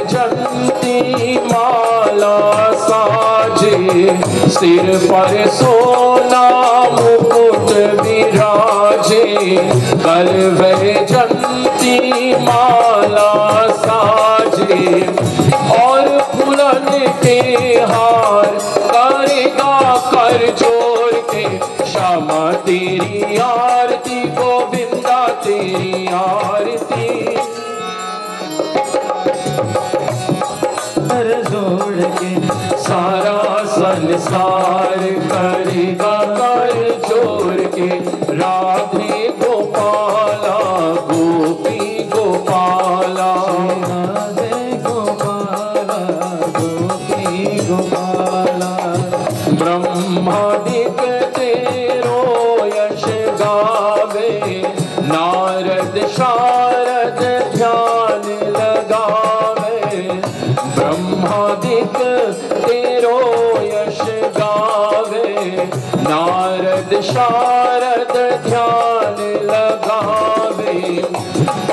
वैजंती माला साजे, सिर पर सोना मुकुट विराजे। कल वैजंती माला साजे, और फूलन के हार करेगा कर जोड़ के। श्यामा तेरी आरती, गोविंदा तेरी आरती, कर जोड़ के सारा संसार करेगा कर जोड़ के। राधे गोपाला गोपी गोपाला, राधे गोपाला गोपी गोपाला। ब्रह्मादिक तेरो यश गावे, नारद शारद ध्यान लगावे। ब्रह्मादिक तेरो यश गावे, नारद शारद ध्यान लगावे।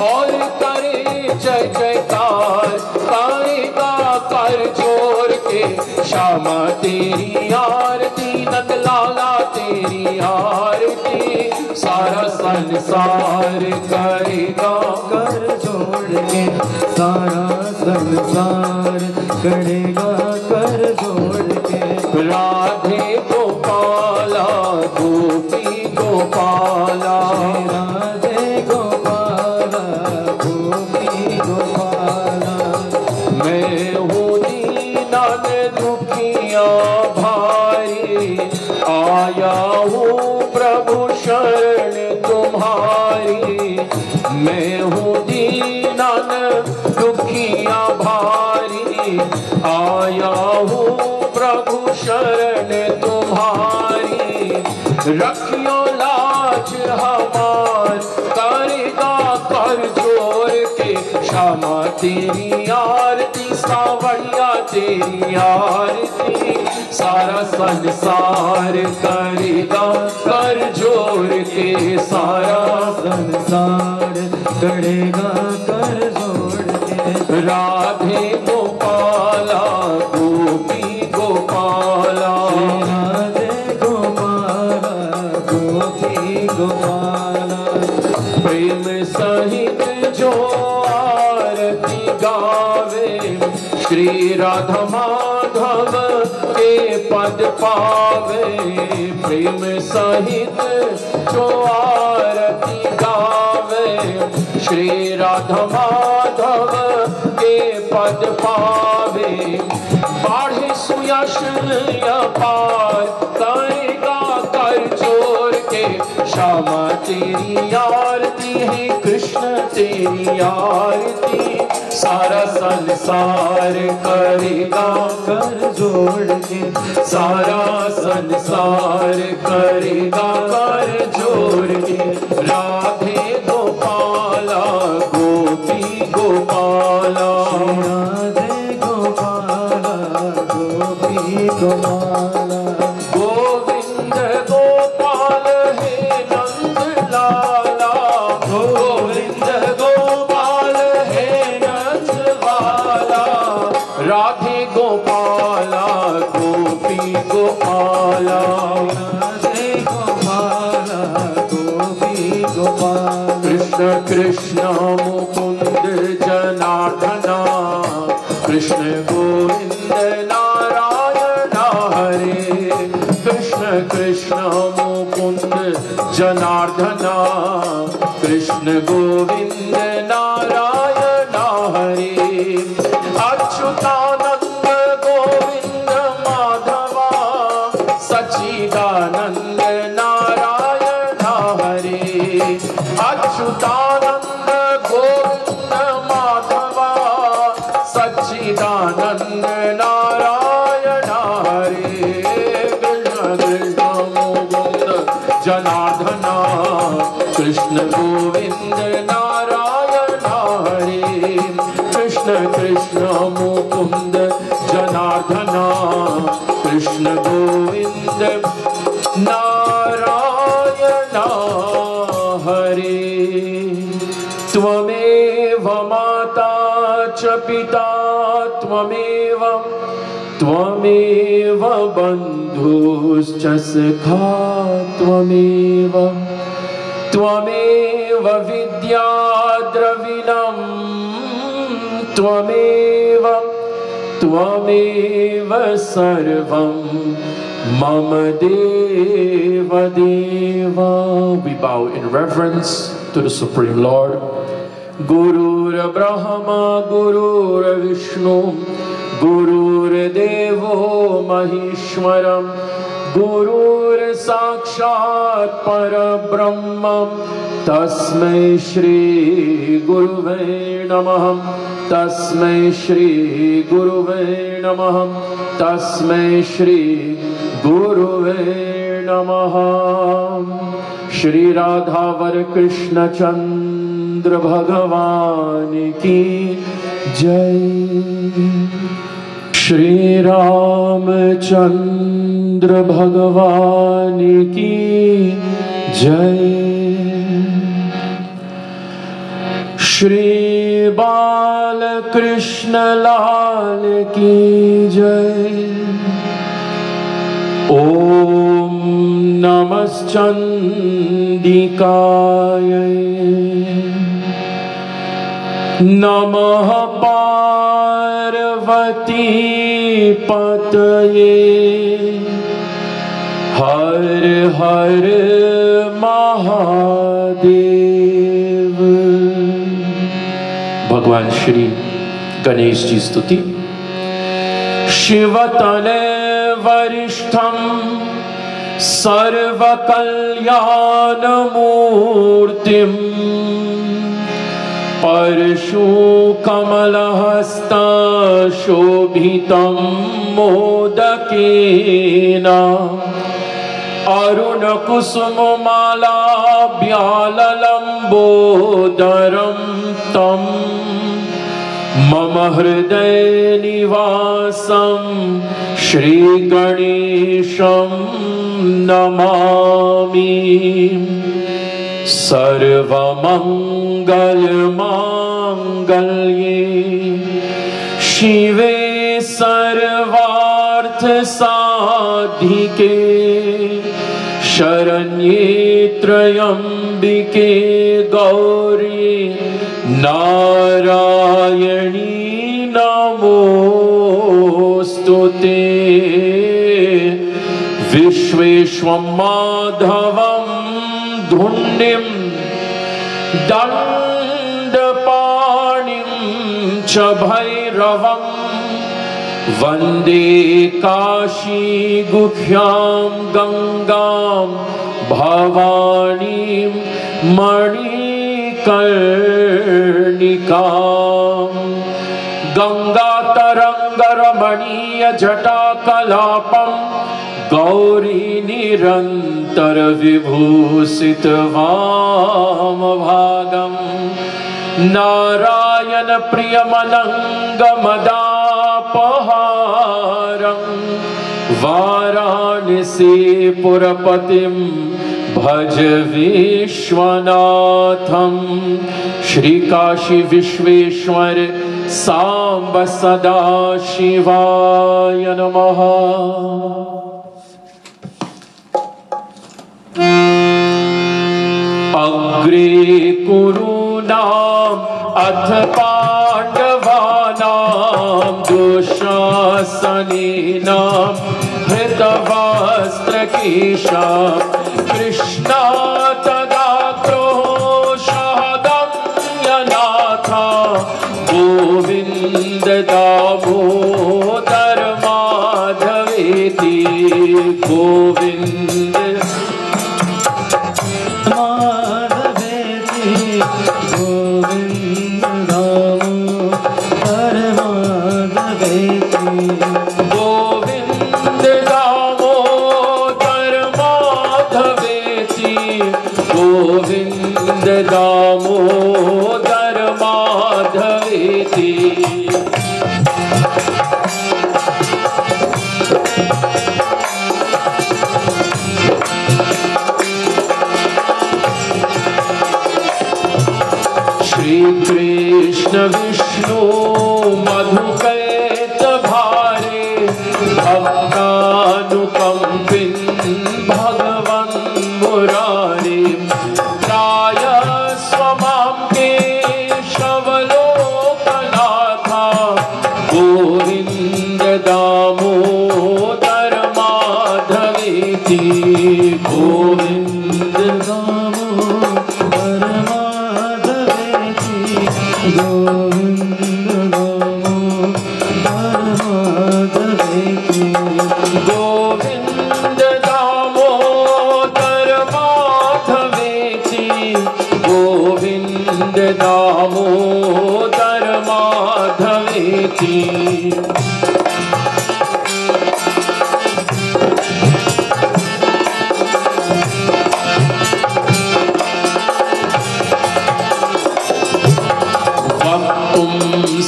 और करे जय जयकार करेगा कर जोड़ के। श्यामा तेरी आरती, नंद लाला तेरी आरती, सारा संसार करेगा कर जोड़ के। सारा संसार करेगा कर जोड़ के। राधे गोपाला गोपी गोपाला, राधे गोपाला गोपी गोपाला। मैं हूँ दीनान दुखिया भारी, आया हूँ प्रभु शरण तुम्हारी। मैं हूँ दीनान दुखिया भारी, आया हूँ प्रभु शरण तुम्हारी। रखियो लाज हमार करेगा कर जोड़ के। श्यामा तेरी आरती, सावरिया तेरी आरती, सारा संसार करेगा कर जोड़ के। सारा संसार करेगा कर जोड़ के। राधे गोपाला गोपी गोपाला, राधे गोपाला गोपी गोपाला। प्रेम सहित जो आरती गावे, श्री राधा माधव के पद पावे। प्रेम सहित जो आरती गावे, श्री राधा माधव के पद पावे। बाढ़े सुयश अपार करेगा कर जोड़ के। श्यामा तेरी आरती है, कृष्ण तेरी आरती, सारा संसार करेगा कर जोड़ के। सारा संसार करेगा कर जोड़ के। राधे गोपाला गोपी गोपाला, राधे गोपाला गोपी गोपाला। गोविंद गोपाल हे नंद लाला, गोविंद गोपाल हे नंद वाला। राधे गोपाला गोपी गोपाला, राधे गोपाला गोपी गोपाला। कृष्ण कृष्ण मुकुंद जनार्दना, कृष्ण गोविंद नारायण हरे। कृष्ण कृष्ण मुकुंद जनार्दना, कृष्ण गोविंद नारायण हरे। अच्युतानंद गोविंद माधवा, सच्चिदानंद नारायण हरे। अच्युतानंद गोविंद माधवा, सच्चिदानंद नारायण हरे। कृष्ण कृष्ण मुकुंद जनार्दना, कृष्ण गोविंद नारायण हरे। कृष्ण कृष्ण मुकुंद जनार्दना, कृष्ण गोविंद नारायण हरे। त्वमेव माता च पिता त्वमेव त्वमेव बन्धुश्च सखा त्वमेव त्वमेव विद्या द्रविणं त्वमेव त्वमेव सर्वं मम देव देवा. We bow in reverence to the Supreme Lord. Gurur Brahma Gurur Vishnu Gurur Devo Maheshwaram Gurur Sakshat Parabrahma Tasmai Shri Guruve Namah Tasmai Shri Guruve Namah Tasmai Shri Guruve Namah. Shri Radhavar Krishna Chandra Bhagwan ki Jai. Shri Ramchandra Bhagwan ki Jai. Shri Balakrishna Lal ki Jai. Om Namaschandikaya Namah Parvati Pataye Har Har Mahadev. Bhagwan Shri Ganesh Ji Stuti. Shivatale Varishtham Sarva Kalyana Murtim Parshu Kamalahasta Shobhitam Modakena Aruna Kusumala Byalalambodaram Tam Mama Hriday Nivasam Shri Ganesham Namami. Sarva Mangal Mangalye Shive Sarvarth Sadhike Sharanye Trayambike Gauri Narayani Namostute. Vishveshwam Madhavam Dhundim Dandapanim Cha Bhairavam Vande Kashi Gukhyam Gangam Bhavanim Manikarnikam Ganga Tarangaramaniya Jata Kalapam Gauri Nirantar Vibhusit Vamabhagam Narayana Priyamananga Madapaharam Varanasi Purapatim Bhaj Vishwanatham. Shri Kashi Vishweshwar Samba Sada Shivaya Namaha. Agre Kurunam Ath Pandavanam Dushasaninam Hritavastra Kesham Krishna Tadakro Shahadam Yanatha Govinda Damodar Madhaveti Govinda Damodar Madhaveti.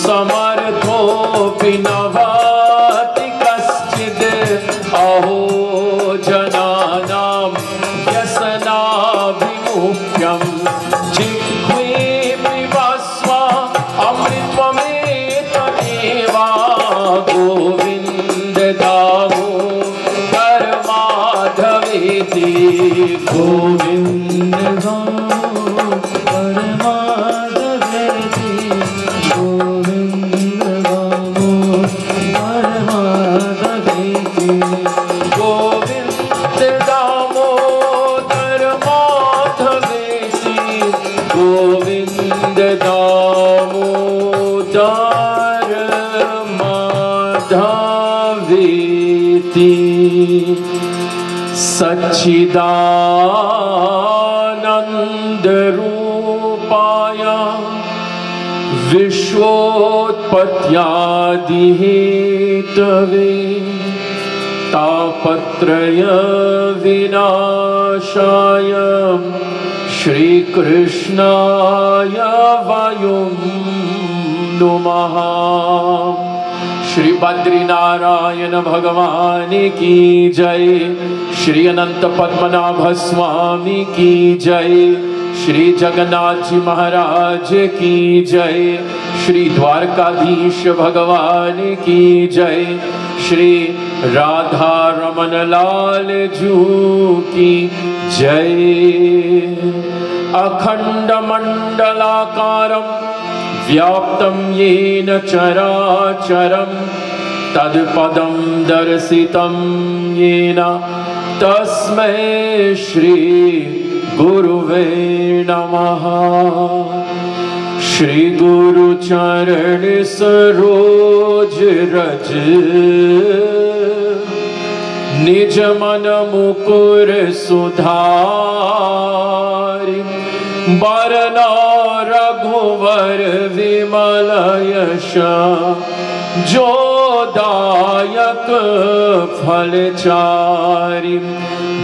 समर्थोऽपि न भाति कश्चिद् अहो जनानां व्यसनाभिमुख्यं जिह्वे पिबस्व अमृतमेतदेवा गोविन्द दामोदर माधवेति गोविन्द दामोदर माधवेति गोविन्द दामोदर माधवेति गोविन्द दामोदर माधवेति सच्चिदानन्द रूपाय विश्वोत्पत्त्यादिहेतवे तापत्रय विनाशाय श्रीकृष्णाय वयं नुमः। श्री बद्रीनारायण भगवान की जय, श्री अनंत पद्मनाभ स्वामी की जय, श्री जगन्नाथ जी महाराज की जय, श्री द्वारकाधीश भगवान की जय, श्री राधा रमन लाल जू की जय। अखंड मंडलाकारं व्याप्तं येन चराचरं तत्पदं दर्शितं येन तस्मै श्री गुरुवे नमः। श्री गुरु चरण सरोज रज निज मन मुकुर सुधारि बरना रघुवर विमल यश जो दायक फलचारि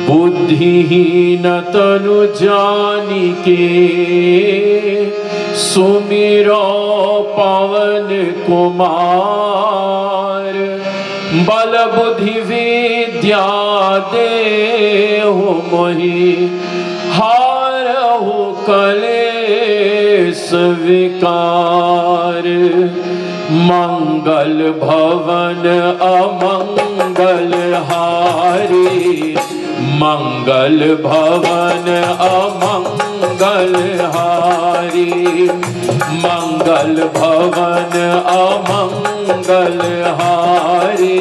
बुद्धिहीन तनु जानिके सुमिरो पवन कुमार बल बुद्धि विद्या देहु मोहि हारहु कलेश विकार। मंगल भवन अमंगल हारी मंगल भवन अमंगल हारी मंगल भवन अमंगल हारी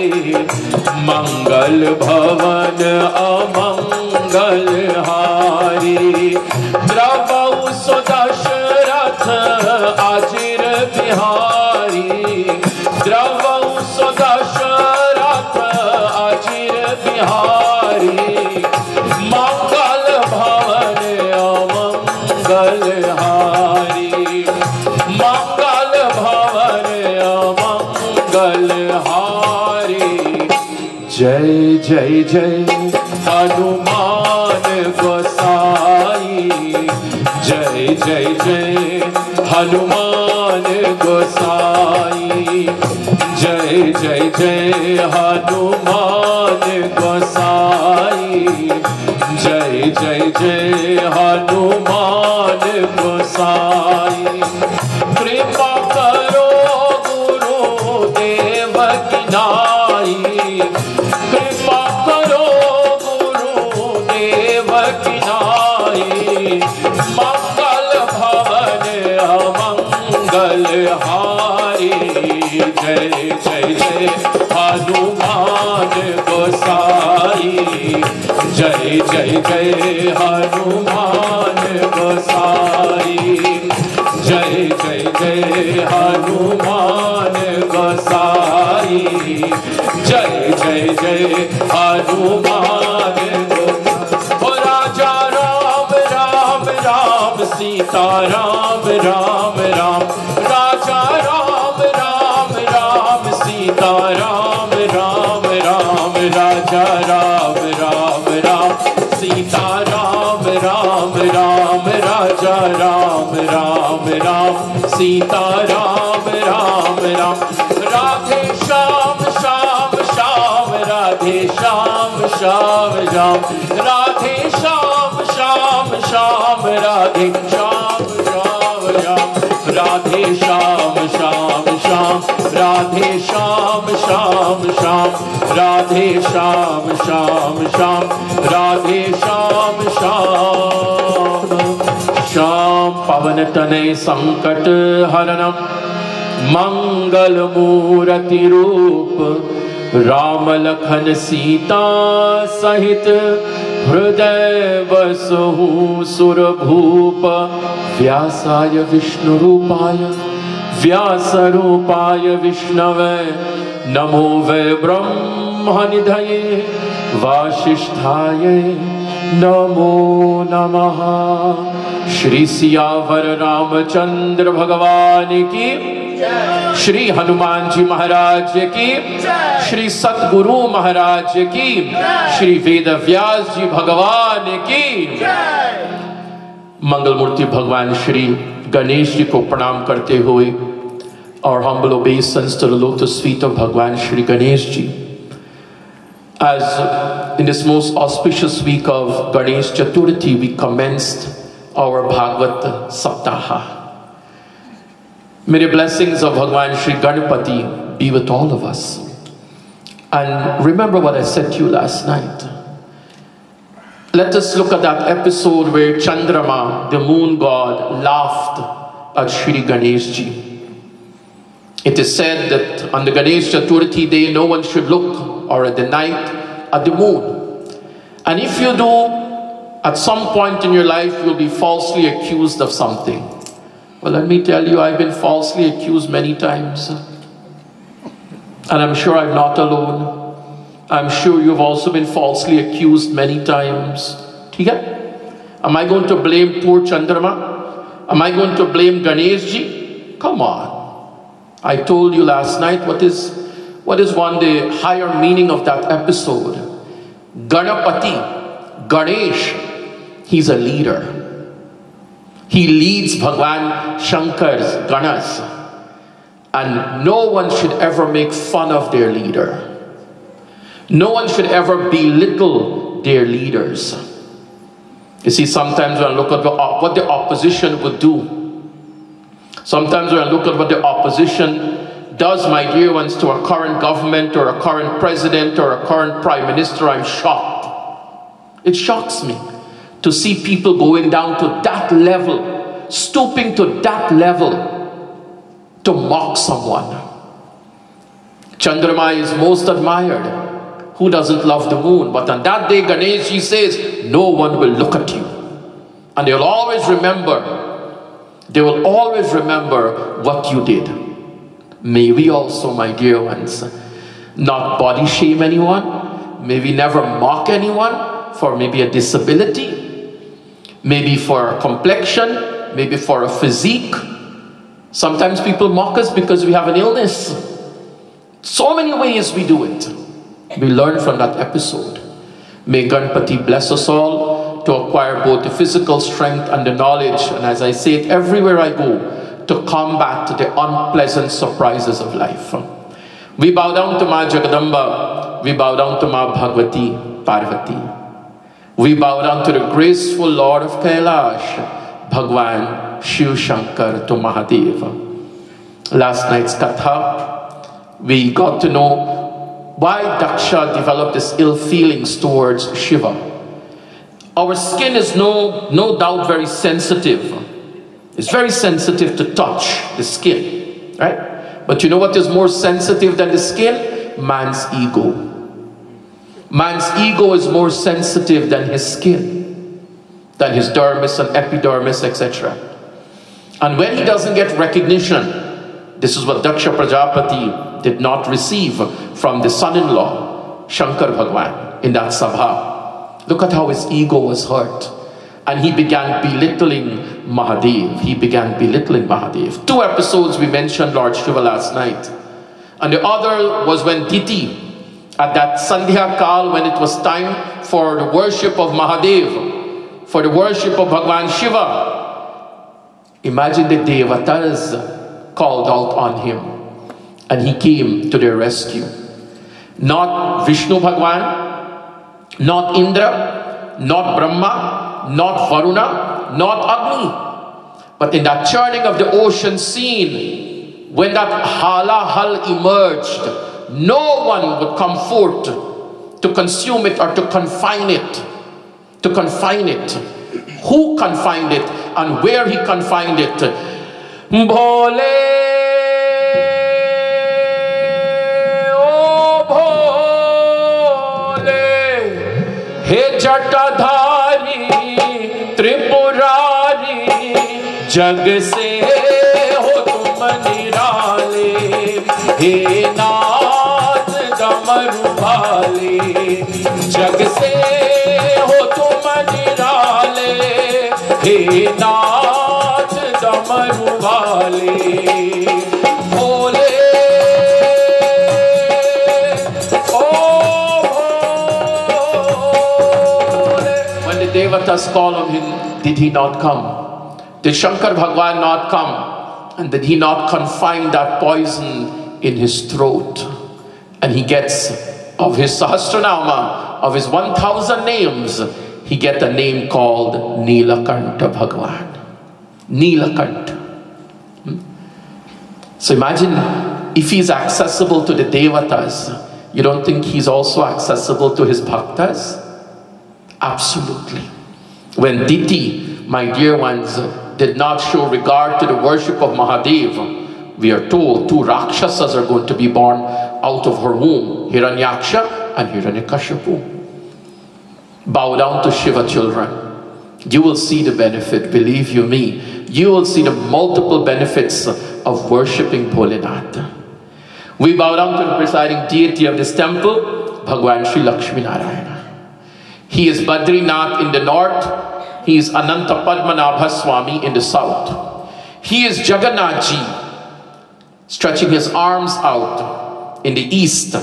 मंगल भवन अमंगल हारी। द्रवौ सुदशरथ अजिर बिहारी द्रवौ सुदशरथ अजिर बिहारी मंगल भवन अमंगल हारी मंगल भवन अमंगल हारी। जय जय जय हनुमान गोसाई जय जय जय हनुमान गोसाई जय जय जय हनुमान गोसाई जय जय जय हनुमान गोसाई। कृपा करो गुरुदेव की नाई कृपा करो गुरुदेव की नाई मंगल भवन अमंगल हारी जय जय जय हनुमान गोसाई जय जय जय हनुमान गोसाई जय जय जय हनुमान गोसाई जय जय जय हनुमान गोसाई। राजा राम राम राम सीता राम राम राम राजा Ram Ram Ram Sita Ram Ram Ram Raja Ram Ram Ram Sita Ram Ram Ram Raja Ram Ram Ram Sita Ram Ram Ram Radhe Sham Sham Sham Radhe Sham Sham Sham Radhe Sham Sham Sham Radhe Sham Sham Sham Radhe Sham Sham Sham Radhe Sham Sham Sham Radhe Sham Sham Sham Radhe Sham Sham Sham Pavan Tanay Sankat Haranam Mangal Murati Roop Ram Lakhan Sita Sahit Hriday Vasahu Surabhupa Vyasaya Vishnu Rupaya Vyasa Rupaya Vishnave Namo Ve Brahma Nidhaye Vashishthaye Namo Namaha Shri Siyavar Ramachandra Bhagwan ki Shri Hanuman Ji Maharaj ki Shri Satguru Maharaj ki Shri Veda Vyas Ji Bhagwan ki Mangal Murti Bhagwan Shri Ganesh Ji ko pranam karte hue our humble obeisance to the lotus feet of Bhagwan Shri Ganesh Ji. As in this most auspicious week of Ganesh Chaturthi, we commenced our Bhagwat Saptaha. May the blessings of Bhagwan Shri Ganapati be with all of us. And remember what I said to you last night. Let us look at that episode where Chandrama, the moon god, laughed at Shri Ganesh Ji. It is said that on the Ganesh Chaturthi day, no one should look, or at the night, at the moon. And if you do, at some point in your life, you'll be falsely accused of something. Well, let me tell you, I've been falsely accused many times. And I'm sure I'm not alone. I'm sure you've also been falsely accused many times. Am I going to blame poor Chandrama? Am I going to blame Ganesh Ji? Come on. I told you last night what is one the higher meaning of that episode. Ganapati, Ganesh, he's a leader. He leads Bhagwan Shankar's Ganas. And no one should ever make fun of their leader. No one should ever belittle their leaders. You see, sometimes when I look at what the opposition would do, sometimes when I look at what the opposition does, my dear ones, to a current government or a current president or a current prime minister, I'm shocked. It shocks me to see people going down to that level, stooping to that level to mock someone. Chandrama is most admired. Who doesn't love the moon? But on that day, Ganesh Ji says, no one will look at you. And they'll always remember what you did. May we also, my dear ones, not body shame anyone. May we never mock anyone for maybe a disability, maybe for a complexion, maybe for a physique. Sometimes people mock us because we have an illness. So many ways we do it. We learn from that episode. May Ganpati bless us all to acquire both the physical strength and the knowledge, and as I say it everywhere I go, to combat the unpleasant surprises of life. We bow down to Ma Jagadamba. We bow down to Ma Bhagwati Parvati. We bow down to the graceful Lord of Kailash, Bhagwan Shiv Shankar to Mahadeva. Last night's Katha, we got to know why Daksha developed this ill feelings towards Shiva. Our skin is no doubt very sensitive. It's very sensitive to touch the skin, right? But you know what is more sensitive than the skin? Man's ego. Man's ego is more sensitive than his skin, than his dermis and epidermis, etc. And when he doesn't get recognition, this is what Daksha Prajapati did not receive from the son-in-law, Shankar Bhagwan, in that sabha. Look at how his ego was hurt. And he began belittling Mahadev. He began belittling Mahadev. 2 episodes we mentioned Lord Shiva last night. And the other was when Diti, at that Sandhya Kal, when it was time for the worship of Mahadev, for the worship of Bhagwan Shiva, imagine the Devatas called out on him, and he came to their rescue. Not Vishnu Bhagwan, not Indra, not Brahma, not Varuna, not Agni, but in that churning of the ocean scene, when that halahal emerged, no one would come forth to consume it or to confine it. To confine it. Who confined it and where he confined it? Bhole, oh Bhole, He Jatadhari, Tripurari, Jag se ho tum nirale, He Nath Damaru Bhale, Jag se ho tum nirale, He Nath Damaru Bhale, Bhole, oh Bhole. When the Devatas called on him, did he not come? Did Shankar Bhagwan not come? And did he not confine that poison in his throat? And he gets, of his Sahasranama, of his 1,000 names, he gets a name called Nilakanta Bhagwan. Nilakanta. So imagine if he's accessible to the Devatas, you don't think he's also accessible to his Bhaktas? Absolutely. When Diti, my dear ones, did not show regard to the worship of Mahadev, we are told 2 Rakshasas are going to be born out of her womb, Hiranyaksha and Hiranyakashipu. Bow down to Shiva, children. You will see the benefit, believe you me. You will see the multiple benefits of worshipping Bholenath. We bow down to the presiding deity of this temple, Bhagwan Sri Lakshmi Narayana. He is Badrinath in the north. He is Ananta Padmanabha Swami in the south. He is Jagannathji, stretching his arms out in the east,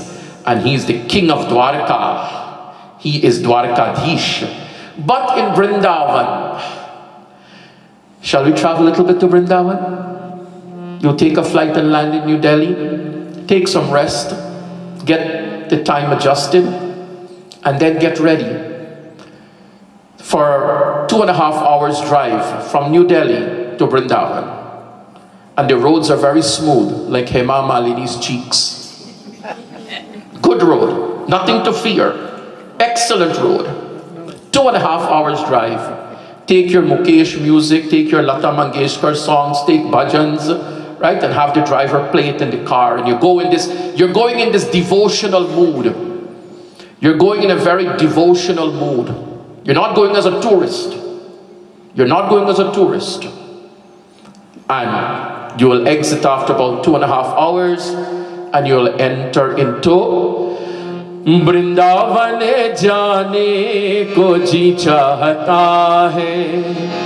and he is the king of Dwarka. He is Dwarkadhish. But in Vrindavan, shall we travel a little bit to Vrindavan? You'll take a flight and land in New Delhi, take some rest, get the time adjusted, and then get ready for 2.5 hours drive from New Delhi to Vrindavan. And the roads are very smooth, like Hema Malini's cheeks. Good road, nothing to fear. Excellent road. 2.5 hours drive. Take your Mukesh music, take your Lata Mangeshkar songs, take Bhajans, right? And have the driver play it in the car. And you're going in this devotional mood. You're going in a very devotional mood. You're not going as a tourist. You're not going as a tourist. And you will exit after about 2.5 hours, and you will enter into Vrindavan jane ko ji chahta hai.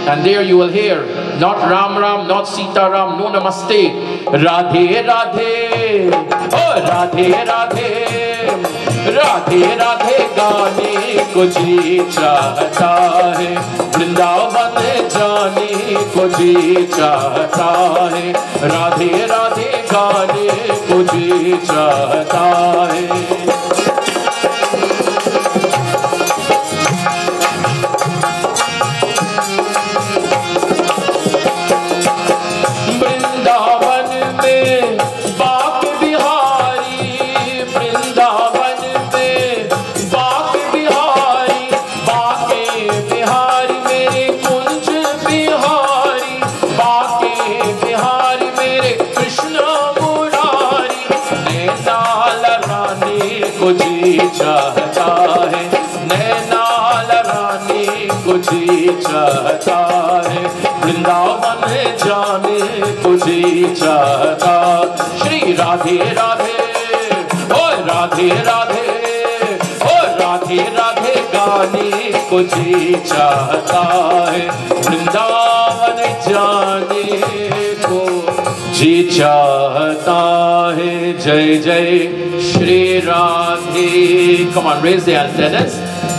And there you will hear not Ram Ram, not Sita Ram, no Namaste. Radhe Radhe, oh Radhe Radhe, Radhe Radhe gaane ko ji chahta hai. Vrindavan jane ko ji chahta hai. Radhe Radhe gaane ko ji chahta hai. चाहता है नैना लराने कुछ चाहता है वृंदावन जाने कुछ चाहता श्री राधे राधे ओ राधे राधे ओ राधे राधे गाने कुछ चाहता है वृंदावन जाने को जी चाहता है। Jai Jai Shri Radhe. Come on, raise the antennas.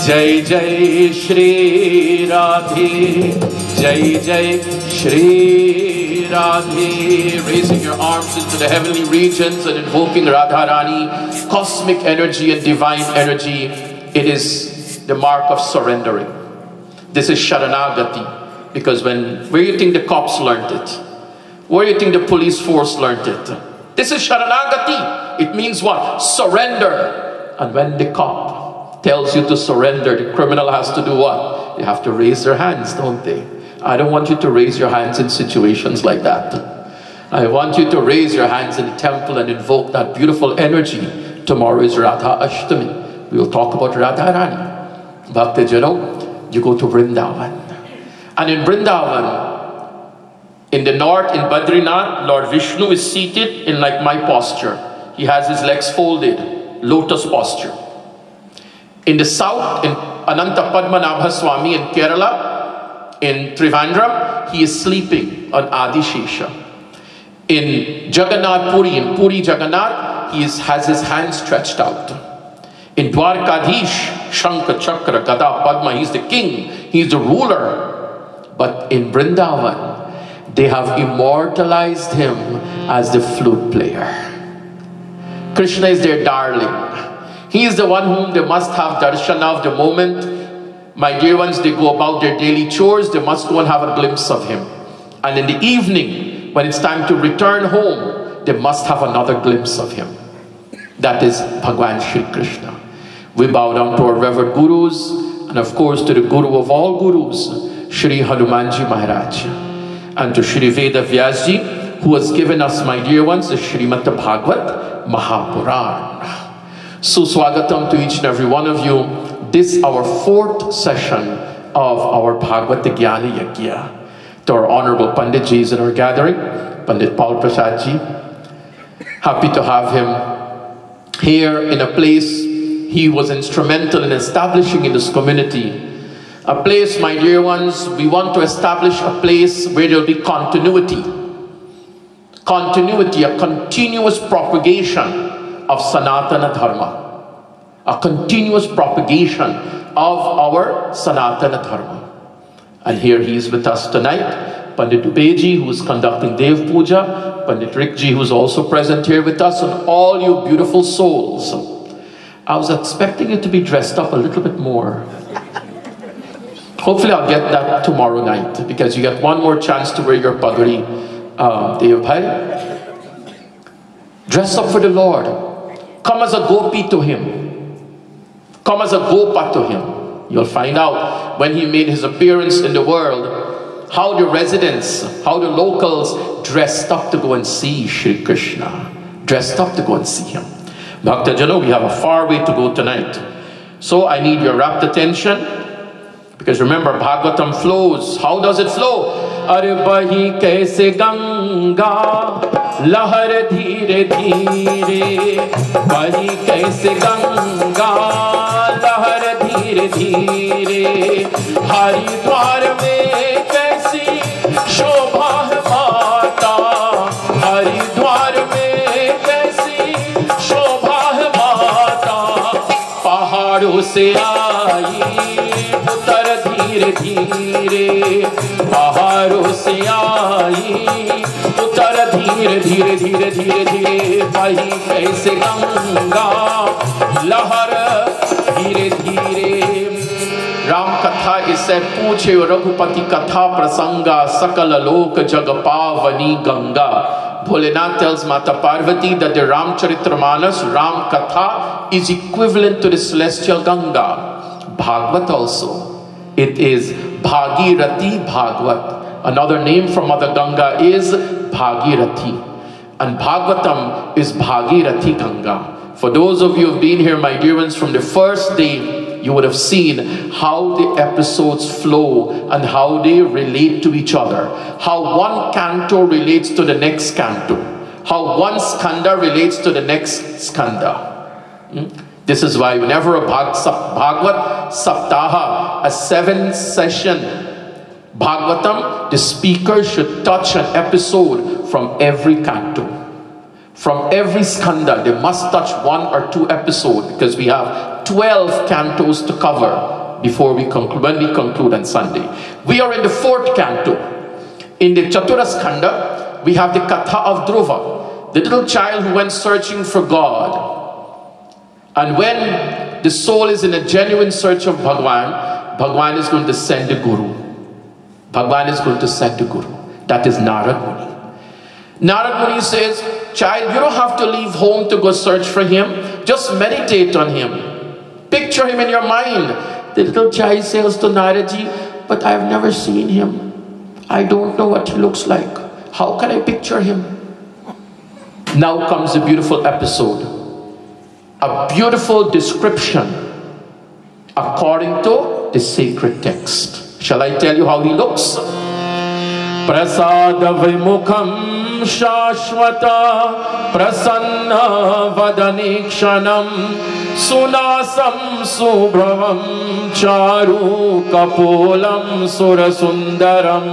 Jai Jai Shri Radhe. Jai Jai Shri Radhe. Raising your arms into the heavenly regions and invoking Radharani, cosmic energy and divine energy. It is the mark of surrendering. This is Sharanagati. Because where do you think the cops learned it? Where do you think the police force learned it? This is Sharanagati. It means what? Surrender. And when the cop tells you to surrender, the criminal has to do what? They have to raise their hands, don't they? I don't want you to raise your hands in situations like that. I want you to raise your hands in the temple and invoke that beautiful energy. Tomorrow is Radha Ashtami. We will talk about Radharani. Bhakta Jano, you go to Vrindavan. And in Vrindavan, in the north, in Badrinath, Lord Vishnu is seated in like my posture. He has his legs folded, lotus posture. In the south, in Ananta Padmanabha Swami in Kerala, in Trivandrum, he is sleeping on Adishesha. In Jagannath Puri, in Puri Jagannath, he has his hands stretched out. In Dwarkadish, Shankha, Chakra, Gada, Padma, he's the king, he's the ruler. But in Vrindavan, they have immortalized him as the flute player. Krishna is their darling. He is the one whom they must have darshan of the moment. My dear ones, they go about their daily chores, they must go and have a glimpse of him. And in the evening, when it's time to return home, they must have another glimpse of him. That is Bhagwan Shri Krishna. We bow down to our revered gurus, and of course to the guru of all gurus, Shri Hanumanji Maharaj. And to Shri Veda Vyasji, who has given us, my dear ones, the SRIMAD BHAGWAT MAHA PURAAN. Suswagatam to each and every one of you. This our 4th session of our Bhagavad Jnana Yajna. To our honorable Panditjis in our gathering, Pandit Paul Prasadji. Happy to have him here in a place he was instrumental in establishing in this community. A place, my dear ones, we want to establish a place where there will be continuity. Continuity, a continuous propagation of Sanatana Dharma. A continuous propagation of our Sanatana Dharma. And here he is with us tonight. Pandit Dubeji, who is conducting Dev Puja. Pandit Rikji, who is also present here with us. And all you beautiful souls. I was expecting you to be dressed up a little bit more. Hopefully I'll get that tomorrow night, because you get one more chance to wear your pagari, Dev Bhai. Dress up for the Lord. Come as a gopi to him. Come as a gopa to him. You'll find out when he made his appearance in the world, how the residents, how the locals dressed up to go and see Shri Krishna. Dressed up to go and see him. Bhakta Jano, we have a far way to go tonight. So I need your rapt attention. Because remember, Bhagavatam flows. How does it flow? Are bahi kaise ganga, lahar dheere dheere. Bahi kaise ganga, lahar dheere dheere. Haridwar mein kaisi shobha hai mata. Haridwar mein kaisi shobha hai mata. Pahadon se aayi धीरे धीरे, पहाड़ों से आई उतर धीरे धीरे धीरे धीरे धीरे। बही कैसे गंगा लहर धीरे धीरे। राम कथा इससे पूछे रघुपति कथा प्रसंगा, सकल लोक जग पावनी Ganga. Bholenath tells Mata Parvati that the Ramcharitamanas, Ram Katha, is equivalent to the celestial Ganga. Bhagvat also. It is Bhagirathi Bhagwat. Another name for Mother Ganga is Bhagirathi. And Bhagwatam is Bhagirathi Ganga. For those of you who have been here, my dear ones, from the first day, you would have seen how the episodes flow and how they relate to each other. How one canto relates to the next canto. How one skanda relates to the next skanda. This is why whenever a Bhagwat Saptaha, a 7-session Bhagwatam, the speaker should touch an episode from every canto. From every skanda, they must touch 1 or 2 episodes, because we have 12 cantos to cover before we conclude, when we conclude on Sunday. We are in the 4th canto. In the Chatura skanda, we have the Katha of Dhruva, the little child who went searching for God. And when the soul is in a genuine search of Bhagwan, Bhagwan is going to send the Guru. Bhagwan is going to send the Guru. That is Narad Muni. Narad Muni says, child, you don't have to leave home to go search for him. Just meditate on him. Picture him in your mind. The little child says to Naraji, but I have never seen him. I don't know what he looks like. How can I picture him? Now comes a beautiful episode. A beautiful description according to the sacred text. Shall I tell you how he looks? Prasada vimukham shashvata prasanna vadanikshanam sunasam subhravam charu kapolam surasundaram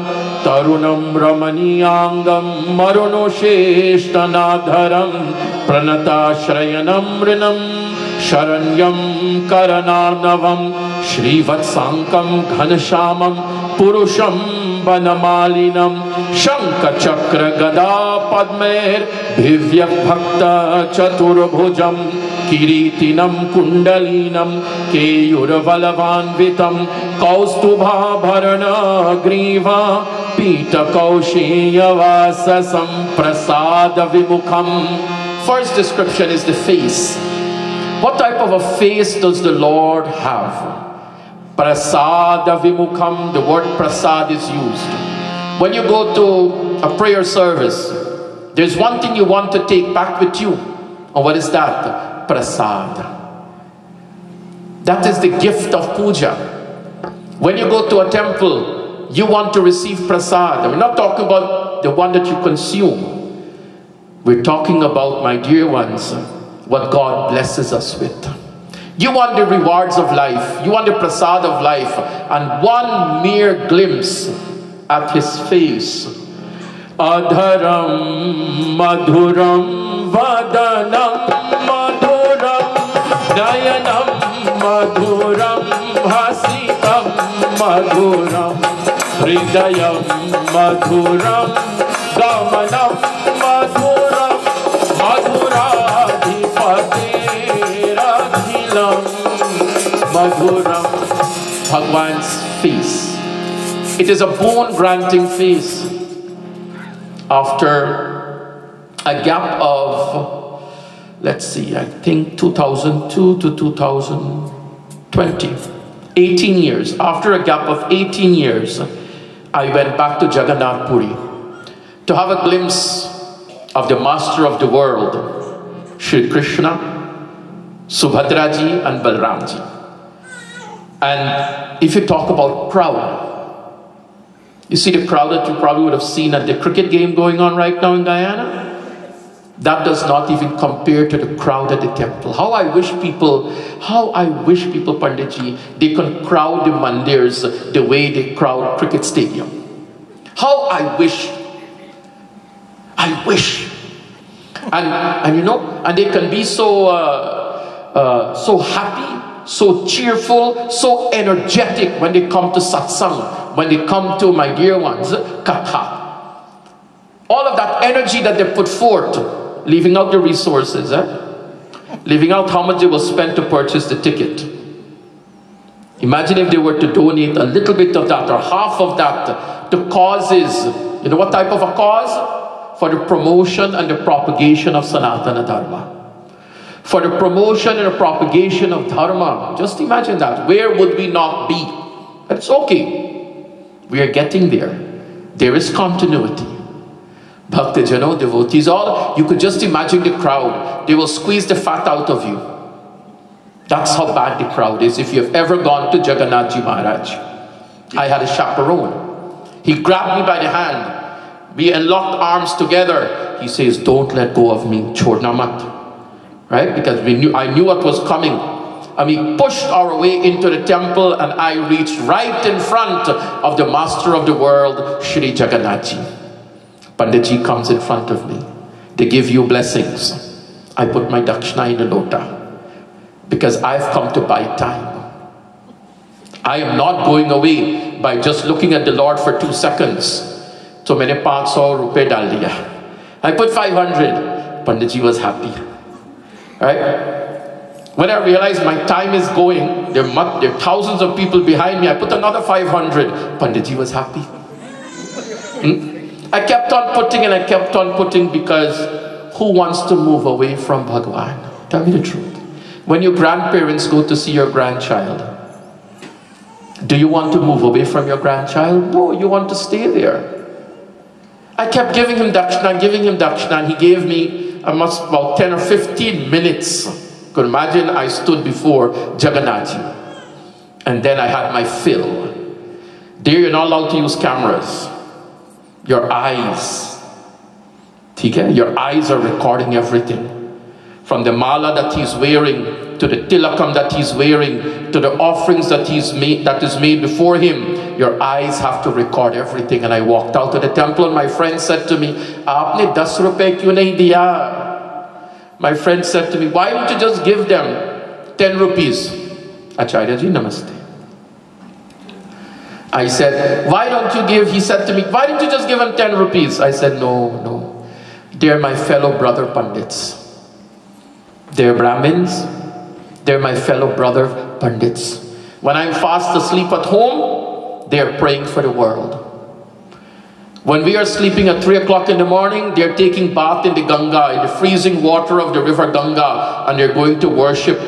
tarunam ramaniyangam marunosheshtanadharam pranatashrayanam rinam Sharanyam Karanarnavam Shrivatsankam Ghanashamam Purusham Banamalinam Shanka Chakra Gada Padmer Bhivya Bhakta Chaturbhujam Kiritinam Kundalinam Keyurvalavanvitam Kaustubha Bharana Griva Pita Kausheya Vasasam Prasada Vimukham. First description is the face. What type of a face does the Lord have? Prasada Vimukham, the word prasad is used. When you go to a prayer service, there's one thing you want to take back with you. And what is that? Prasad. That is the gift of puja. When you go to a temple, you want to receive prasad. We're not talking about the one that you consume. We're talking about, my dear ones, what God blesses us with. You want the rewards of life. You want the prasad of life. And one mere glimpse at his face. Adharam madhuram vadanam madhuram nayanam madhuram hasitam madhuram hridayam madhuram gamanam madhuram Madhuram, Bhagwan's face. It is a boon-granting face. After a gap of, let's see, I think 2002 to 2020, 18 years. After a gap of 18 years, I went back to Jagannath Puri to have a glimpse of the master of the world, Shri Krishna, Subhadraji and Balramji. And if you talk about crowd, you see the crowd that you probably would have seen at the cricket game going on right now in Guyana? That does not even compare to the crowd at the temple. How I wish people, Panditji, they can crowd the mandirs the way they crowd cricket stadium. How I wish. And you know, and they can be so happy, so cheerful, so energetic when they come to satsang, when they come to, my dear ones, katha. All of that energy that they put forth, leaving out the resources, leaving out how much they will spend to purchase the ticket. Imagine if they were to donate a little bit of that or half of that to causes. You know what type of a cause? For the promotion and the propagation of Sanatana Dharma. For the promotion and the propagation of Dharma. Just imagine that. Where would we not be? But it's okay. We are getting there. There is continuity. Bhakti Jano, devotees, all, you could just imagine the crowd. They will squeeze the fat out of you. That's how bad the crowd is. If you've ever gone to Jagannathji Maharaj. I had a chaperone. He grabbed me by the hand. We unlocked arms together. He says, don't let go of me, Chorna mat. Right? Because I knew what was coming. And we pushed our way into the temple and I reached right in front of the master of the world, Shri Jagannathji. Panditji comes in front of me. They give you blessings. I put my dakshina in a lota because I've come to buy time. I am not going away by just looking at the Lord for 2 seconds. So मैंने 500 रुपए डाल दिया. I put 500. Panditji was happy. Right? When I realized my time is going, there are thousands of people behind me. I put another 500. Panditji was happy. I kept on putting and I kept on putting because who wants to move away from Bhagwan? Tell me the truth. When your grandparents go to see your grandchild, do you want to move away from your grandchild? No, you want to stay there. I kept giving him dakshina, and he gave me about 10 or 15 minutes. Could imagine I stood before Jagannathji, and then I had my fill. There you're not allowed to use cameras. Your eyes, your eyes are recording everything. From the mala that he's wearing, to the tilakam that he's wearing, to the offerings that is made before him, your eyes have to record everything. And I walked out of the temple and my friend said to me, "Aapne 10 rupees kyun nahi diya?" My friend said to me, "Why don't you just give them 10 rupees? Acharya ji, namaste. I said, "Why don't you give?" He said to me, "Why don't you just give them 10 rupees? I said, no. They're my fellow brother Pandits. They're Brahmins. They're my fellow brother Pandits. When I'm fast asleep at home, they're praying for the world. When we are sleeping at 3 o'clock in the morning, they're taking bath in the Ganga, in the freezing water of the river Ganga, and they're going to worship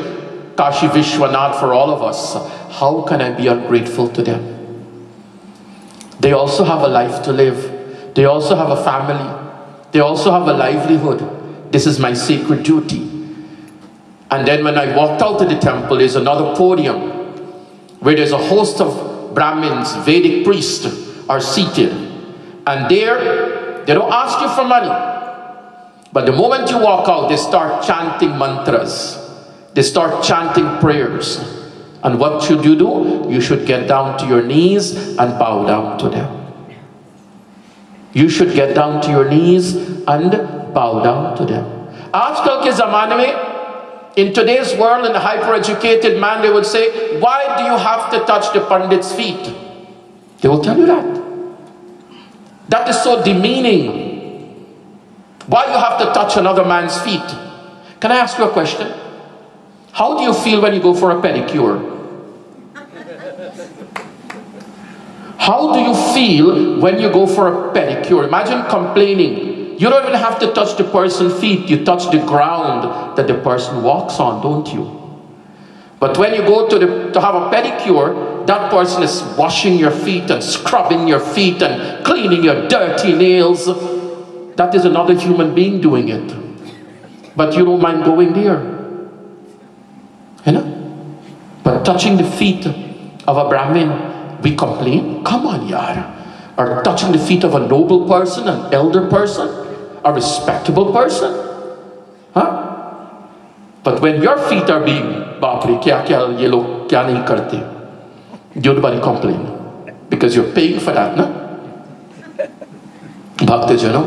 Kashi Vishwanath for all of us. How can I be ungrateful to them? They also have a life to live. They also have a family. They also have a livelihood. This is my sacred duty." And then when I walked out of the temple, there's another podium where there's a host of Brahmins, Vedic priests are seated. And there, they don't ask you for money. But the moment you walk out, they start chanting mantras. They start chanting prayers. And what should you do? You should get down to your knees and bow down to them. You should get down to your knees and bow down to them. Aajkal ke zamane mein, in today's world, in a hyper-educated man, they would say, "Why do you have to touch the Pandit's feet?" They will tell you that. That is so demeaning. Why you have to touch another man's feet? Can I ask you a question? How do you feel when you go for a pedicure? How do you feel when you go for a pedicure? Imagine complaining. You don't even have to touch the person's feet. You touch the ground that the person walks on, don't you? But when you go to have a pedicure, that person is washing your feet and scrubbing your feet and cleaning your dirty nails. That is another human being doing it. But you don't mind going there. You know? But touching the feet of a Brahmin, we complain? Come on, yaar. Or touching the feet of a noble person, an elder person, a respectable person? Huh? But when your feet are being, baapre, kya ye log kya nahi karte? Nobody complain. Because you're paying for that, no? Bhaktajano,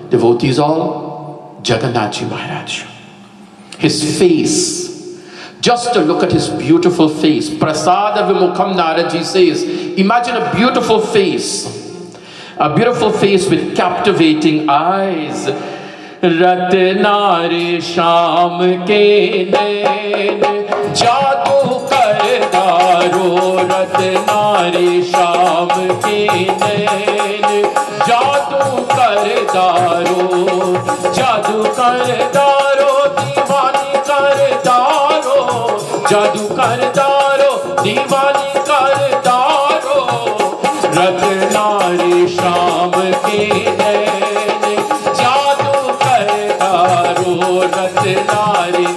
devotees all, Jagannathji Maharaj. His face, just to look at his beautiful face. Prasada Vimukham Naraji says, imagine a beautiful face. A beautiful face with captivating eyes. Ratnare Sham ke nain jadoo kardaro. Ratnare Sham ke nain jadoo kardaro. Jadoo kardaro diwani kardaro. Jadoo kardaro diwani kardaro. Ratnare Sham ke nain jadoo kardaro. Ratnare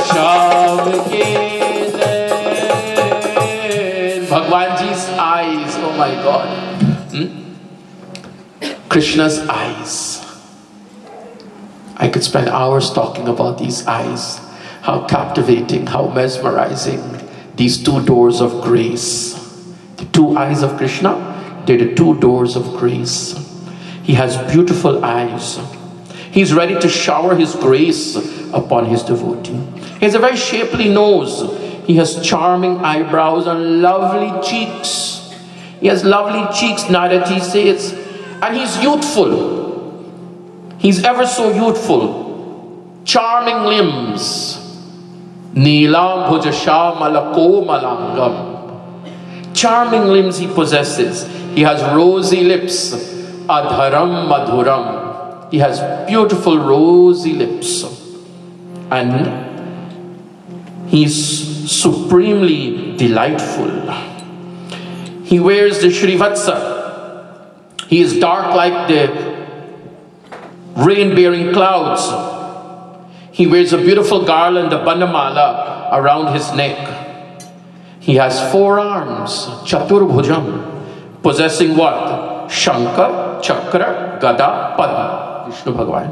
Sham ke nain. Bhagwanji's eyes, oh my God. Krishna's eyes. I could spend hours talking about these eyes. How captivating, how mesmerizing. These two doors of grace. The two eyes of Krishna, they're the two doors of grace. He has beautiful eyes. He's ready to shower his grace upon his devotee. He has a very shapely nose. He has charming eyebrows and lovely cheeks. He has lovely cheeks, Naradaji says. And he's youthful. He's ever so youthful. Charming limbs. Neelam bhujashamala komalangam. Charming limbs he possesses. He has rosy lips. Adharam madhuram. He has beautiful rosy lips. And he's supremely delightful. He wears the Shrivatsa. He is dark like the rain-bearing clouds. He wears a beautiful garland of Bandamala around his neck. He has 4 arms, Chaturbhujam, possessing what? Shankar, Chakra, Gada, Padma. Vishnu Bhagwan.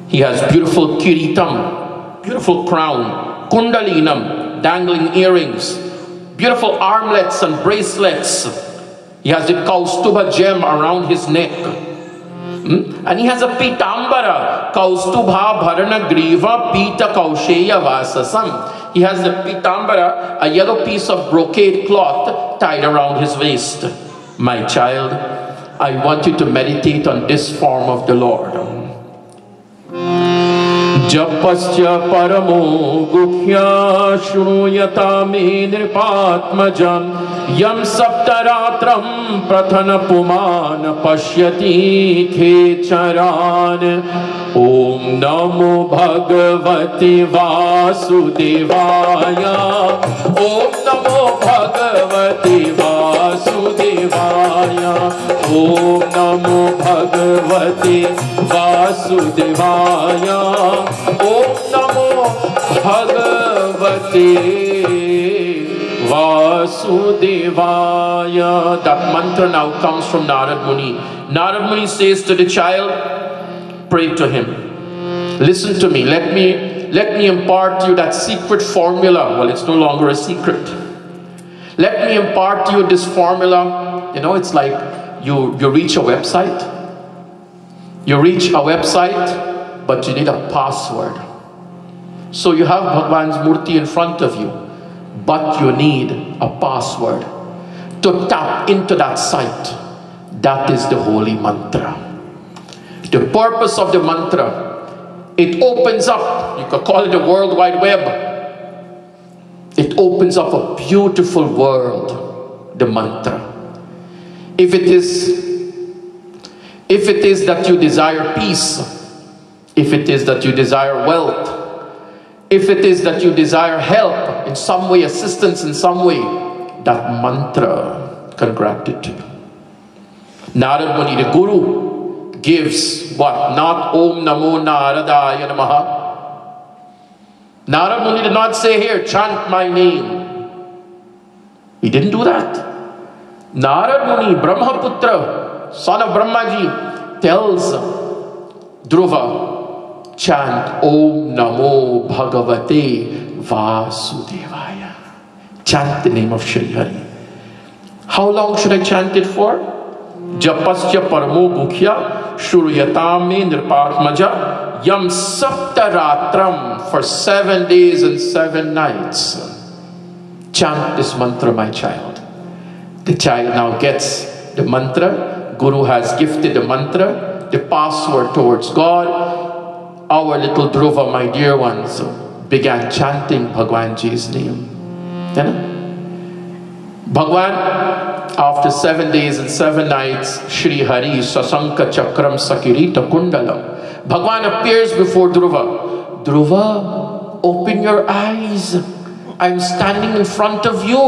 He has beautiful Kiritam, beautiful crown, Kundalinam, dangling earrings, beautiful armlets and bracelets. He has the Kaustuba gem around his neck. And he has a Pitambara, Kaustubha Bharana Griva Pita Kausheya Vasasam. He has the Pitambara, a yellow piece of brocade cloth tied around his waist. My child, I want you to meditate on this form of the Lord. Japasya paramo gukhya shruyata me nirpatmajam yam saptaratram prathana puman pashyati khecharan. Om namo bhagavate vasudevaya. Om namo bhagavate vasudevaya. Om namo bhagavate vasudevaya. Om namo bhagavate vasudevaya. That mantra now comes from Narad Muni. Narad Muni says to the child, pray to him. Listen to me. Let me impart to you that secret formula. Well, it's no longer a secret. Let me impart to you this formula. You know, it's like you reach a website. You reach a website, but you need a password. So you have Bhagwan's Murti in front of you, but you need a password to tap into that site. That is the holy mantra. The purpose of the mantra, it opens up, you could call it the World Wide Web. It opens up a beautiful world, the mantra. If it is that you desire peace, if it is that you desire wealth, if it is that you desire help in some way, assistance in some way, that mantra can grant it to you. Narad Muni, the Guru, gives what? Not Om Namo Naradaya Namaha. Narad Muni did not say, here, chant my name. He didn't do that. Narad Muni, Brahmaputra, son of Brahmaji, tells Dhruva, chant Om Namo Bhagavate Vasudevaya. Chant the name of Shri Hari. How long should I chant it for? Japasya paramo gukhya shuryatame nirpatmaja yam saptaratram, for 7 days and 7 nights. Chant this mantra, my child. The child now gets the mantra. Guru has gifted the mantra, the password towards God. Our little Dhruva, my dear ones, began chanting Bhagwanji's name. You know? Bhagwan, after 7 days and 7 nights, Shri Hari Sasanka Chakram Sakirita Kundalam, Bhagwan appears before Dhruva. Dhruva, open your eyes. I'm standing in front of you.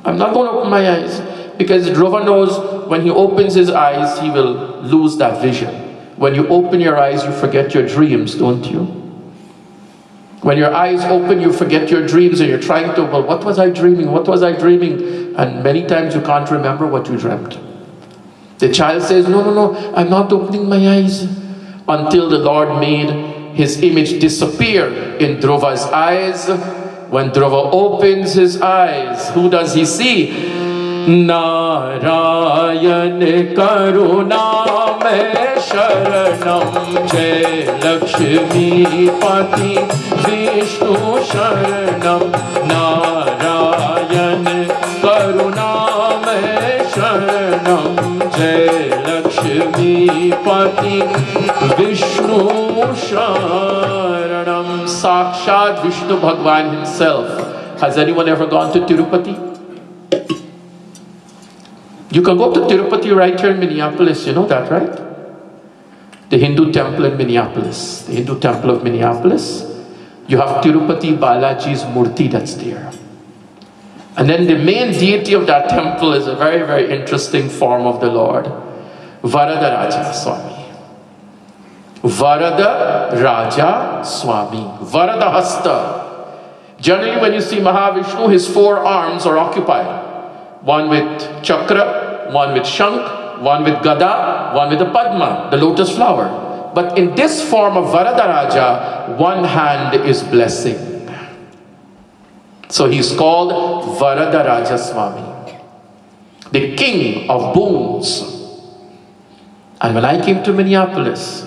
I'm not going to open my eyes, because Dhruva knows when he opens his eyes, he will lose that vision. When you open your eyes, you forget your dreams, don't you? When your eyes open, you forget your dreams, and you're trying to, well, what was I dreaming? What was I dreaming? And many times you can't remember what you dreamt. The child says, no, I'm not opening my eyes. Until the Lord made his image disappear in Dhruva's eyes. When Dhruva opens his eyes, who does he see? Narayan करुणामय शरणम जय लक्ष्मीपति विष्णु शरणम नारायण करुणामय शरणम जय लक्ष्मीपति विष्णु शरणम. Sakshat Vishnu Bhagwan himself. Has anyone ever gone to Tirupati? You can go to Tirupati right here in Minneapolis, you know that, right? The Hindu temple in Minneapolis, the Hindu temple of Minneapolis. You have Tirupati Balaji's Murti that's there. And then the main deity of that temple is a very, very interesting form of the Lord, Varadaraja Swami. Varada Raja Swami, Varada Hasta. Generally when you see Mahavishnu, his 4 arms are occupied. One with chakra, one with shank, one with gada, one with the padma, the lotus flower. But in this form of Varadaraja, one hand is blessing. So he's called Varadaraja Swami, the king of boons. And when I came to Minneapolis,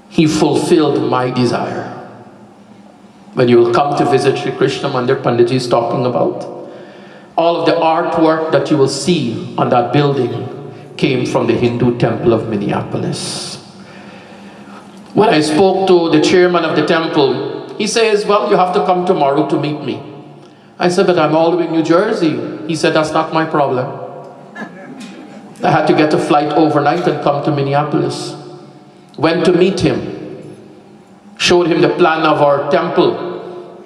he fulfilled my desire. When you will come to visit Sri Krishna Mandir, Panditji is talking about, all of the artwork that you will see on that building came from the Hindu temple of Minneapolis. When I spoke to the chairman of the temple, he says, well, you have to come tomorrow to meet me. I said, but I'm all the way in New Jersey. He said, that's not my problem. I had to get a flight overnight and come to Minneapolis. Went to meet him. Showed him the plan of our temple.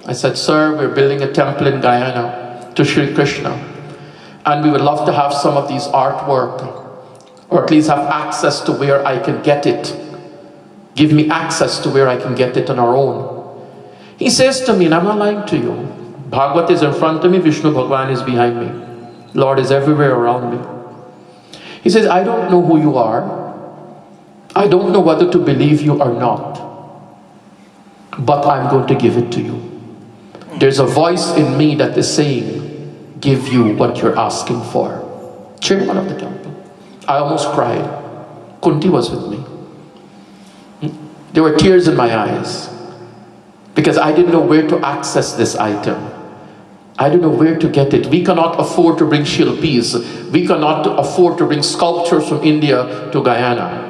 I said, sir, we're building a temple in Guyana to Sri Krishna, and we would love to have some of these artwork, or at least have access to where I can get it. Give me access to where I can get it on our own. He says to me, and I'm not lying to you, Bhagwat is in front of me, Vishnu Bhagwan is behind me, Lord is everywhere around me. He says, I don't know who you are, I don't know whether to believe you or not, but I'm going to give it to you. There's a voice in me that is saying, give you what you're asking for. Chairman of the temple. I almost cried. Kunti was with me. There were tears in my eyes because I didn't know where to access this item. I didn't know where to get it. We cannot afford to bring shilpis. We cannot afford to bring sculptures from India to Guyana.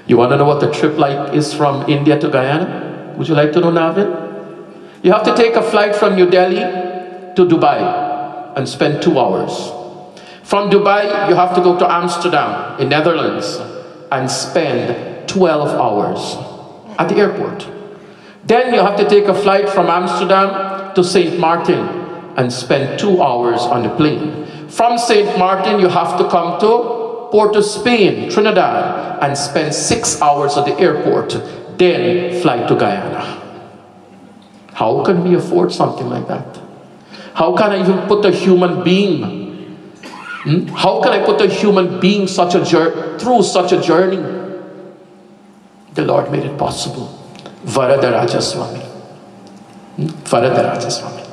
You want to know what the trip like is from India to Guyana? Would you like to know, Navin? You have to take a flight from New Delhi to Dubai and spend 2 hours. From Dubai, you have to go to Amsterdam in Netherlands and spend 12 hours at the airport. Then you have to take a flight from Amsterdam to St. Martin and spend 2 hours on the plane. From St. Martin, you have to come to Port of Spain, Trinidad, and spend 6 hours at the airport. Then fly to Guyana. How can we afford something like that? How can I even put a human being? How can I put a human being through such a journey? The Lord made it possible. Varadaraja Swami. Varadaraja Swami.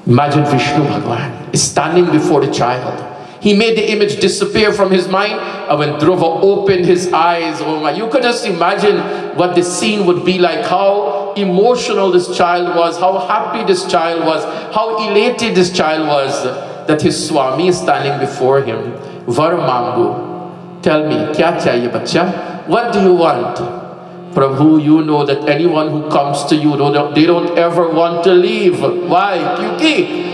Imagine Vishnu Bhagwan is standing before the child. He made the image disappear from his mind, and when Dhruva opened his eyes, oh my, you could just imagine what the scene would be like, how emotional this child was, how happy this child was, how elated this child was that his Swami is standing before him. Varamangu, tell me, kya chahiye bacha? What do you want? Prabhu, you know that anyone who comes to you, they don't ever want to leave. Why? Kyunki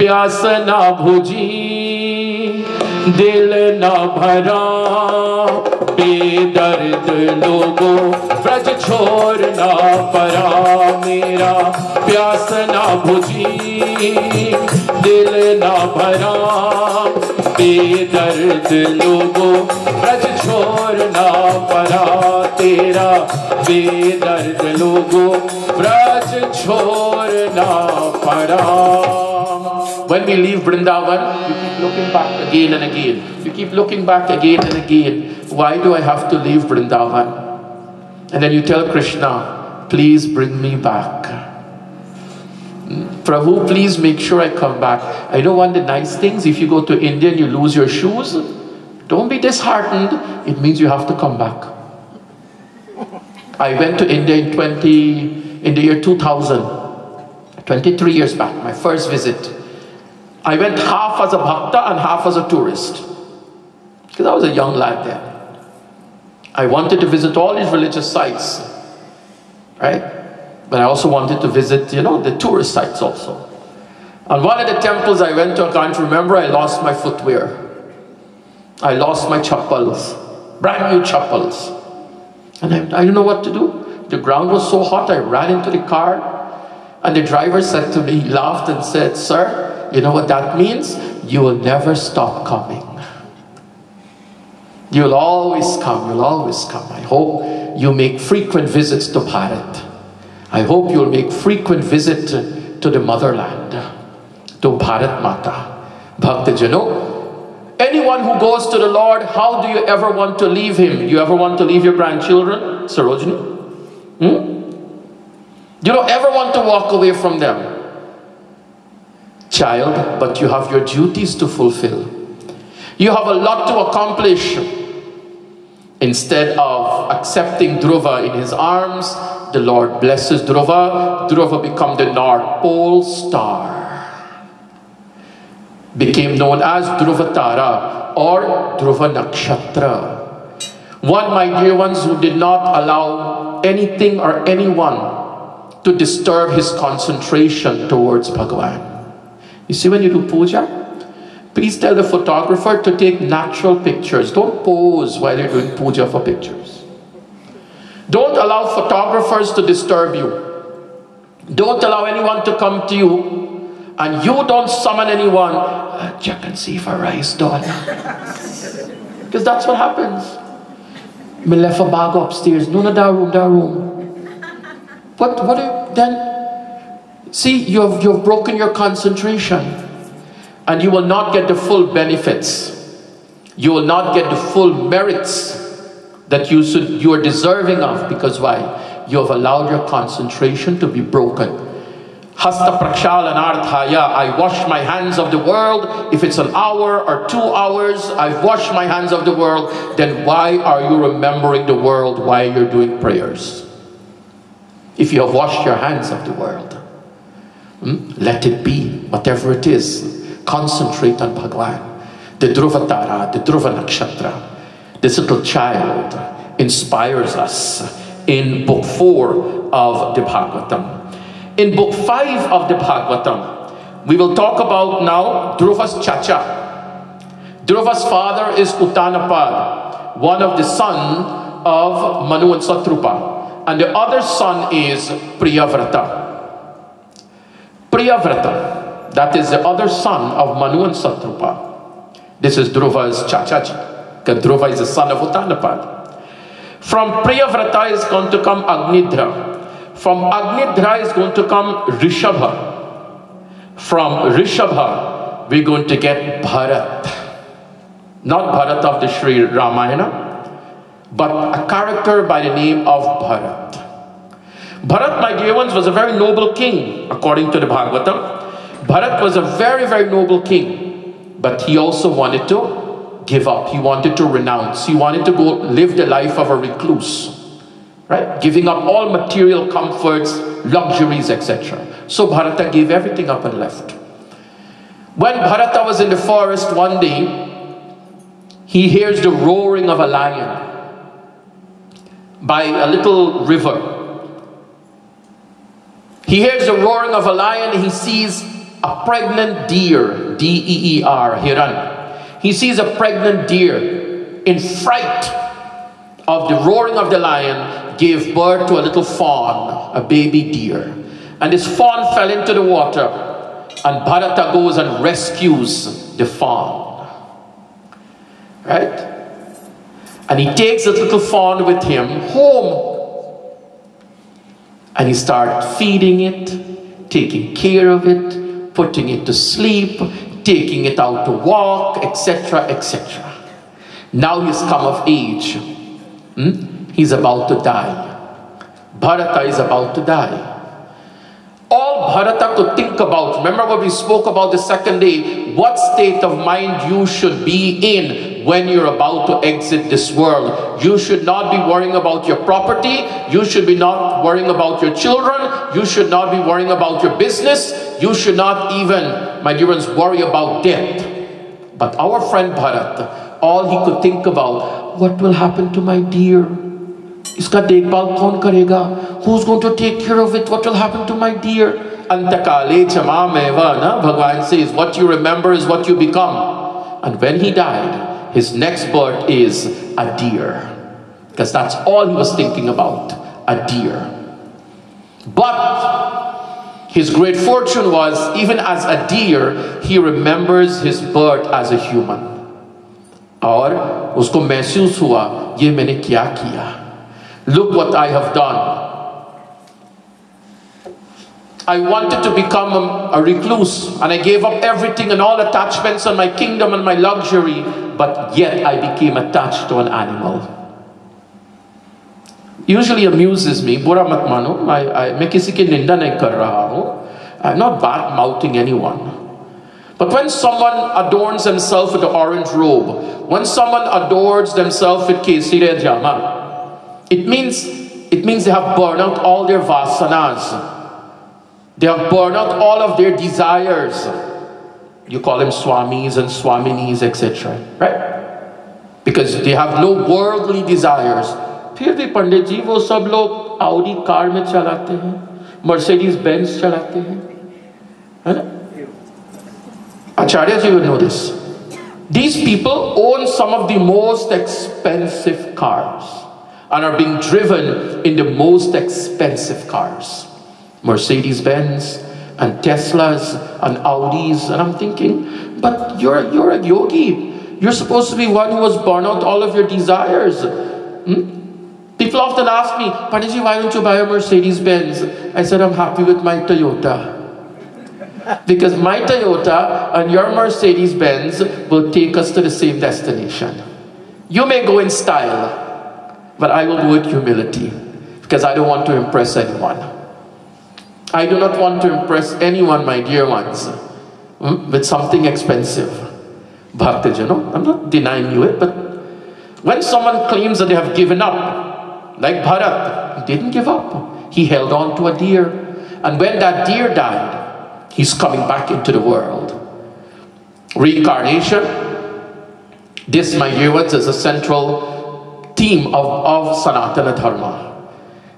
प्यास ना बुझी दिल ना भरा बेदर्द लोगों व्रज छोड़ ना परा मेरा प्यास ना बुझी दिल ना भरा बेदर्द लोगों व्रज छोड़ ना परा तेरा बेदर्द लोगों व्रज छोड़ ना परा. When we leave Vrindavan, you keep looking back again and again. You keep looking back again and again. Why do I have to leave Vrindavan? And then you tell Krishna, please bring me back. Prabhu, please make sure I come back. I know one of the nice things, if you go to India and you lose your shoes, don't be disheartened. It means you have to come back. I went to India in the year 2000, 23 years back, my first visit. I went half as a bhakta and half as a tourist, because I was a young lad then. I wanted to visit all these religious sites, right? But I also wanted to visit, you know, the tourist sites also. And one of the temples I went to, I can't remember, I lost my footwear. I lost my chappals, brand new chappals. And I didn't know what to do. The ground was so hot, I ran into the car. And the driver said to me, he laughed and said, "Sir, you know what that means? You will never stop coming. You'll always come, you'll always come. I hope you make frequent visits to Bharat. I hope you'll make frequent visit to the motherland, to Bharat Mata." Bhaktajano, anyone who goes to the Lord, how do you ever want to leave Him? You ever want to leave your grandchildren, Sarojini? You don't ever want to walk away from them. Child, but you have your duties to fulfill. You have a lot to accomplish. Instead of accepting Dhruva in his arms, the Lord blesses Dhruva. Dhruva became the North Pole star. Became known as Dhruva Tara or Dhruva Nakshatra. One, my dear ones, who did not allow anything or anyone to disturb his concentration towards Bhagwan. You see, when you do puja, please tell the photographer to take natural pictures. Don't pose while you're doing puja for pictures. Don't allow photographers to disturb you. Don't allow anyone to come to you, and you don't summon anyone. Check and see if a rice done. Because that's what happens. Me left a bag upstairs. No, that room. What do you, then? See, you've broken your concentration. And you will not get the full benefits. You will not get the full merits that you are deserving of. Because why? You have allowed your concentration to be broken. Hasta prakshalanarthaya. I wash my hands of the world. If it's an hour or 2 hours, I've washed my hands of the world. Then why are you remembering the world while you're doing prayers? If you have washed your hands of the world, let it be, whatever it is. Concentrate on Bhagwan. The Dhruva Tara, the Dhruva Nakshatra. This little child inspires us in book 4 of the Bhagavatam. In book 5 of the Bhagavatam, we will talk about now Dhruva's Chacha. Dhruva's father is Uttanapad, one of the son of Manu and Satrupa. And the other son is Priyavrata. Priyavrata, that is the other son of Manu and Satrupa. This is Dhruva's Chachaji, because Dhruva is the son of Uttanapad. From Priyavrata is going to come Agnidra. From Agnidra is going to come Rishabha. From Rishabha, we're going to get Bharat. Not Bharat of the Sri Ramayana, but a character by the name of Bharat. Bharat, my dear ones, was a very noble king, according to the Bhagavatam. Bharat was a very, very noble king, but he also wanted to give up. He wanted to renounce. He wanted to go live the life of a recluse, right? Giving up all material comforts, luxuries, etc. So Bharata gave everything up and left. When Bharata was in the forest one day, he hears the roaring of a lion by a little river. He hears the roaring of a lion. He sees a pregnant deer, D-E-E-R, Hiran. He sees a pregnant deer. In fright of the roaring of the lion, gave birth to a little fawn, a baby deer. And this fawn fell into the water, and Bharata goes and rescues the fawn. Right? And he takes the little fawn with him home. And he starts feeding it, taking care of it, putting it to sleep, taking it out to walk, etc., etc. Now he's come of age. He's about to die. Bharata is about to die. All Bharata could think about, remember what we spoke about the second day, what state of mind you should be in when you're about to exit this world. You should not be worrying about your property. You should be not worrying about your children. You should not be worrying about your business. You should not even, my dear ones, worry about death. But our friend Bharat, all he could think about, what will happen to my deer? Iska dekbhal kaun karega? Who's going to take care of it? What will happen to my deer? Antakale chama meva, na? Bhagwan says, what you remember is what you become. And when he died, his next birth is a deer. Because that's all he was thinking about, a deer. But his great fortune was, even as a deer, he remembers his birth as a human. और उसको महसूस हुआ, ये मैंने क्या किया? Look what I have done. I wanted to become a recluse, and I gave up everything and all attachments and my kingdom and my luxury, but yet I became attached to an animal. Usually amuses me, बुरा मत मानो, मैं किसी की निंदा नहीं कर रहा हूँ. I'm not bad mouthing anyone. But when someone adorns themselves with the orange robe, when someone adorns themselves with kesire jama, it means they have burned out all their vasanas. They have burned out all of their desires. You call them swamis and swaminis, etc. Right? Because they have no worldly desires. फिर भी पंडित जी वो सब लोग Audi car में चलाते हैं, Mercedes Benz चलाते हैं, है ना? Acharya ji would know this. These people own some of the most expensive cars and are being driven in the most expensive cars. Mercedes Benz and Teslas and Audis. And I'm thinking, but you're a yogi. You're supposed to be one who has burned out all of your desires. People often ask me, Panditji, why don't you buy a Mercedes Benz? I said, I'm happy with my Toyota. Because my Toyota and your Mercedes Benz will take us to the same destination. You may go in style, but I will go with humility, because I don't want to impress anyone. I do not want to impress anyone, my dear ones, with something expensive. Bhaktajano, I'm not denying you it, but when someone claims that they have given up, like Bharat, he didn't give up. He held on to a deer. And when that deer died, he's coming back into the world. Reincarnation, this, my dear ones, is a central theme of Sanatana Dharma.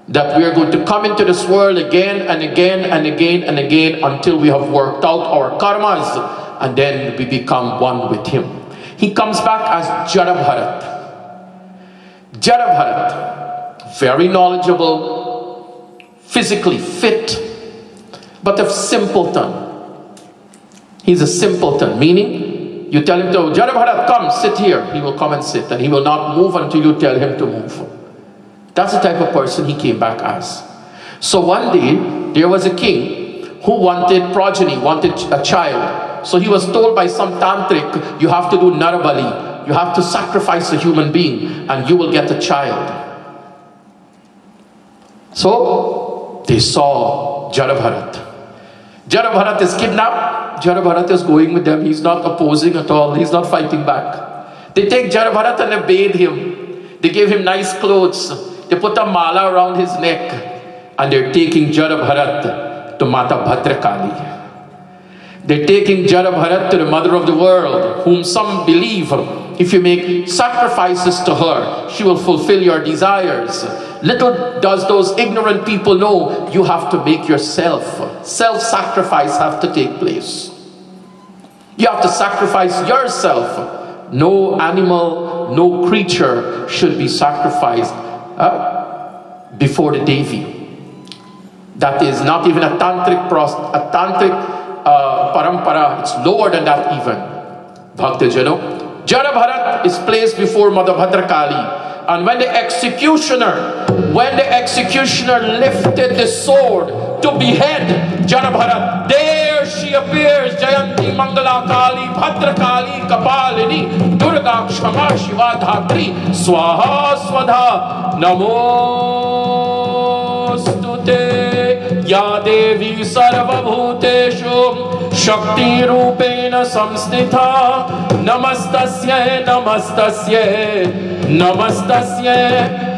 That we are going to come into this world again and again and again and again until we have worked out our karmas, and then we become one with him. He comes back as Jada Bharat. Jada Bharat, very knowledgeable, physically fit, but a simpleton. He's a simpleton, meaning you tell him to, Jada Bharat, come, sit here. He will come and sit, and he will not move until you tell him to move. That's the type of person he came back as. So one day, there was a king who wanted progeny, wanted a child. So he was told by some tantric, you have to do narabali. You have to sacrifice a human being, and you will get a child. So they saw Jada Bharat. Jada Bharat is kidnapped. Jada Bharat is going with them. He's not opposing at all. He's not fighting back. They take Jada Bharat and they bathe him. They give him nice clothes. They put a mala around his neck. And they're taking Jada Bharat to Mata Bhadrakali. They're taking Jada Bharat to the mother of the world, whom some believe, if you make sacrifices to her, she will fulfill your desires. Little does those ignorant people know, you have to make yourself. Self-sacrifice have to take place. You have to sacrifice yourself. No animal, no creature should be sacrificed before the Devi. That is not even a tantric parampara. It's lower than that even. Bhaktajano. Jada Bharat is placed before Mother Bhadrakali. And when the executioner lifted the sword to behead Jada Bharat, there she appears, Jayanti Mangala Kali, Bhadrakali, Kapalini, Durga Kshama Shiva Dhatri, Swaha Swadha, Namostute, या देवी सर्वभूतेषु शक्तिरूपेण संस्थिता नमस्तस्यै नमस्तस्यै नमस्तस्यै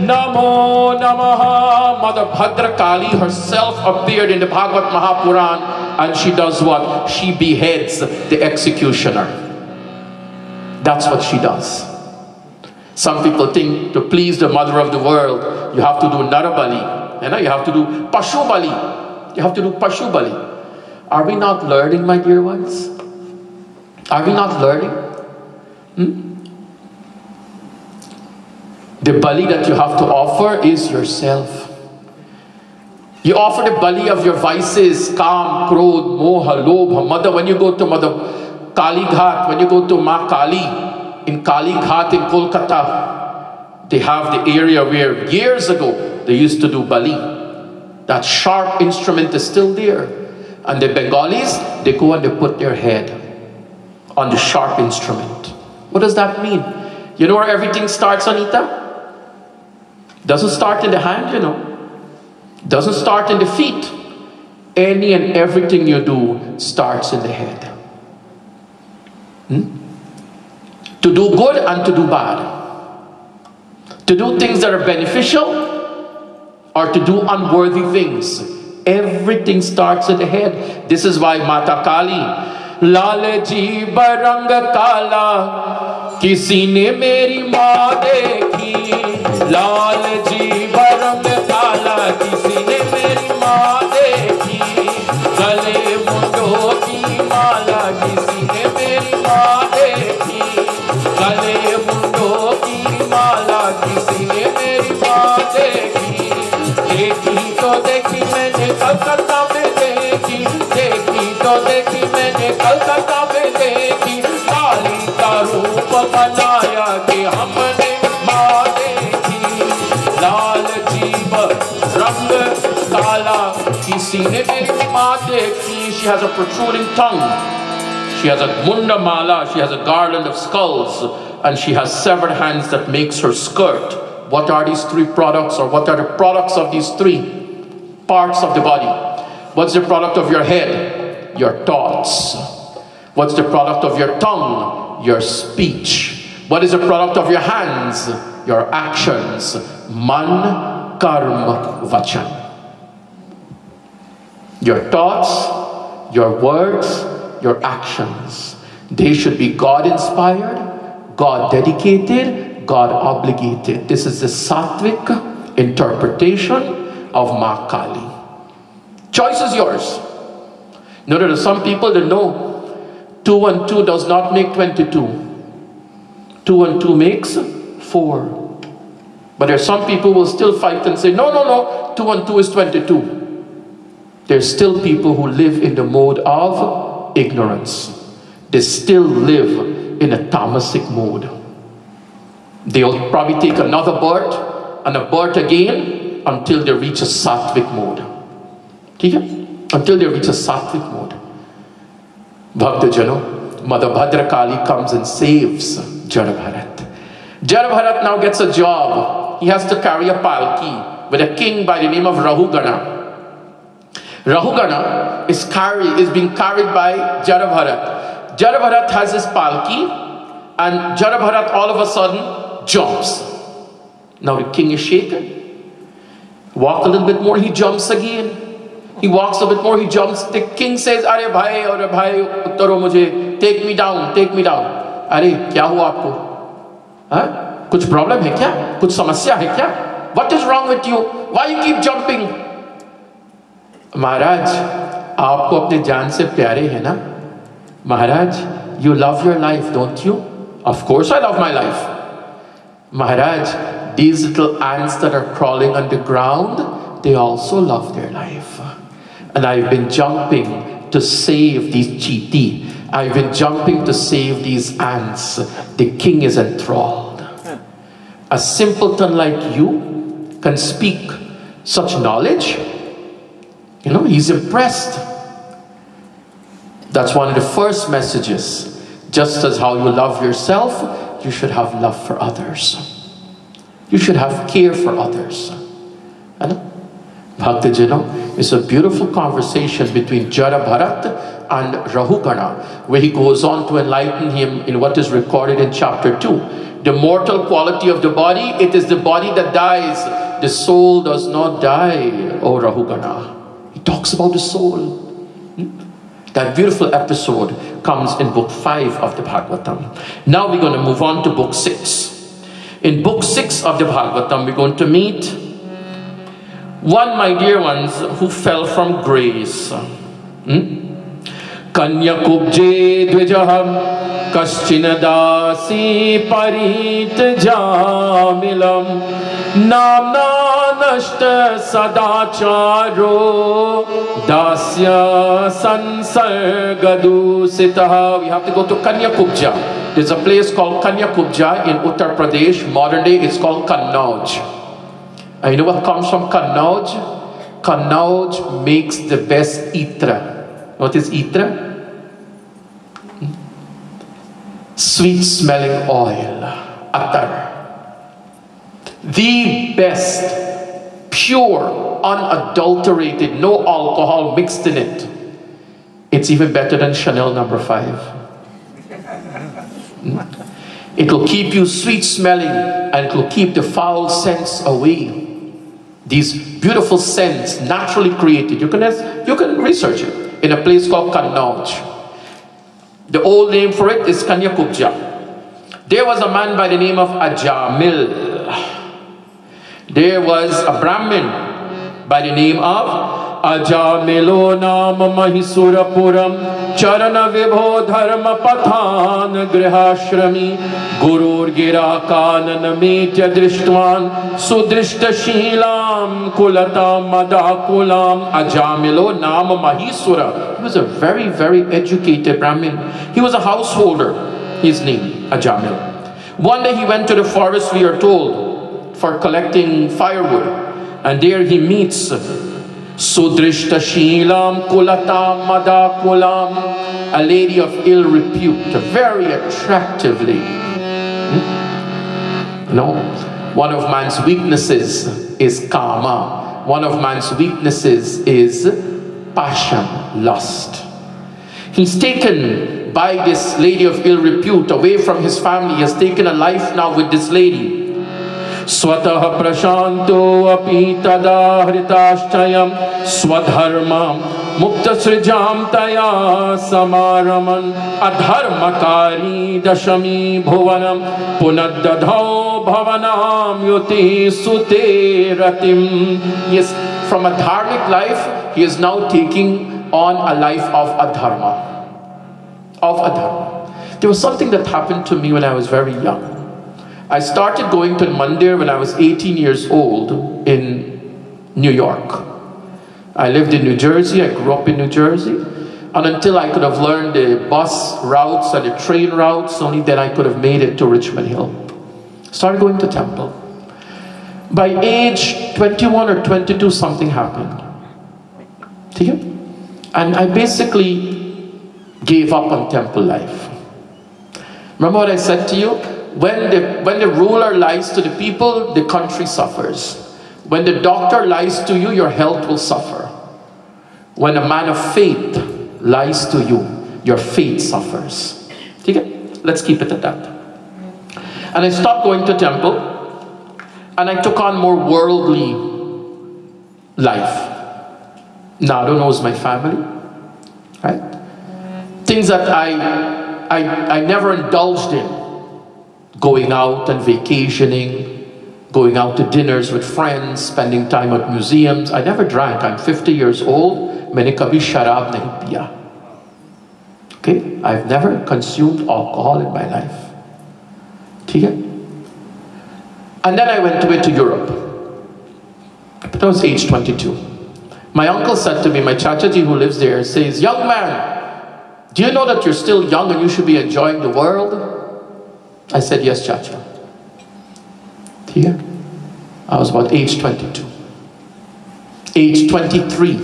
namo namaha. Mother Bhadra Kali herself appeared in the Bhagwat Maha Puraan, and she does what? She beheads the executioner. That's what she does. Some people think to please the mother of the world, you have to do Narabali. You know, you have to do Pashu Bali. You have to do Pashu Bali. Are we not learning, my dear ones? Are we not learning? The Bali that you have to offer is yourself. You offer the Bali of your vices, Kam, Krodh, Moha, Lobha, Mother. When you go to Mother Kali Ghat, when you go to Ma Kali, in Kali Ghat in Kolkata, they have the area where years ago they used to do Bali. That sharp instrument is still there. And the Bengalis, they go and they put their head on the sharp instrument. What does that mean? You know where everything starts, Anita? Doesn't start in the hand, you know. Doesn't start in the feet. Any and everything you do starts in the head. To do good and to do bad. To do things that are beneficial or to do unworthy things. Everything starts in the head. This is why Mata Kali, Lale ji barang kala, kisi ne meri maa dekhi. Lale ji barang kala, kisi ne meri maa dekhi. Gale mundo ki mala, kisi ne meri maa dekhi. Gale mundo ki mala, kisi ne meri maa dekhi. देखी तो देखी मैंने कलकत्ता में देखी, देखी तो देखी मैंने कलकत्ता में देखी, काली का रूप बनाया कि हमने माँ देखी, लाल जीभ रंग काला किसी ने मेरी माँ देखी. She has a protruding tongue, she has a munda mala, she has a garland of skulls, and she has severed hands that makes her skirt. What are these three products, or what are the products of these three parts of the body? What's the product of your head? Your thoughts. What's the product of your tongue? Your speech. What is the product of your hands? Your actions. Man, karma, vachan. Your thoughts, your words, your actions. They should be God-inspired, God-dedicated, God obligated. This is the Sattvic interpretation of Ma Kali. Choice is yours. You know, there are some people that know 2 and 2 does not make 22. 2 and 2 makes 4. But there are some people who will still fight and say, no, no, no, 2 and 2 is 22. There's still people who live in the mode of ignorance. They still live in a tamasic mode. They'll probably take another birth and a birth again until they reach a sattvic mode. Until they reach a sattvic mode. Bhakta Jano, Mother Bhadra Kali comes and saves Jara Bharat. Jara Bharat now gets a job. He has to carry a palki with a king by the name of Rahugana. Rahugana is being carried by Jara Bharat. Jara Bharat has his palki, and Jara Bharat all of a sudden jumps. Now the king is shaken. Walk a little bit more, he jumps again. He walks a bit more, he jumps. The king says, "Are bhai, aur bhai, uttaro mujhe, take me down, take me down." Are, kya hua aapko? Huh? Kuch problem hai kya? Kuch samasya hai kya? What is wrong with you? Why you keep jumping? Maharaj, aapko apne jaan se pyare hai na? Maharaj, you love your life, don't you? Of course I love my life. Maharaj, these little ants that are crawling on the ground, they also love their life. And I've been jumping to save these cheeti. I've been jumping to save these ants. The king is enthralled. A simpleton like you can speak such knowledge. You know, he's impressed. That's one of the first messages. Just as how you love yourself, you should have love for others. You should have care for others. Bhaktijano, it's a beautiful conversation between Jara Bharat and Rahugana, where he goes on to enlighten him in what is recorded in chapter 2. The mortal quality of the body, it is the body that dies. The soul does not die, O Rahugana. He talks about the soul. That beautiful episode comes in book 5 of the Bhagavatam. Now we're going to move on to book 6. In book 6 of the Bhagavatam, we're going to meet one, my dear ones, who fell from grace. Kanya kubje dvijaham kaschina dasi parit jamilam namna nashta sadacharo dasya sansargadu sitaha. We have to go to Kanya Kubja. There's a place called Kanya Kubja in Uttar Pradesh. Modern day it's called Kannauj. And you know what comes from Kannauj? Kannauj makes the best itra. What is itra? Sweet smelling oil, attar. The best, pure, unadulterated, no alcohol mixed in it. It's even better than Chanel No. 5. It will keep you sweet smelling and it will keep the foul scents away. These beautiful scents, naturally created. You can research it in a place called Kannauj. The old name for it is Kanya Kubja. There was a man by the name of Ajamil. There was a Brahmin by the name of Ajamilo Nama Mahisurapuram Charana Vibho Dharma Pathan Grihashrami Gurur Gira Kanana Mitya Drishtwan Sudrishta Shilam Kulata Madakulam. Ajamilo Nama Mahisura. He was a very, very educated Brahmin. He was a householder. His name, Ajamil. One day he went to the forest, we are told, for collecting firewood. And there he meets Sudrishta Shilam Kulata Madakulam, a lady of ill repute, a very attractive lady. No, one of man's weaknesses is kama. One of man's weaknesses is passion, lust. He's taken by this lady of ill repute away from his family. He has taken a life now with this lady. Swatah prashanto api tada hritashchayam swadharma mukta srijam taya samaraman adharmakari dashami bhuvanam punaddadho bhavanam yuti sute ratim. Yes, from a dharmic life, he is now taking on a life of adharma. There was something that happened to me when I was very young. I started going to Mandir when I was 18 years old in New York. I lived in New Jersey, I grew up in New Jersey, and until I could have learned the bus routes and the train routes, only then I could have made it to Richmond Hill. Started going to temple. By age 21 or 22, something happened. And I basically gave up on temple life. Remember what I said to you? When the ruler lies to the people, the country suffers. When the doctor lies to you, your health will suffer. When a man of faith lies to you, your faith suffers. Let's keep it at that. And I stopped going to temple, and I took on more worldly life. Now, I don't know, it's my family, right? Things that I never indulged in. Going out and vacationing, going out to dinners with friends, spending time at museums. I never drank. I'm 50 years old. Maine kabhi sharab nahi piya. Okay? I've never consumed alcohol in my life. Okay? And then I went away to Europe. But I was age 22. My uncle said to me, my chachaji who lives there, says, young man, do you know that you're still young and you should be enjoying the world? I said, yes, Chacha. Here, I was about age 22. Age 23,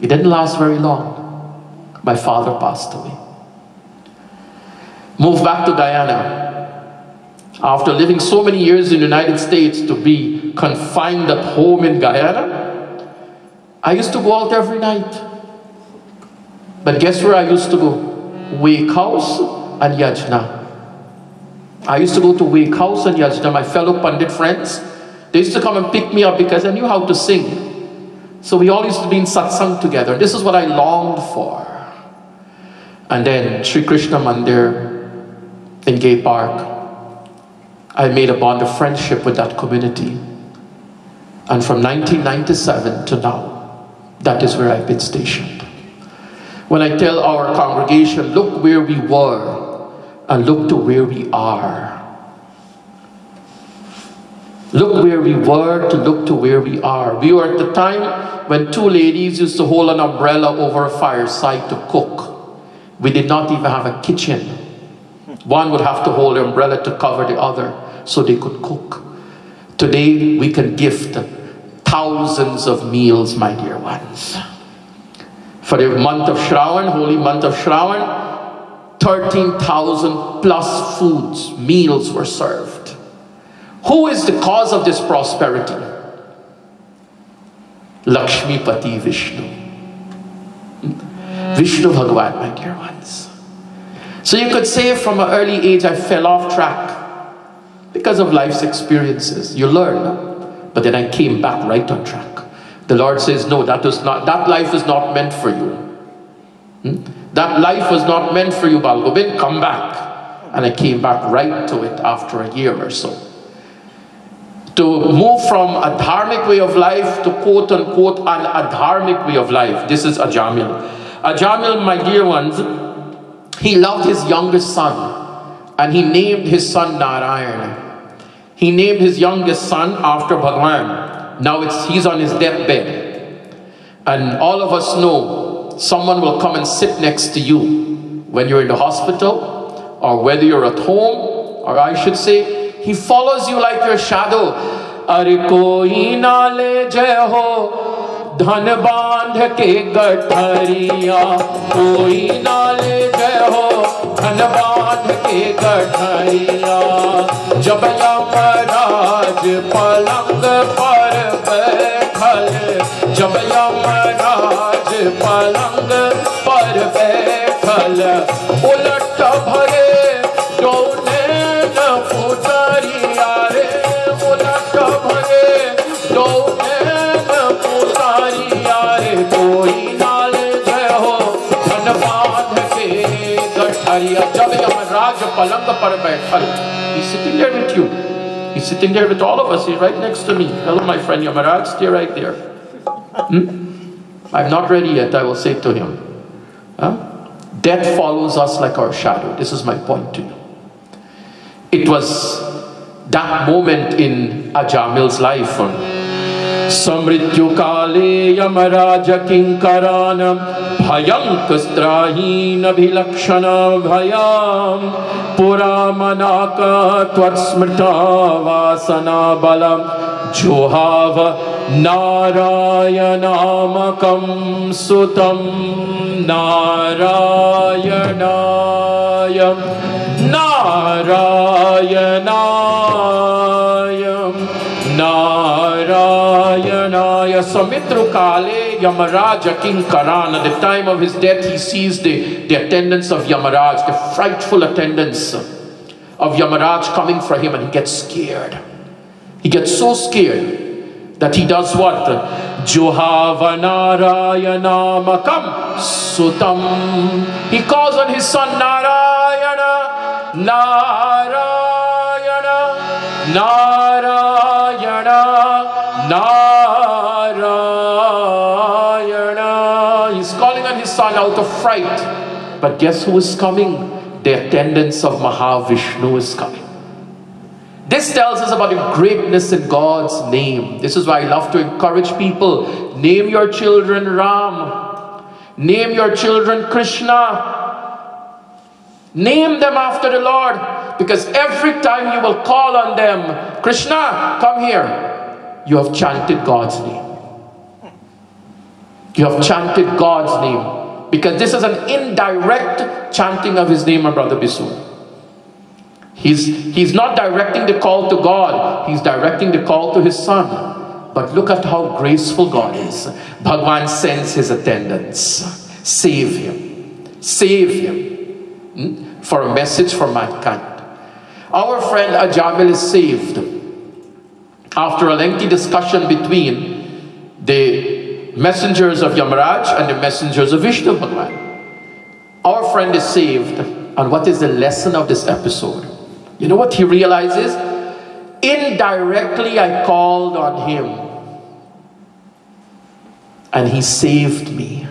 it didn't last very long. My father passed away. Moved back to Guyana. After living so many years in the United States, to be confined at home in Guyana, I used to go out every night. But guess where I used to go? Wake House and Yajna. I used to go to Wake House and Yajna. My fellow Pandit friends, they used to come and pick me up because I knew how to sing. So we all used to be in satsang together. This is what I longed for. And then Sri Krishna Mandir in Gay Park, I made a bond of friendship with that community. And from 1997 to now, that is where I've been stationed. When I tell our congregation, look where we were and look to where we are. Look where we were to look to where we are. We were at the time when two ladies used to hold an umbrella over a fireside to cook. We did not even have a kitchen. One would have to hold the umbrella to cover the other so they could cook. Today we can gift thousands of meals, my dear ones. For the month of Shravan, holy month of Shravan, 13,000 plus foods, meals were served. Who is the cause of this prosperity? Lakshmi Pati Vishnu. Vishnu Bhagwan, my dear ones. So you could say from an early age I fell off track because of life's experiences. You learn, but then I came back right on track. The Lord says, no, that life is not meant for you. That life was not meant for you, Balgobind. Come back. And I came back right to it after a year or so. To move from a dharmic way of life to quote unquote an adharmic way of life. This is Ajamil. Ajamil, my dear ones, he loved his youngest son. And he named his son Narayan. He named his youngest son after Bhagwan. Now he's on his deathbed. And all of us know someone will come and sit next to you when you're in the hospital, or whether you're at home, or I should say, he follows you like your shadow. Are koi na le jai ho, dhan bandh ke gathariya. Koi na le jai ho, dhan bandh ke gathariya. Jab yamaraj palang par बैठल, जब यमराज पलंग पर बैठल, उलट भरे डोले न पुतरिया रे, उलट भरे डोले न पुतरिया रे, कोई नाल जय हो धन बांध के गठरिया. जब यमराज पलंग पर बैठल, he's sitting there with you. He's sitting there with all of us. He's right next to me. Hello, my friend Yamaraj. Stay right there. I'm not ready yet, I will say to him. Death follows us like our shadow. This is my point to you. It was that moment in Ajamil's life. Samrityu kale Yamaraja kinkaranam bhayank strahina bhilakshana bhayam puramanaka tvatsmrta vasana balam johava narayanamakamam sutam narayanayam narayanayam Narayanaya. Samitru Kale Yamaraja Kinkaran. At the time of his death, he sees the attendants of Yamaraj, the frightful attendants of Yamaraj coming for him, and he gets scared. He gets so scared that he does what? Johava Narayanamakamam Sutam. He calls on his son Narayana, Narayana, Narayana, Narayana. He's calling on his son out of fright. But guess who is coming? The attendants of Mahavishnu is coming. This tells us about the greatness in God's name. This is why I love to encourage people. Name your children Ram. Name your children Krishna. Name them after the Lord. Because every time you will call on them, Krishna, come here, you have chanted God's name. You have chanted God's name. Because this is an indirect chanting of his name, my brother Bisu. He's not directing the call to God. He's directing the call to his son. But look at how graceful God is. Bhagwan sends his attendants. Save him. Save him. For a message for mankind. Our friend Ajamil is saved. After a lengthy discussion between the messengers of Yamaraj and the messengers of Vishnu Bhagwan. Our friend is saved. And what is the lesson of this episode? You know what he realizes? Indirectly I called on him. And he saved me.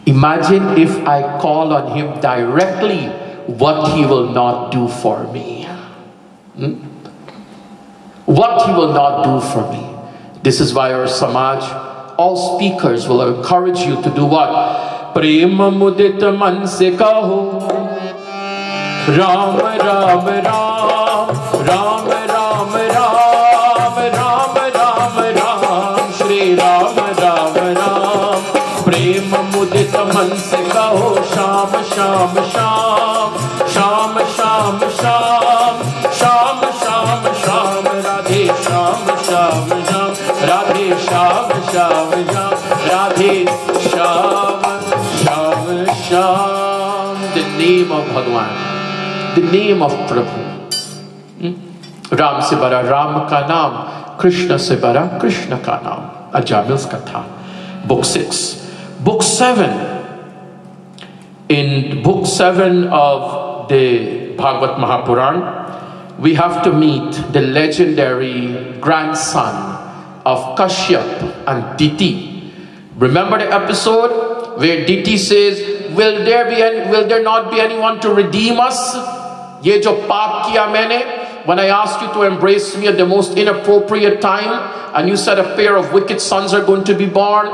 Imagine if I call on him directly, what he will not do for me. What he will not do for me. This is why our Samaj, all speakers will encourage you to do what? Prema mudit man se kaho, Ram Ram Ram, Ram Ram Ram, Ram Ram Ram, Shri Ram Ram Ram. Prema mudit man se kaho, Sham Sham Sham, Sham Sham Sham, Sham Sham Sham, Radhe Sham Sham Sham, Radhe Sham Sham Sham, Radhe Sham Sham Sham. The name of Bhagwan, the name of Prabhu. Ram se bara Ram ka naam, Krishna se bara Krishna ka naam. Ajamil's Katha. Book 6. Book 7. In Book 7 of the Bhagwat Maha Puraan, we have to meet the legendary grandson of Kashyap and Diti. Remember the episode where Diti says, will there not be anyone to redeem us? Ye jo paap kiya maine, when I asked you to embrace me at the most inappropriate time, and you said a pair of wicked sons are going to be born,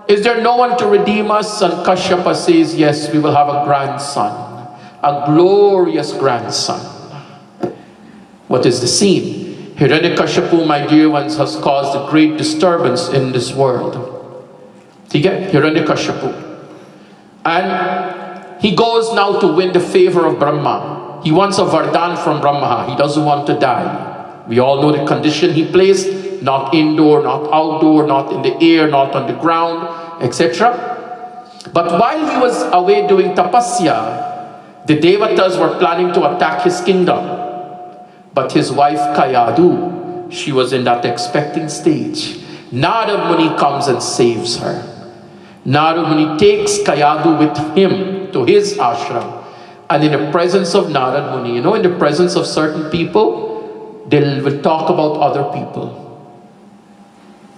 is there no one to redeem us? And Kashyapa says, yes, we will have a grandson, a glorious grandson. What is the scene? Hiranyakashipu, my dear ones, has caused a great disturbance in this world. Hiranyakashipu. And he goes now to win the favor of Brahma. He wants a Vardhan from Brahma. He doesn't want to die. We all know the condition he placed. Not indoor, not outdoor, not in the air, not on the ground, etc. But while he was away doing tapasya, the Devatas were planning to attack his kingdom. But his wife Kayadu, she was in that expecting stage. Narad Muni comes and saves her. Narad Muni takes Kayadu with him to his ashram. And in the presence of Narad Muni, in the presence of certain people, they will talk about other people.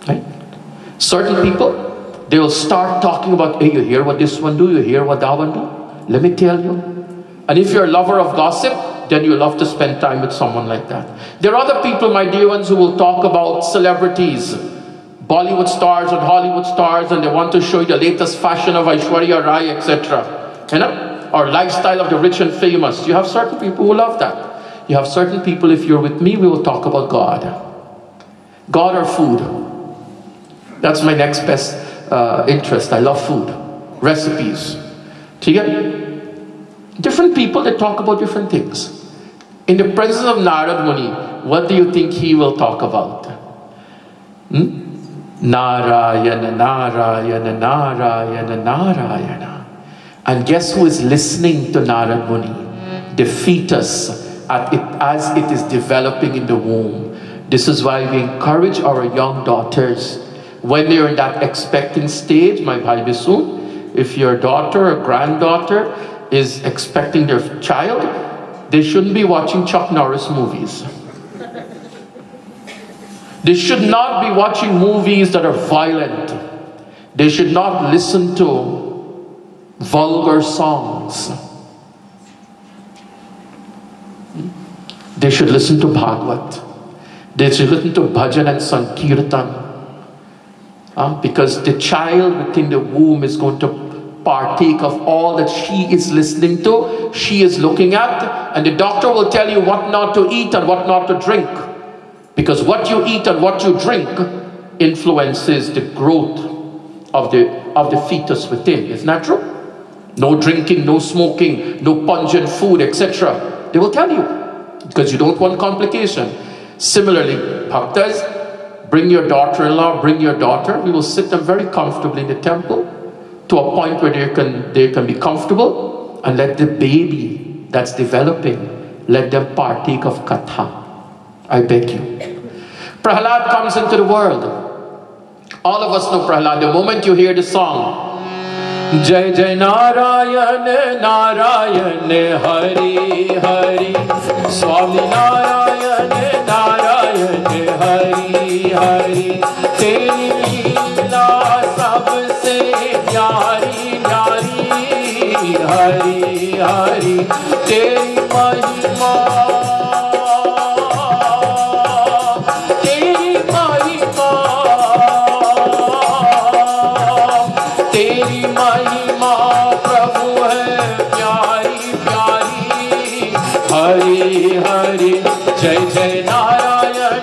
Right? Certain people, they will start talking about, hey, you hear what this one do? You hear what that one do? Let me tell you. And if you're a lover of gossip, then you love to spend time with someone like that. There are other people, my dear ones, who will talk about celebrities, Bollywood stars and Hollywood stars, and they want to show you the latest fashion of Aishwarya Rai, etc. Or lifestyle of the rich and famous. You have certain people who love that. You have certain people, if you're with me, we will talk about God. God or food. That's my next best interest. I love food. Recipes. Different people that talk about different things. In the presence of Narad Muni, what do you think he will talk about? Narayana, Narayana, Narayana, Narayana. And guess who is listening to Narad Muni? The fetus as it is developing in the womb. This is why we encourage our young daughters, when they're in that expecting stage, my Bhai Bisun, if your daughter or granddaughter is expecting their child, they shouldn't be watching Chuck Norris movies. They should not be watching movies that are violent. They should not listen to vulgar songs. They should listen to Bhagwat. They should listen to Bhajan and Sankirtan. Because the child within the womb is going to partake of all that she is listening to, she is looking at, and the doctor will tell you what not to eat and what not to drink. Because what you eat and what you drink influences the growth of the fetus within. Isn't that true? No drinking, no smoking, no pungent food, etc. They will tell you, because you don't want complication. Similarly, bhaktas, bring your daughter-in-law, bring your daughter. We will sit them very comfortably in the temple to a point where they can be comfortable, and let the baby that's developing, let them partake of katha. I beg you. Prahlad comes into the world. All of us know Prahlad. The moment you hear the song, Jai Jai Narayan, Narayan, Hari Hari, Swami Narayan, Narayan, Hari Hari, Teri Leela sabse pyari pyari, Hari Hari, Teri Mahima, Jai Jai Narayan,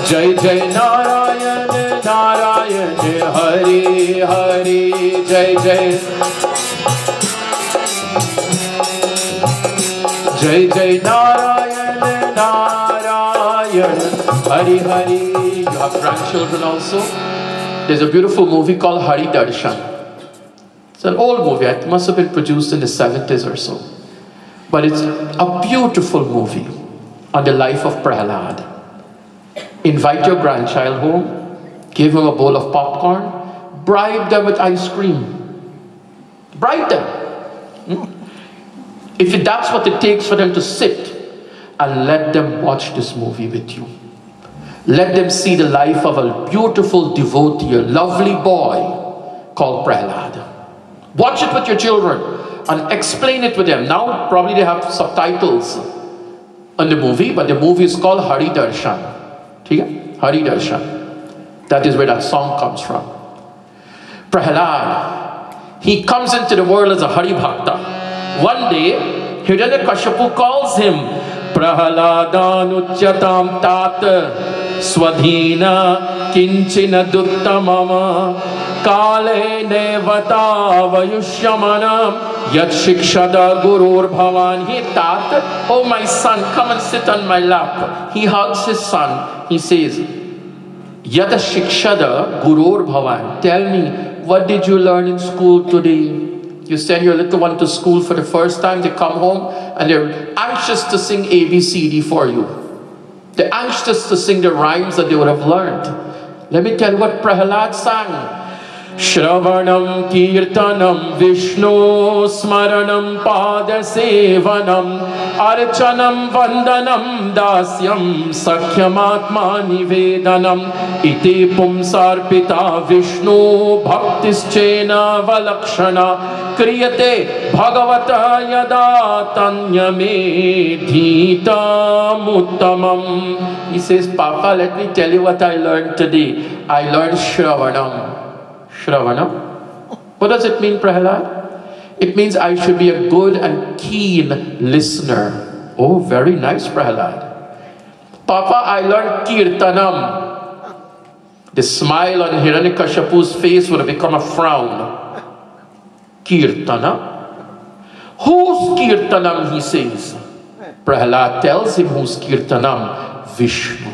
Jai Jai Narayan, Narayan, Hari Hari, Jai Jai, Jai Jai Narayan, Narayan, Hari Hari. You have grandchildren also. There's a beautiful movie called Hari Darshan. It's an old movie. It must have been produced in the 70s or so. But it's a beautiful movie on the life of Prahlad. Invite your grandchild home, give him a bowl of popcorn, bribe them with ice cream. Bribe them. If that's what it takes for them to sit, and let them watch this movie with you. Let them see the life of a beautiful devotee, a lovely boy called Prahlad. Watch it with your children and explain it with them. Now probably they have subtitles on the movie, but the movie is called Hari Darshan. Hari Darshan. That is where that song comes from. Prahlad, he comes into the world as a Hari Bhakta. One day, Hiranyakashipu calls him Prahladanuchyatam tat swadhina kinchina duttamama Kale nevata vayushyamanam yat shikshada gurur bhavan. He tat, oh my son, come and sit on my lap. He hugs his son. He says, yat shikshada gurur bhavan. Tell me, what did you learn in school today? You send your little one to school for the first time. They come home and they're anxious to sing ABCD for you. They're anxious to sing the rhymes that they would have learned. Let me tell you what Prahlad sang. Shravanam Kirtanam Vishnu Smaranam Pada Sevanam Archanam Vandanam Dasyam Sakyamatma Nivedanam Iti Pumsarpita Vishnu Bhaktischena Valakshana Kriyate Bhagavata Yada Tanyame Dhita Muttamam. He says, Papa, let me tell you what I learned today. I learned Shravanam. Shravanam. What does it mean, Prahlad? It means I should be a good and keen listener. Oh, very nice, Prahlad. Papa, I learned Kirtanam. The smile on Hiranyakashipu's face would have become a frown. Kirtana? Whose Kirtanam, he says? Prahlad tells him whose Kirtanam? Vishnu.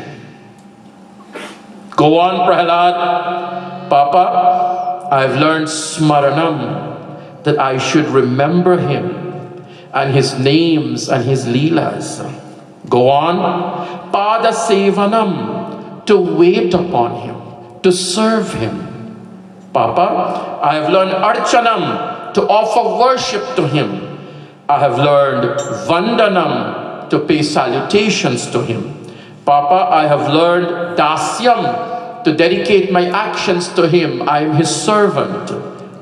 Go on, Prahlad. Papa, I've learned Smaranam, that I should remember him and his names and his leelas. Go on. Pada Sevanam, to wait upon him, to serve him. Papa, I have learned Archanam, to offer worship to him. I have learned Vandanam, to pay salutations to him. Papa, I have learned Dasyam, to dedicate my actions to him. I am his servant.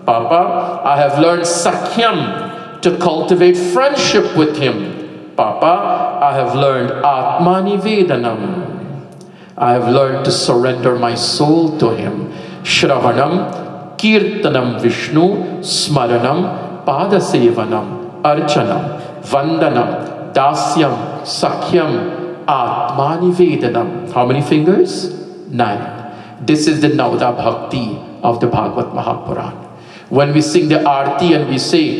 Papa, I have learned Sakyam, to cultivate friendship with him. Papa, I have learned Atmanivedanam. I have learned to surrender my soul to him. Shravanam, Kirtanam Vishnu, Smaranam, Padasevanam, Archanam, Vandanam, Dasyam, Sakyam, Atmanivedanam. How many fingers? 9. This is the Nauda Bhakti of the Bhagwat Maha Puraan. When we sing the Aarti and we say,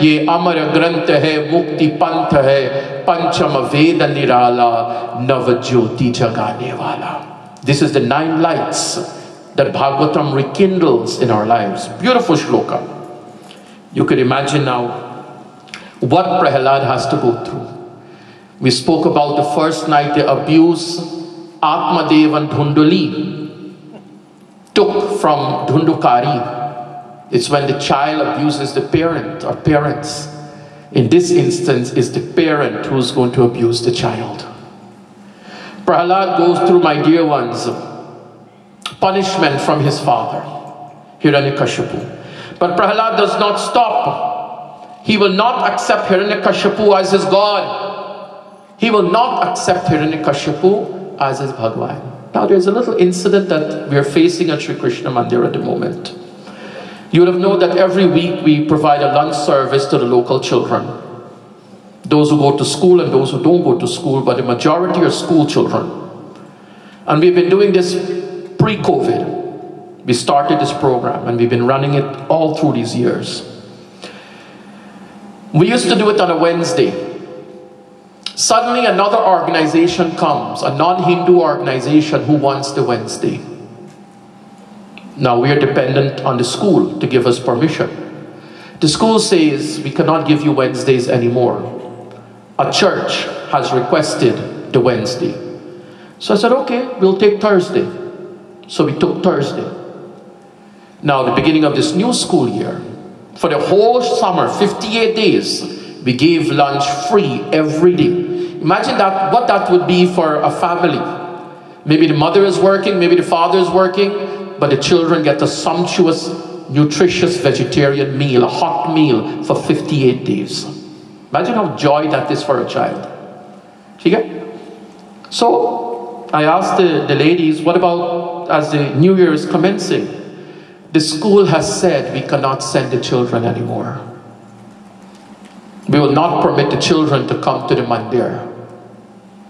ये अमर ग्रंथ है, मुक्ति पंथ है, पंचम वेद निराला, नव ज्योति जगाने वाला. This is the 9 lights that Bhagavatam rekindles in our lives. Beautiful shloka. You could imagine now what Prahlad has to go through. We spoke about the first night, the abuse Atmadev and Dhunduli took from Dhundukari. It's when the child abuses the parent or parents. In this instance, it's the parent who's going to abuse the child. Prahlad goes through, my dear ones, punishment from his father, Hiranyakashipu. But Prahlad does not stop. He will not accept Hiranyakashipu as his God. He will not accept Hiranyakashipu as his Bhagwan. Now there's a little incident that we are facing at Sri Krishna Mandir at the moment. You would have known that every week we provide a lunch service to the local children. Those who go to school and those who don't go to school, but the majority are school children. And we've been doing this pre-COVID. We started this program and we've been running it all through these years. We used to do it on a Wednesday. Suddenly another organization comes, a non-Hindu organization who wants the Wednesday. Now we are dependent on the school to give us permission. The school says we cannot give you Wednesdays anymore. A church has requested the Wednesday. So I said, okay, we'll take Thursday. So we took Thursday. Now the beginning of this new school year, for the whole summer, 58 days, we gave lunch free every day. Imagine that, what that would be for a family. Maybe the mother is working, maybe the father is working, but the children get a sumptuous, nutritious vegetarian meal, a hot meal for 58 days. Imagine how joy that is for a child. So I asked the ladies, what about as the New Year is commencing? The school has said we cannot send the children anymore. We will not permit the children to come to the mandir.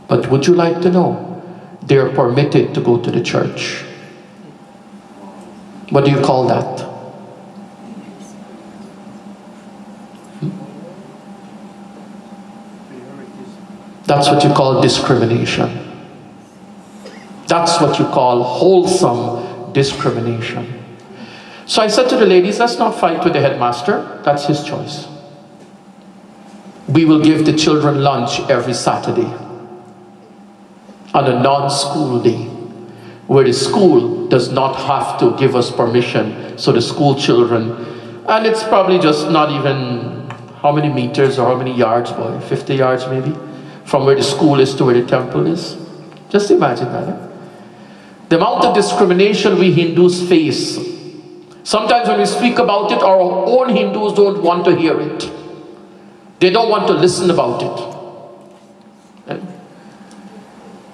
But would you like to know? They are permitted to go to the church. What do you call that? That's what you call discrimination. That's what you call wholesome discrimination. So I said to the ladies, let's not fight with the headmaster. That's his choice. We will give the children lunch every Saturday on a non-school day, where the school does not have to give us permission. So the school children, and it's probably just not even how many meters or how many yards, boy, 50 yards maybe, from where the school is to where the temple is. Just imagine that. Eh? The amount of discrimination we Hindus face. Sometimes when we speak about it, our own Hindus don't want to hear it. They don't want to listen about it.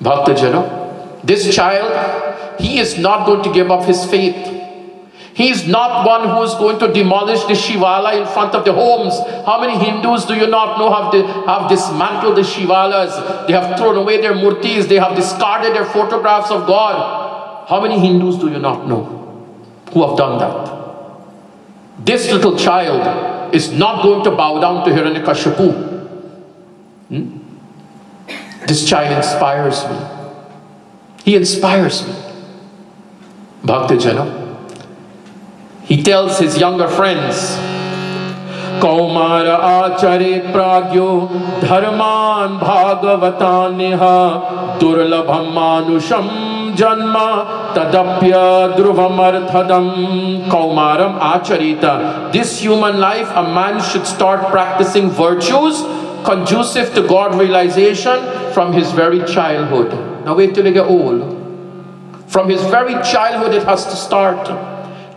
Bhakta Jana, this child, he is not going to give up his faith. He is not one who is going to demolish the Shivala in front of the homes. How many Hindus do you not know have dismantled the Shivalas? They have thrown away their murtis. They have discarded their photographs of God. How many Hindus do you not know who have done that? This little child is not going to bow down to Hiranyakashipu. This child inspires me. He inspires me. Bhakta Jana. He tells his younger friends, Kaumara achare pragyo dharman bhagavatan neha durlabham manusham janma tadapya dhruvamarthadam. Kaumaram acharita. This human life, a man should start practicing virtues conducive to God realization from his very childhood. Now wait till they get old. From his very childhood it has to start.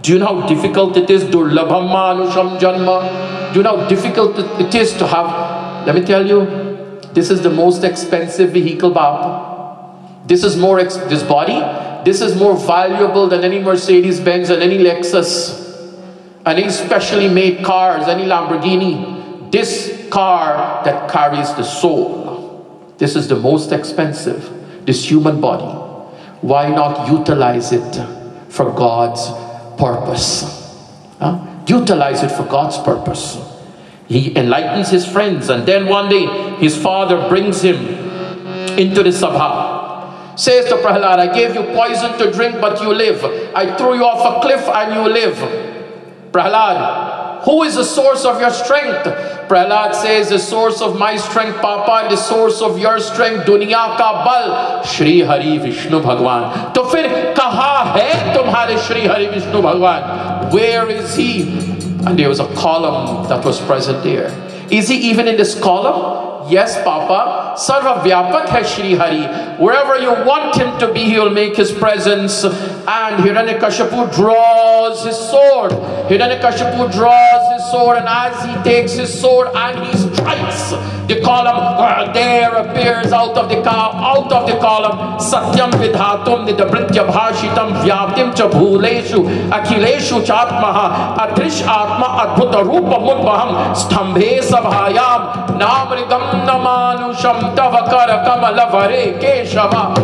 Do you know how difficult it is? Durlabham manusham janma. Do you know how difficult it is to have? Let me tell you, this is the most expensive vehicle, Baba. This is more, this body, this is more valuable than any Mercedes-Benz and any Lexus. And any specially made cars, any Lamborghini. This car that carries the soul. This is the most expensive. This human body. Why not utilize it for God's purpose? Utilize it for God's purpose. He enlightens his friends, and then one day his father brings him into the sabha. Says to Prahlad, I gave you poison to drink, but you live. I threw you off a cliff and you live. Prahlad, who is the source of your strength? Prahlad says, the source of my strength, Papa, and the source of your strength, दुनिया का बल, Shri Hari Vishnu Bhagwan. तो फिर कहाँ है तुम्हारे Shri Hari Vishnu Bhagwan? Where is he? And there was a column that was present there. Is he even in this column? Yes, Papa. Sarva Vyapak hai Shri Hari. Wherever you want him to be, he will make his presence. And Hiranyakashipu draws his sword. Hiranyakashipu draws his sword, and as he takes his sword and he strikes the column, there appears out of the column Satyam Vidhatum Nidabritya Bhashitam Vyaptim Cha Bhuleshu Akhileshu Chatmaha Adrish Atma Adbhuta Rupa Mudbaham Stambhe Sabhayam Namrigam Namanusham Tavakara Kamalavare Keshava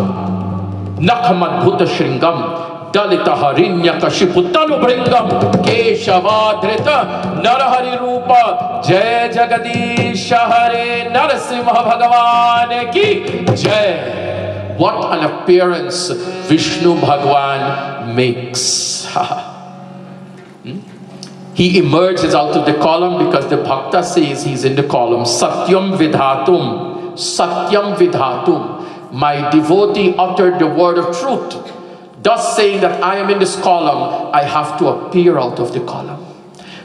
Nakhamadbhuta Shringam Dalita Harinya Kashiputanu Bringam Keshavadrita Narahari Rupa Jai Jagadisha Hare Narasimha Bhagavan Ki Jai. What an appearance Vishnu Bhagwan makes. He emerges out of the column because the Bhakta says he's in the column. Satyam Vidhatum. Satyam Vidhatum. My devotee uttered the word of truth. Thus saying that I am in this column, I have to appear out of the column.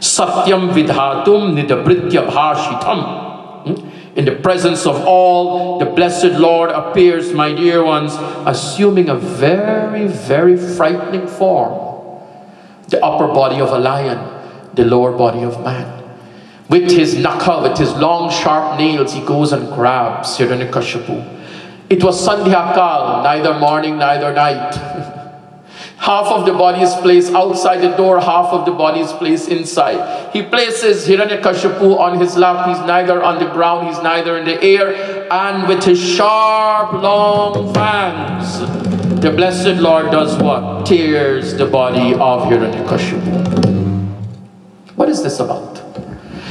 Satyam Vidhatum Nidabritya Bhashitam. In the presence of all, the blessed Lord appears, my dear ones, assuming a very, very frightening form. The upper body of a lion, the lower body of man. With his nakha, with his long sharp nails, he goes and grabs Hiranyakashipu. It was Sandhya Kal, neither morning, neither night. Half of the body is placed outside the door, half of the body is placed inside. He places Hiranyakashipu on his lap. He's neither on the ground, he's neither in the air. And with his sharp, long fangs, the blessed Lord does what? Tears the body of Hiranyakashipu. What is this about?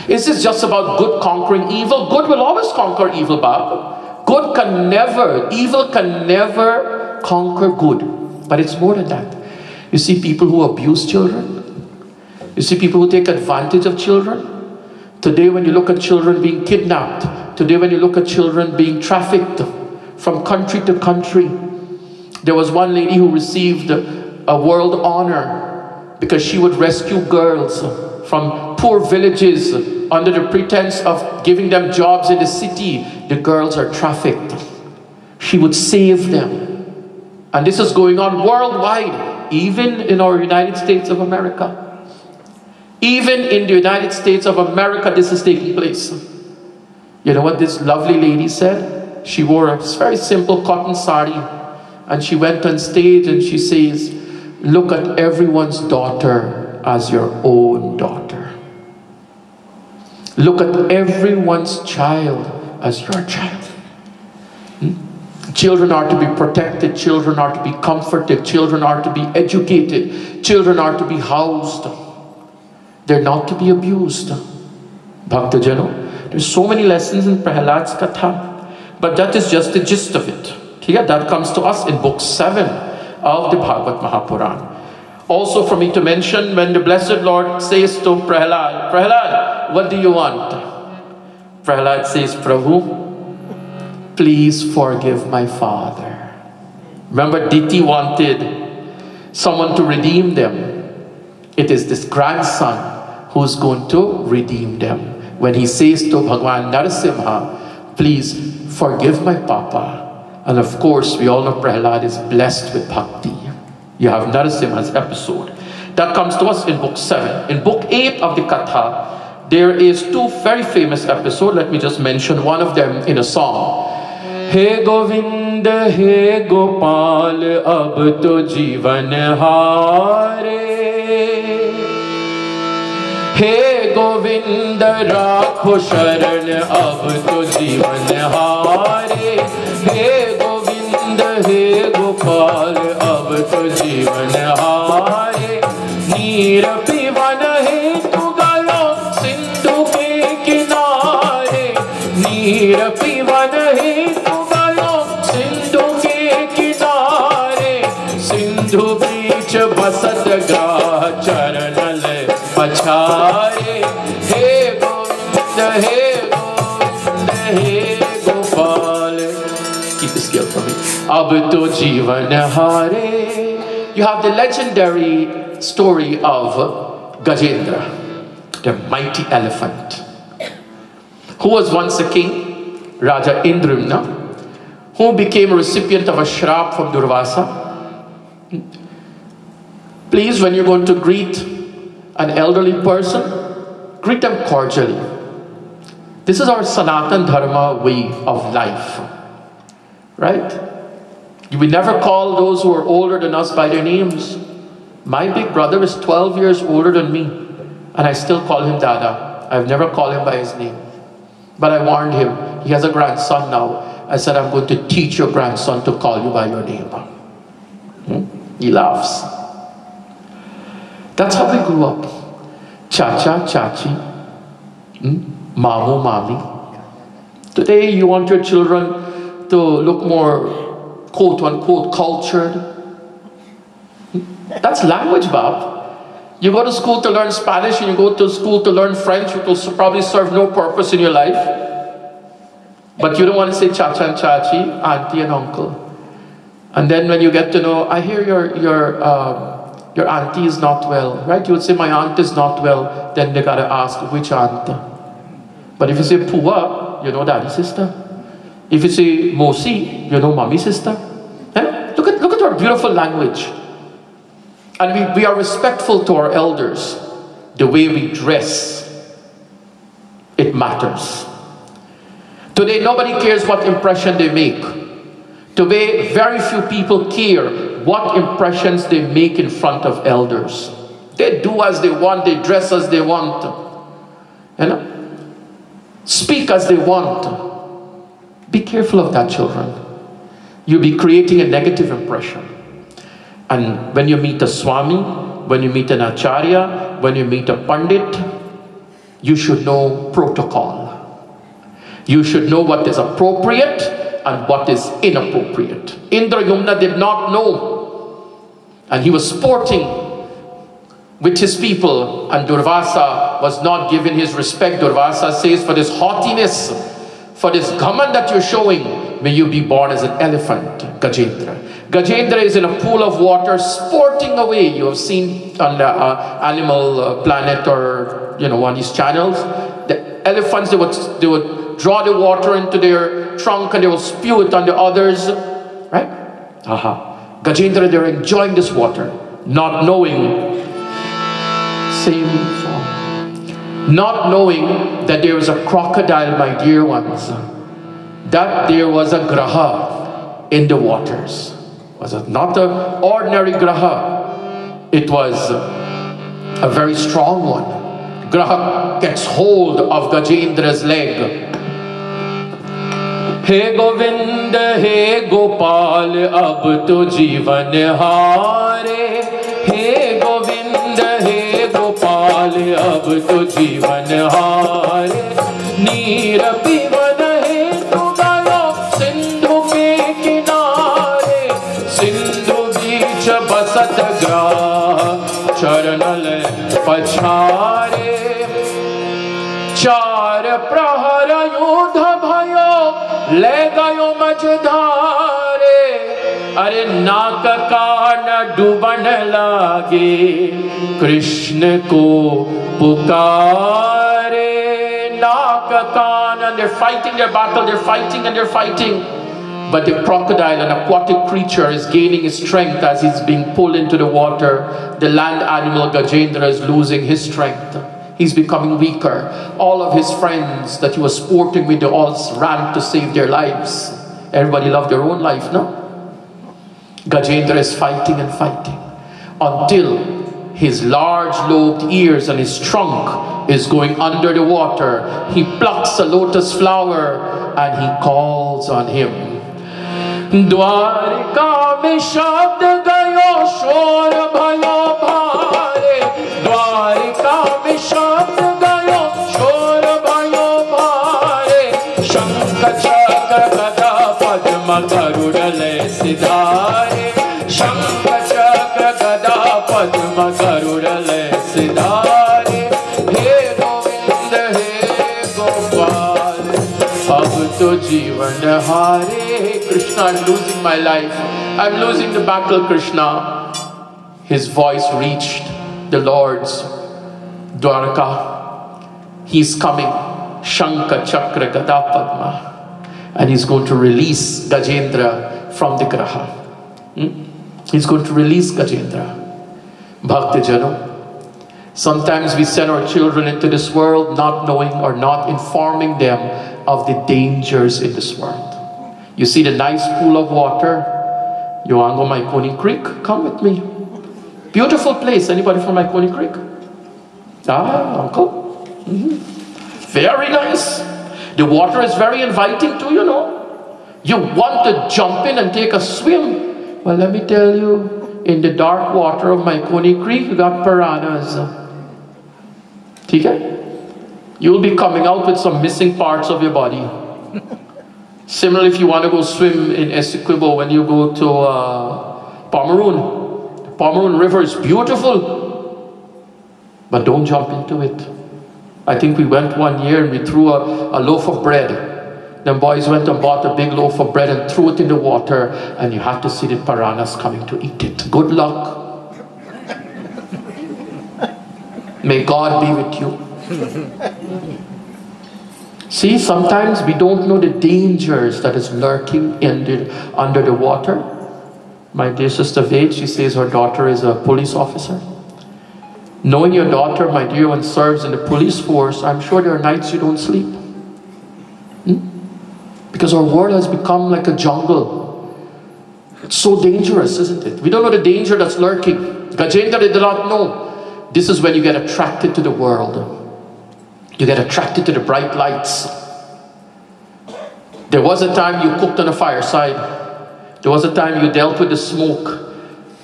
Is this just about good conquering evil? Good will always conquer evil, Bab. Good can never, evil can never conquer good. But it's more than that. You see people who abuse children. You see people who take advantage of children. Today when you look at children being kidnapped. Today when you look at children being trafficked from country to country. There was one lady who received a world honor because she would rescue girls from poor villages under the pretense of giving them jobs in the city. The girls are trafficked. She would save them. And this is going on worldwide, even in our United States of America. Even in the United States of America, this is taking place. You know what this lovely lady said? She wore a very simple cotton sari. And she went on stage and she says, look at everyone's daughter as your own daughter. Look at everyone's child as your child. Children are to be protected, children are to be comforted, children are to be educated, children are to be housed. They're not to be abused. Bhaktajano, there's so many lessons in Prahlad's Katha, but that is just the gist of it. Yeah, that comes to us in book 7 of the Bhagwat Maha Puraan. Also for me to mention, when the blessed Lord says to Prahlad, Prahlad, what do you want? Prahlad says, Prabhu, please forgive my father. Remember, Diti wanted someone to redeem them. It is this grandson who's going to redeem them. When he says to Bhagwan Narasimha, please forgive my papa. And of course, we all know Prahlad is blessed with bhakti. You have Narasimha's episode. That comes to us in book 7. In book 8 of the Katha, there is 2 very famous episodes. Let me just mention one of them in a song. He Govind, he Gopal, ab to jivan hare. He Govind, rakho sharan, ab to jivan hare. He Govind, he Gopal, ab to jivan hare. Neer pivan he tu gayo, sindhu ke ग्राह चरणल पछारे। हे गोविंद हे गोविंद हे Gopal. Keep this scale for me. अब तो जीवन हारे। You have the legendary story of Gajendra, the mighty elephant, who was once a king, Raja Indrimna, who became a recipient of a shrap from Durvasa. Please, when you're going to greet an elderly person, greet them cordially. This is our Sanatan Dharma way of life, right? We never call those who are older than us by their names. My big brother is 12 years older than me, and I still call him Dada. I've never called him by his name. But I warned him. He has a grandson now. I said, I'm going to teach your grandson to call you by your name. He laughs. That's how we grew up. Chacha, Chachi, Mamu, Mami. Today you want your children to look more quote-unquote cultured. That's language, Bob. You go to school to learn Spanish and you go to school to learn French, which will probably serve no purpose in your life. But you don't want to say Chacha and Chachi, auntie and uncle. And then when you get to know, I hear your auntie is not well, right? You would say, my aunt is not well. Then they got to ask, which aunt? But if you say Pua, you know daddy's sister. If you say Mosi, you know mommy's sister. Look at our beautiful language. And we are respectful to our elders. The way we dress, it matters. Today, nobody cares what impression they make. Today, very few people care what impressions they make in front of elders. They do as they want, they dress as they want. Speak as they want. Be careful of that, children. You'll be creating a negative impression. And when you meet a Swami, when you meet an Acharya, when you meet a Pandit, you should know protocol. You should know what is appropriate and what is inappropriate. Indrayumna did not know. And he was sporting with his people, and Durvasa was not given his respect. Durvasa says, for this haughtiness, for this ghaman that you're showing, may you be born as an elephant, Gajendra. Gajendra is in a pool of water sporting away. You have seen on the Animal Planet or one of these channels, the elephants, they would draw the water into their trunk and they will spew it on the others, right? Gajendra, they're enjoying this water, not knowing, same song, not knowing that there is a crocodile, my dear ones, that there was a graha in the waters. Was it not an ordinary graha? It was a very strong one. Graha gets hold of Gajendra's leg. He Govind, he Gopal, ab to jivan haare. He Govind, he Gopal, ab to jivan haare. Neer pivan he tu gayo sindhu ke kinare. Sindhu beech basat grah charanal pachhare. Char prahar yudha bhayo le gayo majhdhare. Are naak kaan duban lage Krishna ko pukare. Naak kaan, and they're fighting their battle, they're fighting and they're fighting. But the crocodile, an aquatic creature, is gaining his strength as he's being pulled into the water. The land animal Gajendra is losing his strength. He's becoming weaker. All of his friends that he was sporting with, they all ran to save their lives. Everybody loved their own life, no? Gajendra is fighting and fighting until his large lobed ears and his trunk is going under the water. He plucks a lotus flower and he calls on him. Dwarika mein shabd gayo shor bhayo bhare. Dwarika mein shabd gayo shor bhayo bhare. Shankha chakra gada padma garuda le sidhare. Shankha chakra gada padma Garuda सिधारे, हे गोविंद हे गोपाल, अब तो जीवन हारे. Krishna, I'm losing my life. I'm losing the battle, Krishna. His voice reached the Lord's Dwarka. He's coming. Shankha, Chakra, Gada, Padma. And he's going to release Gajendra from the Graha. He's going to release Gajendra. Bhakti Jano, sometimes we send our children into this world not knowing or not informing them of the dangers in this world. You see the nice pool of water, you want to go Maikoni Creek? Come with me. Beautiful place. Anybody from Maikoni Creek? Ah, uncle? Very nice. The water is very inviting too, you know. You want to jump in and take a swim. Well, let me tell you, in the dark water of Maikoni Creek, you got piranhas. Okay? You'll be coming out with some missing parts of your body. Similarly, if you want to go swim in Essequibo when you go to Pomeroon. The Pomeroon River is beautiful, but don't jump into it. I think we went one year and we threw a loaf of bread. Then boys went and bought a big loaf of bread and threw it in the water, and you had to see the piranhas coming to eat it. Good luck. May God be with you. See, sometimes we don't know the dangers that is lurking under the water. My dear sister Ved, she says her daughter is a police officer. Knowing your daughter, my dear one, serves in the police force, I'm sure there are nights you don't sleep. Because our world has become like a jungle. It's so dangerous, isn't it? We don't know the danger that's lurking. Gajendra did not know. This is when you get attracted to the world. You get attracted to the bright lights. There was a time you cooked on a fireside. There was a time you dealt with the smoke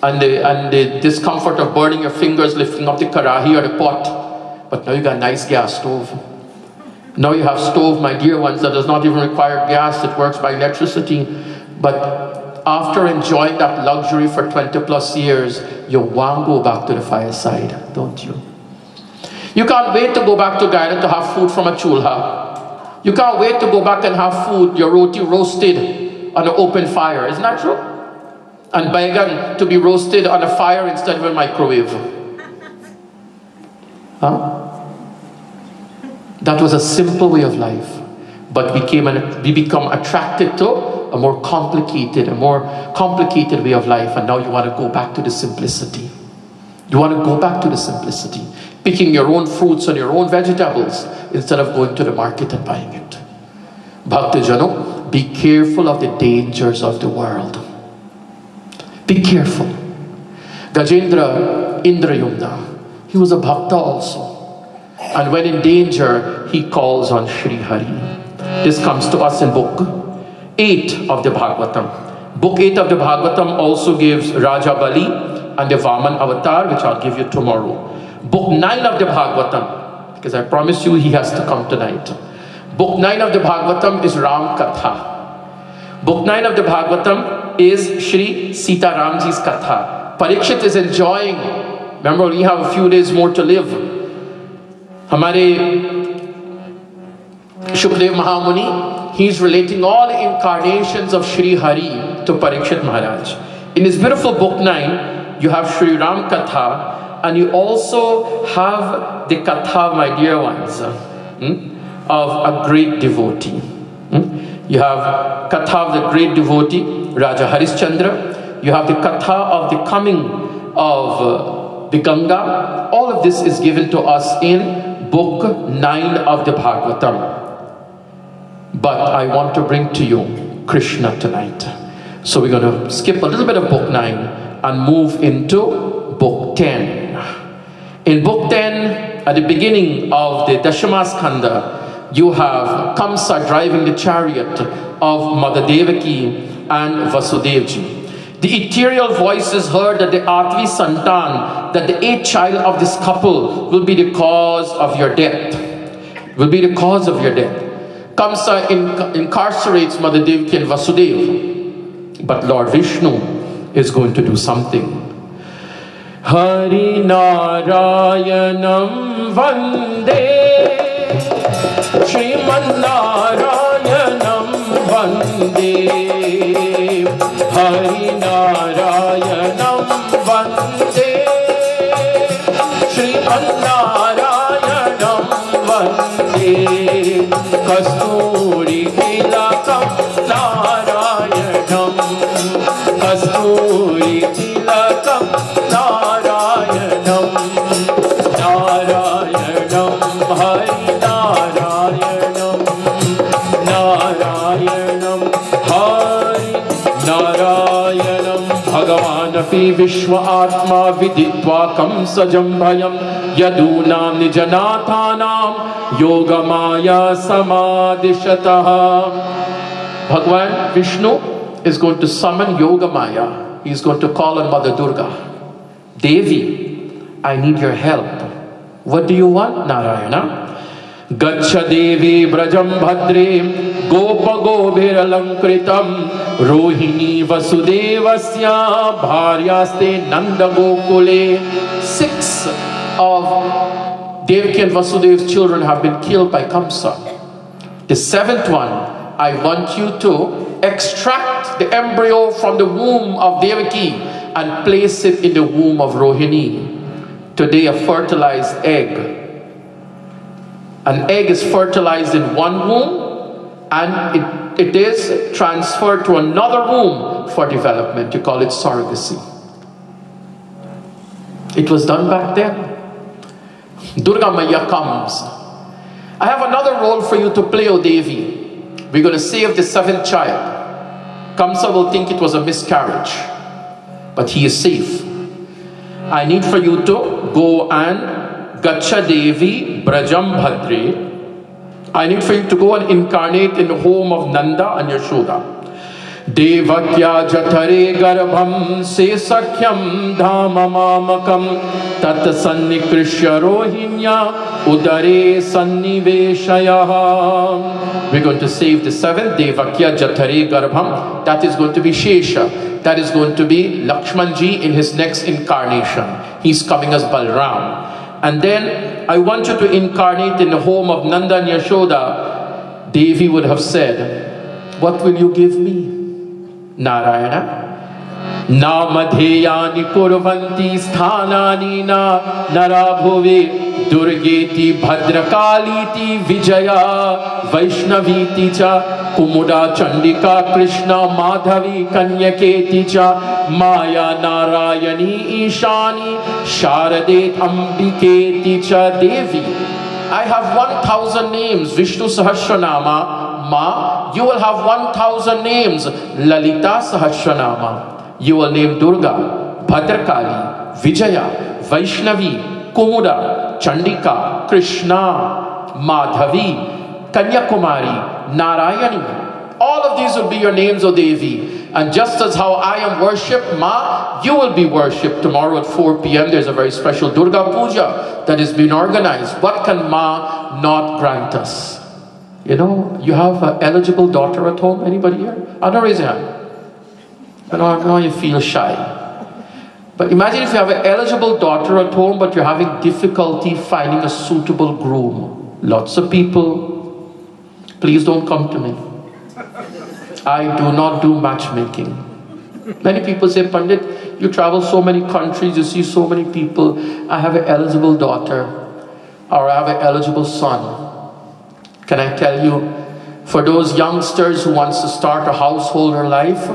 and the discomfort of burning your fingers lifting up the karahi or the pot. But now you got a nice gas stove. Now you have stove, my dear ones, that does not even require gas. It works by electricity. But after enjoying that luxury for 20 plus years, you want to go back to the fireside, don't you? You can't wait to go back to Guyana to have food from a chulha. You can't wait to go back and have food, your roti roasted on an open fire. Isn't that true? And Bhagwan to be roasted on a fire instead of a microwave. Huh? That was a simple way of life. But we become attracted to a more complicated way of life. And now you want to go back to the simplicity. You want to go back to the simplicity. Picking your own fruits and your own vegetables instead of going to the market and buying it. Bhakti Jano, be careful of the dangers of the world. Be careful. Gajendra Indrayumna, he was a bhakta also. And when in danger, he calls on Sri Hari. This comes to us in book 8 of the Bhagwatam. Book 8 of the Bhagwatam also gives Raja Bali and the Vaman avatar, which I'll give you tomorrow. Book 9 of the Bhagwatam, because I promise you he has to come tonight. Book 9 of the Bhagwatam is Ram Katha. Book 9 of the Bhagwatam is Shri Sita Ramji's Katha. Parikshit is enjoying. Remember, we have a few days more to live. Hamare Shukdev Mahamuni, he's relating all the incarnations of Shri Hari to Parikshit Maharaj. In his beautiful book 9, you have Shri Ram Katha, and you also have the Katha, my dear ones, of a great devotee. You have Katha of the great devotee, Raja Harishchandra. You have the Katha of the coming of the Ganga. All of this is given to us in book 9 of the Bhagwatam. But I want to bring to you Krishna tonight. So we're going to skip a little bit of book 9 and move into book 10. In book 10, at the beginning of the Dashamaskanda, you have Kamsa driving the chariot of Mother Devaki and Vasudevji. The ethereal voice is heard that the Atvi Santan, that the 8th child of this couple will be the cause of your death. Will be the cause of your death. Kamsa incarcerates Mother Devaki and Vasudeva. But Lord Vishnu is going to do something. हरिनारायणं वन्दे श्रीमन्नारायणं वन्दे हरिनारायणं वन्दे श्रीमन्नारायणं वन्दे कस्तूरितिलकं नारायणं कस्तूरितिलकं नारायणं नारायणं हरिनारायणं नारायणं हरिनारायणं भगवानपि विश्व आत्मा विदित्वा कंसजं भयं यदूनां निजनाथानां Yogmaya समादिशतः. Bhagwan Vishnu is going to summon Yogamaya. He is going to call on Mother Durga. Devi, I need your help. What do you want, Narayana? Gaccha Devi Brajam Bhadre Gopa Gobir Alankritam Rohini Vasudevasya Bharyaste Nanda Gokule. 6 of Devaki and Vasudev's children have been killed by Kamsa. The 7th one, I want you to extract the embryo from the womb of Devaki and place it in the womb of Rohini. Today, a fertilized egg. An egg is fertilized in one womb and it is transferred to another womb for development. You call it surrogacy. It was done back then. Durga Maya comes. I have another role for you to play, O Devi. We're going to save the 7th child. Kamsa will think it was a miscarriage, but he is safe. I need for you to go and Gaccha Devi Brajam Bhadre. I need for you to go and incarnate in the home of Nanda and Yashoda. Devakya Jathare Garbham Sesakyam Dhamamamakam Tat Sannikrishya Rohinya Udare Sanniveshaya. We're going to save the 7th, Devakya Jathare Garbham. That is going to be Shesha. That is going to be Lakshmanji in his next incarnation. He's coming as Balram. And then I want you to incarnate in the home of Nanda and Yashoda. Devi would have said, what will you give me? Narayana. Namadheyani kurvanti sthanani na narabhove durgeti bhadrakaliti vijaya vaishnaviti cha kumuda chandika krishna madhavi kanyaketi cha maya narayani ishani sharade ambiketi cha devi. I have 1,000 names. Vishnu Sahasranama. Ma, you will have 1,000 names. Lalita Sahasranama. You will name Durga, Bhadrakali, Vijaya, Vaishnavi, Kumuda, Chandika, Krishna, Madhavi, Kanyakumari, Narayani. All of these will be your names, O Devi. And just as how I am worshipped, Ma, you will be worshipped. Tomorrow at 4 p.m. there's a very special Durga Puja that has been organized. What can Ma not grant us? You know, you have an eligible daughter at home. Anybody here? I don't raise your hand. I know you feel shy. But imagine if you have an eligible daughter at home, but you're having difficulty finding a suitable groom. Lots of people. Please don't come to me. I do not do matchmaking. Many people say, Pandit, you travel so many countries, you see so many people. I have an eligible daughter, or I have an eligible son. Can I tell you, for those youngsters who wants to start a householder life,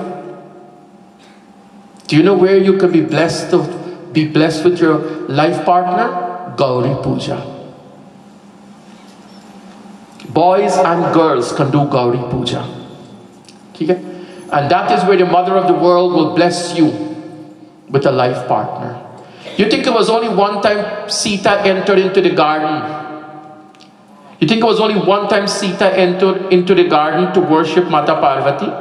do you know where you can be blessed with your life partner? Gauri Puja. Boys and girls can do Gauri Puja. Okay? And that is where the mother of the world will bless you with a life partner. You think it was only one time Sita entered into the garden? You think it was only one time Sita entered into the garden to worship Mata Parvati?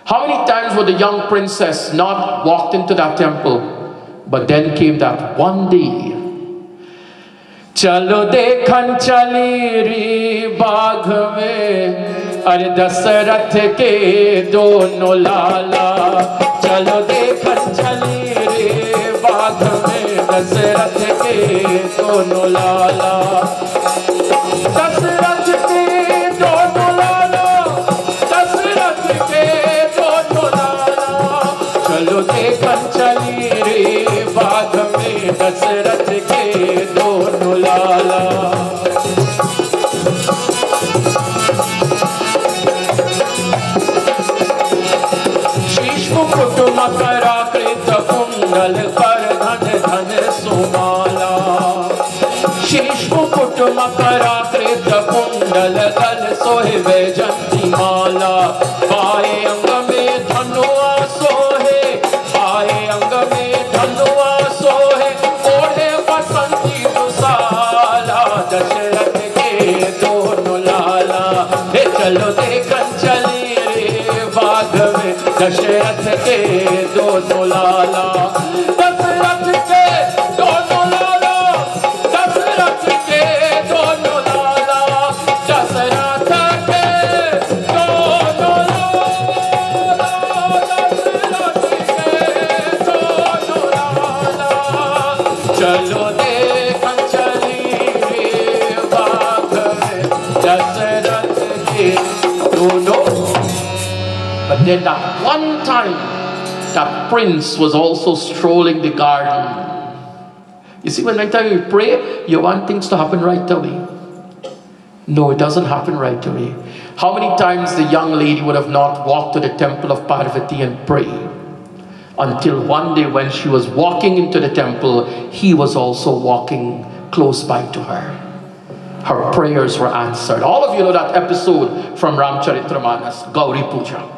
How many times would the young princess not walked into that temple? But then came that one day. Chalo dekhan chali ri bagh mein are Dasarath ke dono lala. Chalo dekhan chali ri bagh mein Dasharath के दोनों लाला, दशरथ के दोनों लाला, दशरथ के दोनों लाला, चलो देखन चली रे बाग में दशरथ के दोनों लाला। मकराकृत कुंडल कर धन धन सुमाला, शीश मुकुट मकराकृत कुंडल गल सोहे वैजंती माला, बाएं अंग में धनुआ सोहे, बाएं अंग में धनुआ सोहे, ओढ़े बसंती दुसाला, दशरथ के दोनों लाला, हे चलो देखन चली रे बाग में दशरथ के दोनों लाला, दशरथ के दोनों लाला, दशरथ के दोनों लाला, दशरथ के दोनों लाला, दशरथ के दोनों लाला, चलो देखन चली रे बाग में दशरथ के दोनों। But then that one time, that prince was also strolling the garden. You see, when next time you pray, you want things to happen right away. No, it doesn't happen right away. How many times the young lady would have not walked to the temple of Parvati and prayed? Until one day when she was walking into the temple, he was also walking close by to her. Her prayers were answered. All of you know that episode from Ramcharitramanas, Gauri Puja.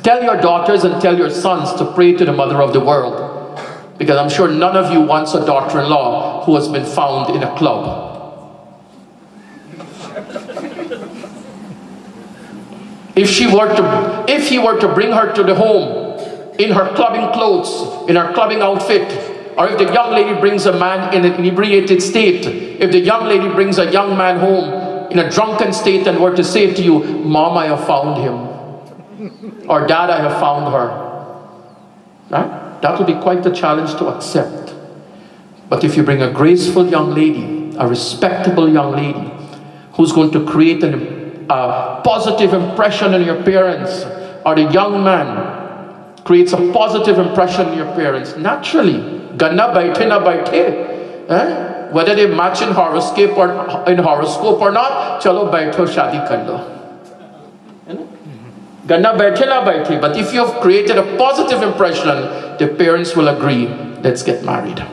Tell your daughters and tell your sons to pray to the mother of the world. Because I'm sure none of you wants a daughter-in-law who has been found in a club. If he were to bring her to the home in her clubbing clothes, in her clubbing outfit, or if the young lady brings a man in an inebriated state, if the young lady brings a young man home in a drunken state and were to say to you, Mom, I have found him. Or Dad, I have found her. Right? That would be quite a challenge to accept. But if you bring a graceful young lady, a respectable young lady, who's going to create a positive impression on your parents, or the young man creates a positive impression on your parents, naturally, ganna baithe na baithe, whether they match in horoscope or not, chalo baitho shadi kar lo. Ganna baithe na baithe. But if you have created a positive impression, the parents will agree, let's get married.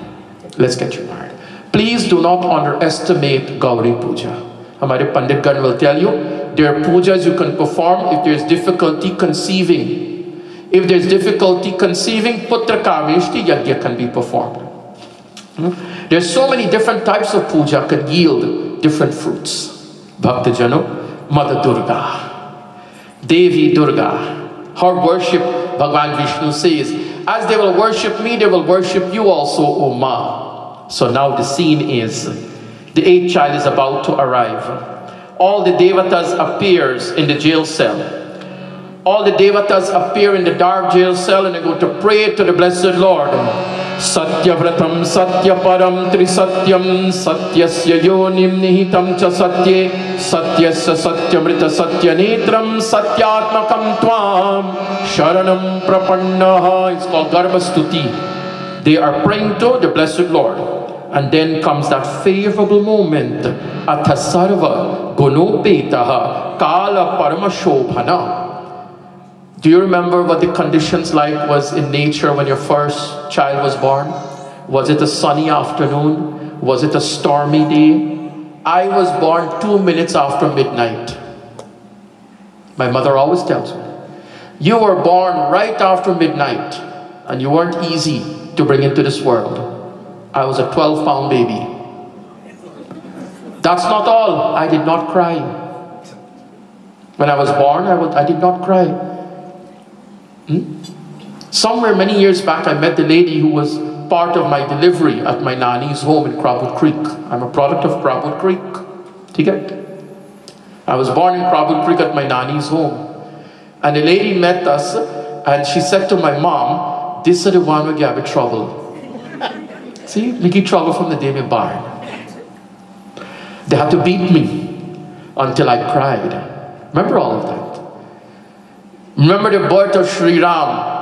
Let's get you married. Please do not underestimate Gauri Puja. Hamare Pandit Gan will tell you, there are pujas you can perform if there's difficulty conceiving. If there's difficulty conceiving, Putra Kameshti Yajna can be performed. There's so many different types of puja can yield different fruits. Bhakta Jano, Mother Durga, Devi Durga, her worship, Bhagwan Vishnu says, as they will worship me, they will worship you also, O Ma. So now the scene is, the 8th child is about to arrive. All the devatas appears in the jail cell. All the devatas appear in the dark jail cell and they go to pray to the blessed Lord. Satyavratam Satyaparam Trisatyam Satyasya Yonim Nihitam Cha Satye Satyasya Satyamrita Satyanetram Satyatmakam Tvam Sharanam Prapannaha. It's called Garbhastuti. They are praying to the blessed Lord. And then comes that favorable moment. Athasarva Gunopetaha Kala Paramashobhana. Do you remember what the conditions like was in nature when your first child was born? Was it a sunny afternoon? Was it a stormy day? I was born 2 minutes after midnight. My mother always tells me, you were born right after midnight and you weren't easy to bring into this world. I was a 12-pound baby. That's not all. I did not cry. When I was born, I did not cry. Somewhere many years back, I met the lady who was part of my delivery at my nanny's home in Crabwood Creek. I'm a product of Crabwood Creek. I was born in Crabwood Creek at my nanny's home. And the lady met us and she said to my mom, this is the one we get in trouble. See, making trouble from the day we born. They had to beat me until I cried. Remember all of that. Remember the birth of Sri Ram.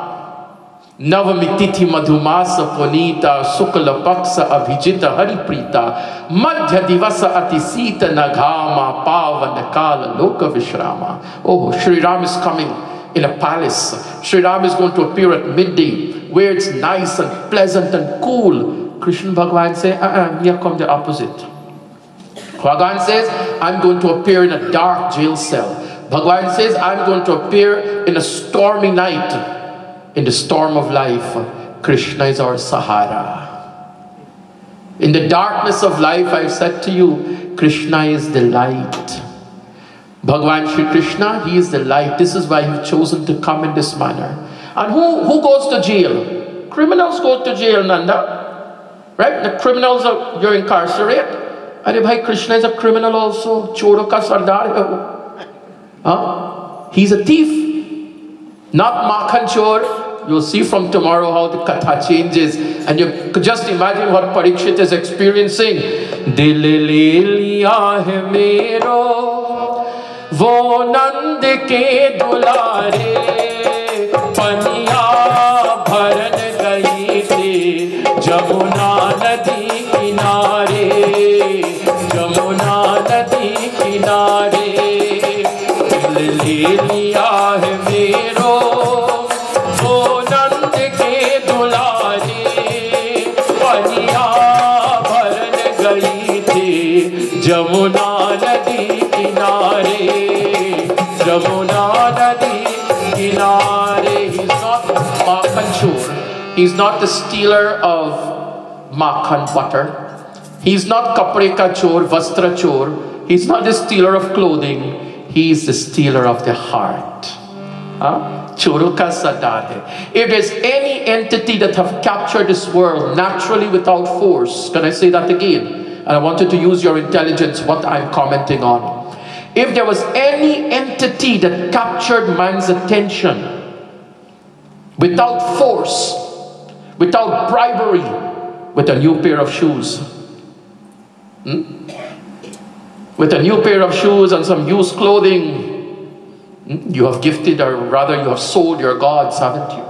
Navamititi madhumasa ponita sukala paksa abhijita hariprita madhya divasa atisita naghama pavanakala loka vishrama. Oh, Sri Ram is coming in a palace. Sri Ram is going to appear at midday where it's nice and pleasant and cool. Krishna Bhagwan says, here come the opposite. Bhagwan says, I'm going to appear in a dark jail cell. Bhagwan says, I'm going to appear in a stormy night. In the storm of life, Krishna is our Sahara. In the darkness of life, I've said to you, Krishna is the light. Bhagwan Shri Krishna, he is the light. This is why he's chosen to come in this manner. And who goes to jail? Criminals go to jail, Nanda. Right? The criminals, you're incarcerated. And bhai, Krishna is a criminal also. Choro ka sardar hai wo. He's a thief. Not Makhan Chor. You'll see from tomorrow how the katha changes. And you could just imagine what Parikshit is experiencing. Dil le liya hai mero, wo nand ke dulare, paniya bharan gayi the, Jamuna nadi kinare, Jamuna nadi kinare. Dil le liya hai mero, Jamuna nadi kinare, Jamuna nadi kinare. He's not Makhan Chor. He's not the stealer of Makhan butter. He's not Kapre ka Chor, Vastra Chor. He's not the stealer of clothing. He's the stealer of the heart. Choro ka sadar hai. If there's any entity that have captured this world naturally without force, can I say that again? And I wanted to use your intelligence, what I'm commenting on. If there was any entity that captured man's attention without force, without bribery, with a new pair of shoes. With a new pair of shoes and some used clothing, you have gifted, or rather you have sold your gods, haven't you?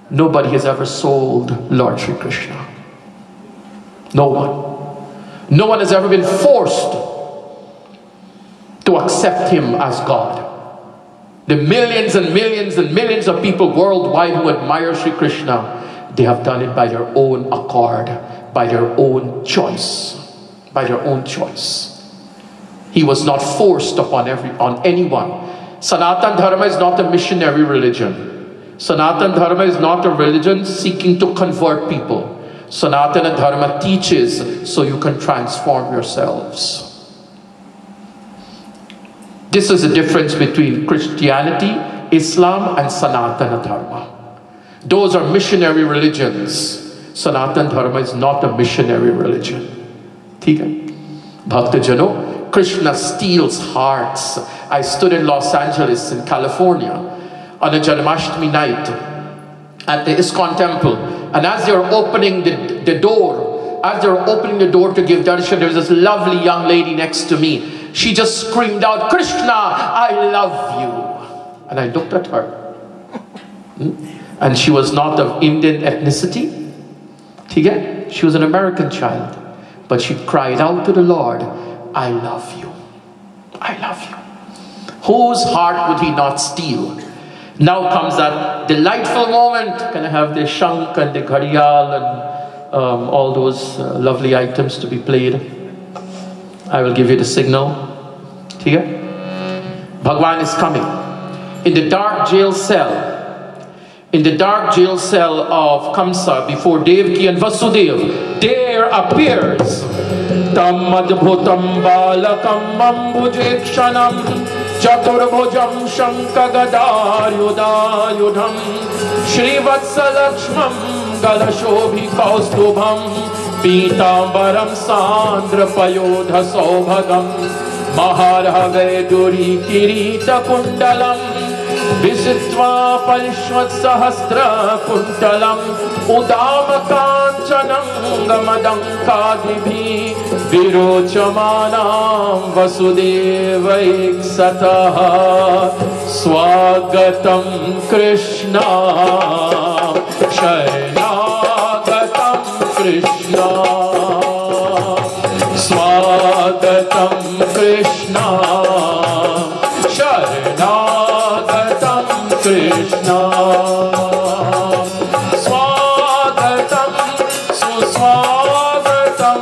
Nobody has ever sold Lord Shri Krishna. No one. No one has ever been forced to accept him as God. The millions and millions and millions of people worldwide who admire Shri Krishna, they have done it by their own accord, by their own choice. By their own choice. He was not forced upon anyone. Sanatan Dharma is not a missionary religion. Sanatan Dharma is not a religion seeking to convert people. Sanatana Dharma teaches so you can transform yourselves. This is the difference between Christianity, Islam, and Sanatana Dharma. Those are missionary religions. Sanatana Dharma is not a missionary religion. Okay? Bhakta Jano, Krishna steals hearts. I stood in Los Angeles, in California, on a Janmashtami night at the ISKCON temple. And as they were opening the door to give darshan, there was this lovely young lady next to me. She just screamed out, Krishna, I love you. And I looked at her. And she was not of Indian ethnicity. She was an American child. But she cried out to the Lord, I love you. I love you. Whose heart would he not steal? Now comes that delightful moment. Can I have the shank and the ghariyal and all those lovely items to be played? I will give you the signal. Here. Bhagwan is coming. In the dark jail cell. In the dark jail cell of Kamsa before Devaki and Vasudev, there appears Tam Madbhutam Balakam Ambujekshanam Chaturbhujam Shankagadar Yudayudham Shrivatsalakshmam Galashobhi Kaustubham Pitambaram Sandra Payodha Saubhagam Maharhave Duri Kirita Kundalam विजित्वा परिष्वत्सहस्रकुण्टलम् उदामकाञ्चनं गमदङ्कादिभिः विरोचमानां वसुदेवैक्सतः स्वागतं कृष्ण शरणागतं कृष्ण स्वागतं कृष्ण शरणागतं कृष्ण स्वागतं सुस्वागतं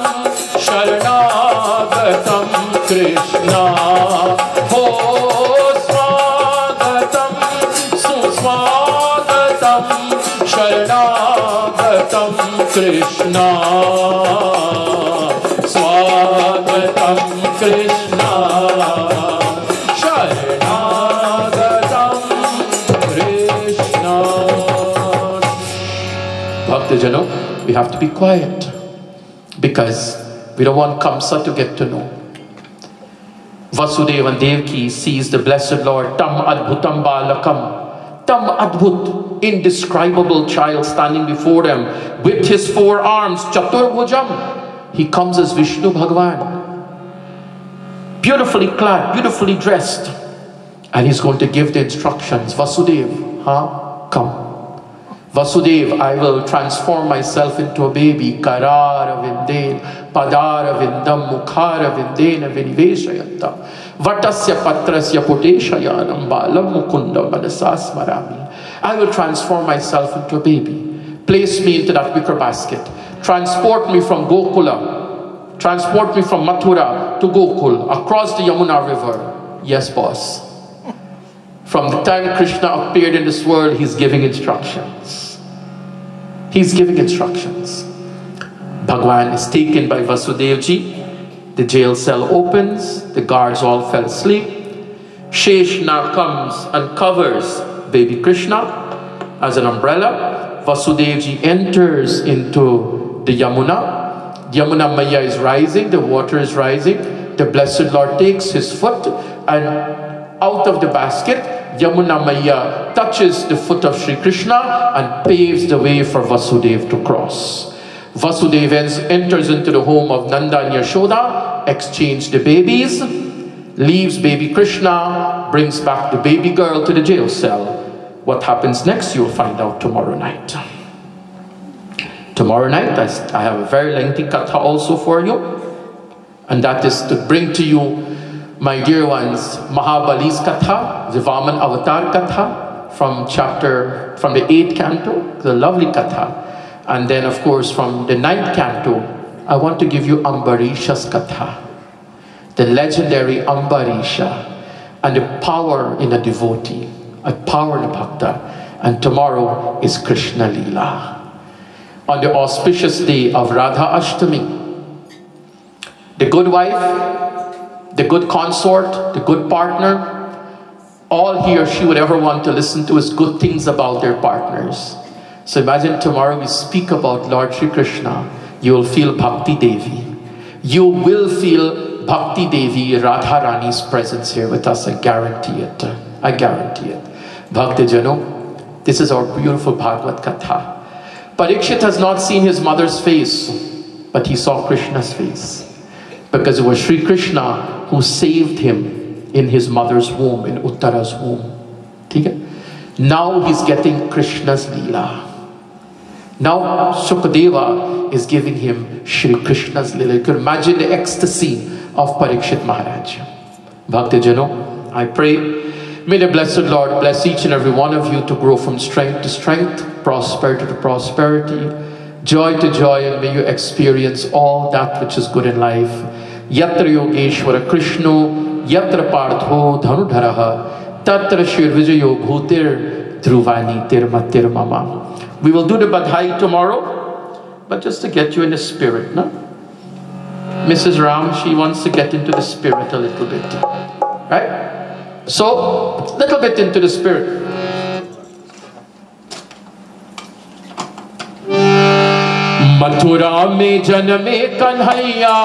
शरणागतं कृष्ण हो स्वागतं सुस्वागतं शरणागतं कृष्ण स्वागतं Krishna शरणागतं Krishna. Bhaktajano, we have to be quiet because we don't want Kamsa to get to know. Vasudeva and Devaki sees the blessed Lord, Tam Adbhutam Balakam, Tam Adbhut, indescribable child standing before them with his 4 arms, Chatur Bhujam. He comes as Vishnu Bhagwan, beautifully clad, beautifully dressed, and he's going to give the instructions. Vasudev, come. Vasudev, I will transform myself into a baby. Karara Vindel, Padara Vindam, Mukhara Vindena Viniveshayanta, Vatasya Patrasya Puteshayanam Balam Mukunda Madasasmarami. I will transform myself into a baby. Place me into that wicker basket. Transport me from Gokula. Transport me from Mathura to Gokul, across the Yamuna River. Yes, boss. From the time Krishna appeared in this world, he's giving instructions. He's giving instructions. Bhagwan is taken by Vasudevji. The jail cell opens. The guards all fell asleep. Sheshna comes and covers baby Krishna as an umbrella. Vasudevji enters into the Yamuna. Yamuna Maya is rising. The water is rising. The blessed Lord takes his foot and out of the basket, Yamuna Maya touches the foot of Sri Krishna and paves the way for Vasudeva to cross. Vasudeva enters into the home of Nanda and Yashoda, exchange the babies, leaves baby Krishna, brings back the baby girl to the jail cell. What happens next, you'll find out tomorrow night. Tomorrow night, I have a very lengthy katha also for you, and that is to bring to you, my dear ones, Mahabali's Katha, the Vaman Avatar Katha, from the 8th canto, the lovely Katha. And then, of course, from the 9th canto, I want to give you Ambarisha's Katha, the legendary Ambarisha, and the power in a devotee, a power in a bhakta. And tomorrow is Krishna Leela. On the auspicious day of Radha Ashtami, the good wife, the good consort, the good partner, all he or she would ever want to listen to is good things about their partners. So imagine tomorrow we speak about Lord Shri Krishna. You will feel Bhakti Devi. You will feel Bhakti Devi, Radha Rani's presence here with us. I guarantee it. I guarantee it. Bhakti Jano, this is our beautiful Bhagwat Katha. Parikshit has not seen his mother's face, but he saw Krishna's face. Because it was Sri Krishna who saved him in his mother's womb, in Uttara's womb. Now he's getting Krishna's Leela. Now Sukadeva is giving him Shri Krishna's Leela. You can imagine the ecstasy of Parikshit Maharaj. Bhakti Jano, I pray, may the blessed Lord bless each and every one of you to grow from strength to strength, prosperity to prosperity, joy to joy, and may you experience all that which is good in life. Yatra Yogeshwara Krishno, Yatra Partho Dhanudharaha, Tatra Shir Vijayo Bhutir Dhruvani Tirma Tirmama. We will do the Badhai tomorrow, but just to get you in the spirit, no? Mrs. Ram, she wants to get into the spirit a little bit, right? So, a little bit into the spirit. Mathura में जन्मे कन्हैया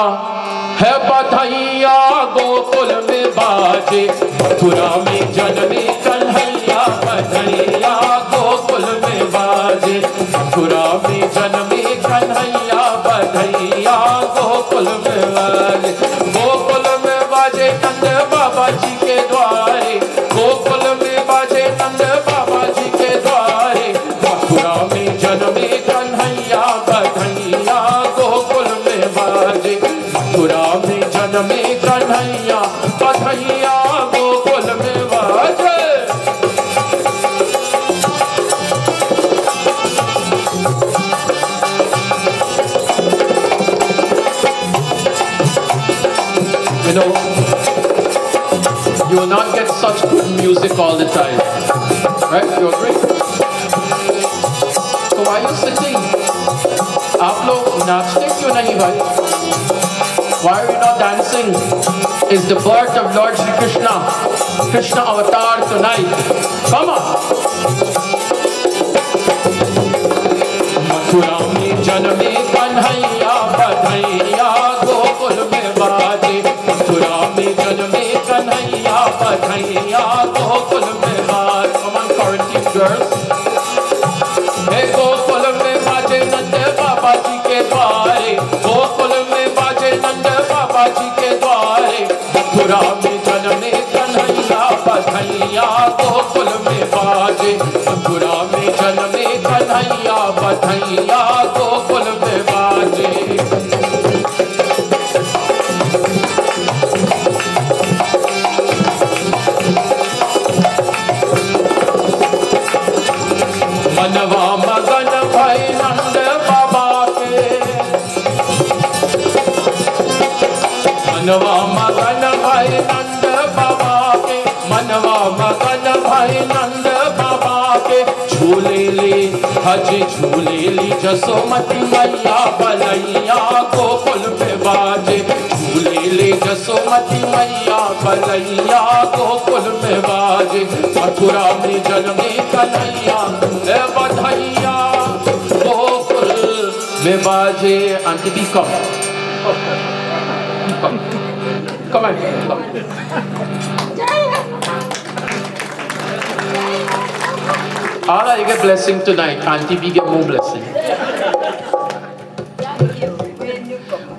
है बधाइया गोकुल में बाजे, मथुरा में जन्मे कन्हैया बधाइया गोकुल में बाजे, मथुरा में जन्मे कन्हैया बधाइया गोकुल में बाजे। गोकुल में बाजे नंद बाबा जी के द्वारे, गोकुल में बाजे नंद बाबा जी के द्वारे, मथुरा में जन्मे कन्हैया बधाइया गोकुल में बाजे, मथुरा में जन्मे कन्हैया बधाइया गोकुल में बाजे। You know, you will not get such good music all the time, right? You agree? So why are you sitting? आप लोग नाचते क्यों नहीं भाई? Why are you not dancing? It's the birth of Lord Shri Krishna. Krishna avatar tonight. Come on. Mathura में जन्मे कन्हैया बधाइया गोकुल में बाजे, मथुरा में जन्मे कन्हैया बधाइया गोकुल में बाजे। Come on, Corinthian girls. Hey, Gokul में बाजे नंद बाबा जी के द्वारे, गोकुल में बाजे नंद बाबा जी के द्वारे, मथुरा में जन्मे कन्हैया बधाइया गोकुल में बाजे, मथुरा में जन्मे कन्हैया बधाइया गोकुल में बाजे। मनवा मगन भई नंद बाबा के, मनवा मगन भई नंद बाबा के, मनवा मगन भई नंद बाबा के, झूले ले हज झूले ली जसोमती मैया बलैया गोकुल में बाजे, झूले ले जसोमती मैया बलैया गोकुल में बाजे, मथुरा में जन्मे कन्हैया बधाइया गोकुल में बाजे। आंटी भी कम come on, come. Allah, you get blessing tonight. Auntie B get more blessing.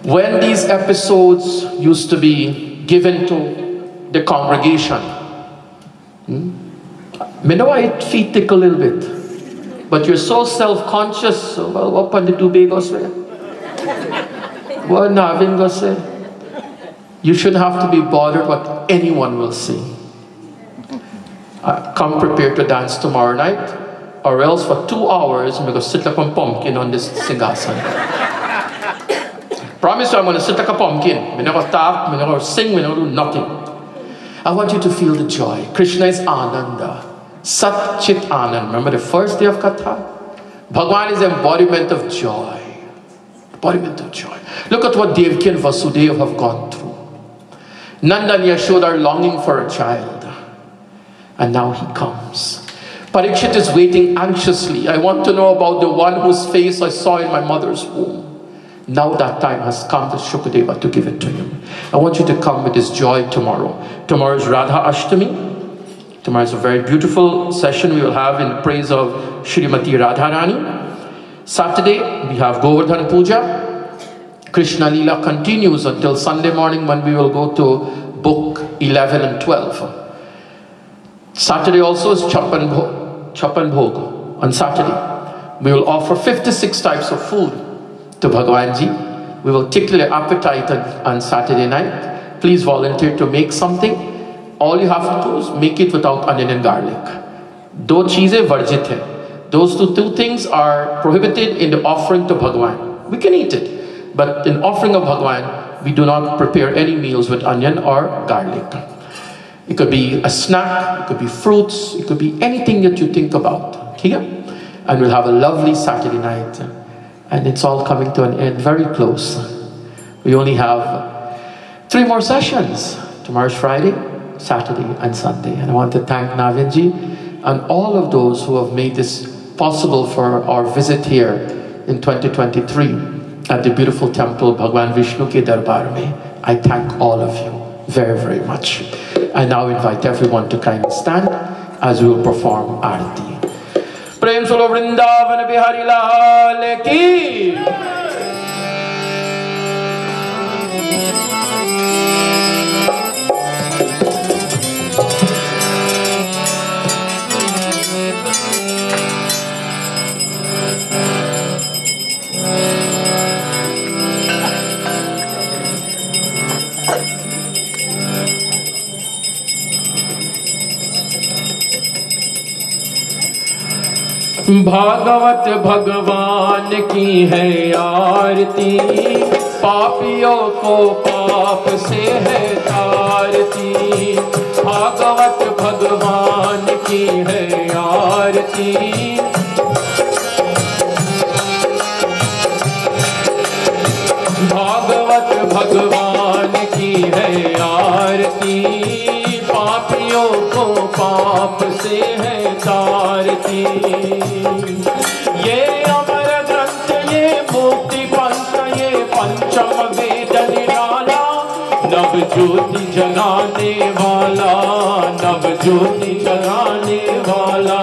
When these episodes used to be given to the congregation, me know I feet tickle a little bit, but you're so self-conscious. Well, what Pandit Rajin go say? What Navin go say? You shouldn't have to be bothered what anyone will say. Come prepared to dance tomorrow night, or else for 2 hours I'm going to sit like a pumpkin on this singhasan. Promise you I'm going to sit like a pumpkin. I'm not going to tap, I'm not going to sing, I'm not going to do nothing. I want you to feel the joy. Krishna is Ananda. Sat Chit Anand. Remember the first day of Katha? Bhagwan is embodiment of joy. Embodiment of joy. Look at what Devaki and Vasudeva have gone through. Nanda and Yashoda are longing for a child. And now he comes. Parikshit is waiting anxiously. I want to know about the one whose face I saw in my mother's womb. Now that time has come to Shukadeva to give it to him. I want you to come with this joy tomorrow. Tomorrow is Radha Ashtami. Tomorrow is a very beautiful session we will have in praise of Shrimati Radharani. Saturday we have Govardhan Puja. Krishna Leela continues until Sunday morning when we will go to book 11 and 12. Saturday also is Chapan Bhog. On Saturday, we will offer 56 types of food to Bhagwanji. We will tickle your appetite on Saturday night. Please volunteer to make something. All you have to do is make it without onion and garlic. Do cheeze varjit hai. Those two things are prohibited in the offering to Bhagwan. We can eat it, but in offering of Bhagwan, we do not prepare any meals with onion or garlic. It could be a snack, it could be fruits, it could be anything that you think about. Okay? And we'll have a lovely Saturday night. And it's all coming to an end very close. We only have 3 more sessions. Tomorrow's Friday, Saturday and Sunday. And I want to thank Navinji and all of those who have made this possible for our visit here in 2023 at the beautiful temple Bhagwan Vishnu ke darbar mein. I thank all of you very, very much. I now invite everyone to kindly stand as we will perform Aarti. Prem Solo Vrindavan Bihari Lal Ki. Bhagavat भगवान की है आरती, पापियों को पाप से है तारती। भागवत भगवान की है आरती, भागवत भगवान की है आरती, पापियों को पाप से है तारती। ये अमर ग्रंथ, ये मुक्ति पंथ, ये पंचम वेद निराला, नव ज्योति जगाने वाला, नव ज्योति जगाने वाला।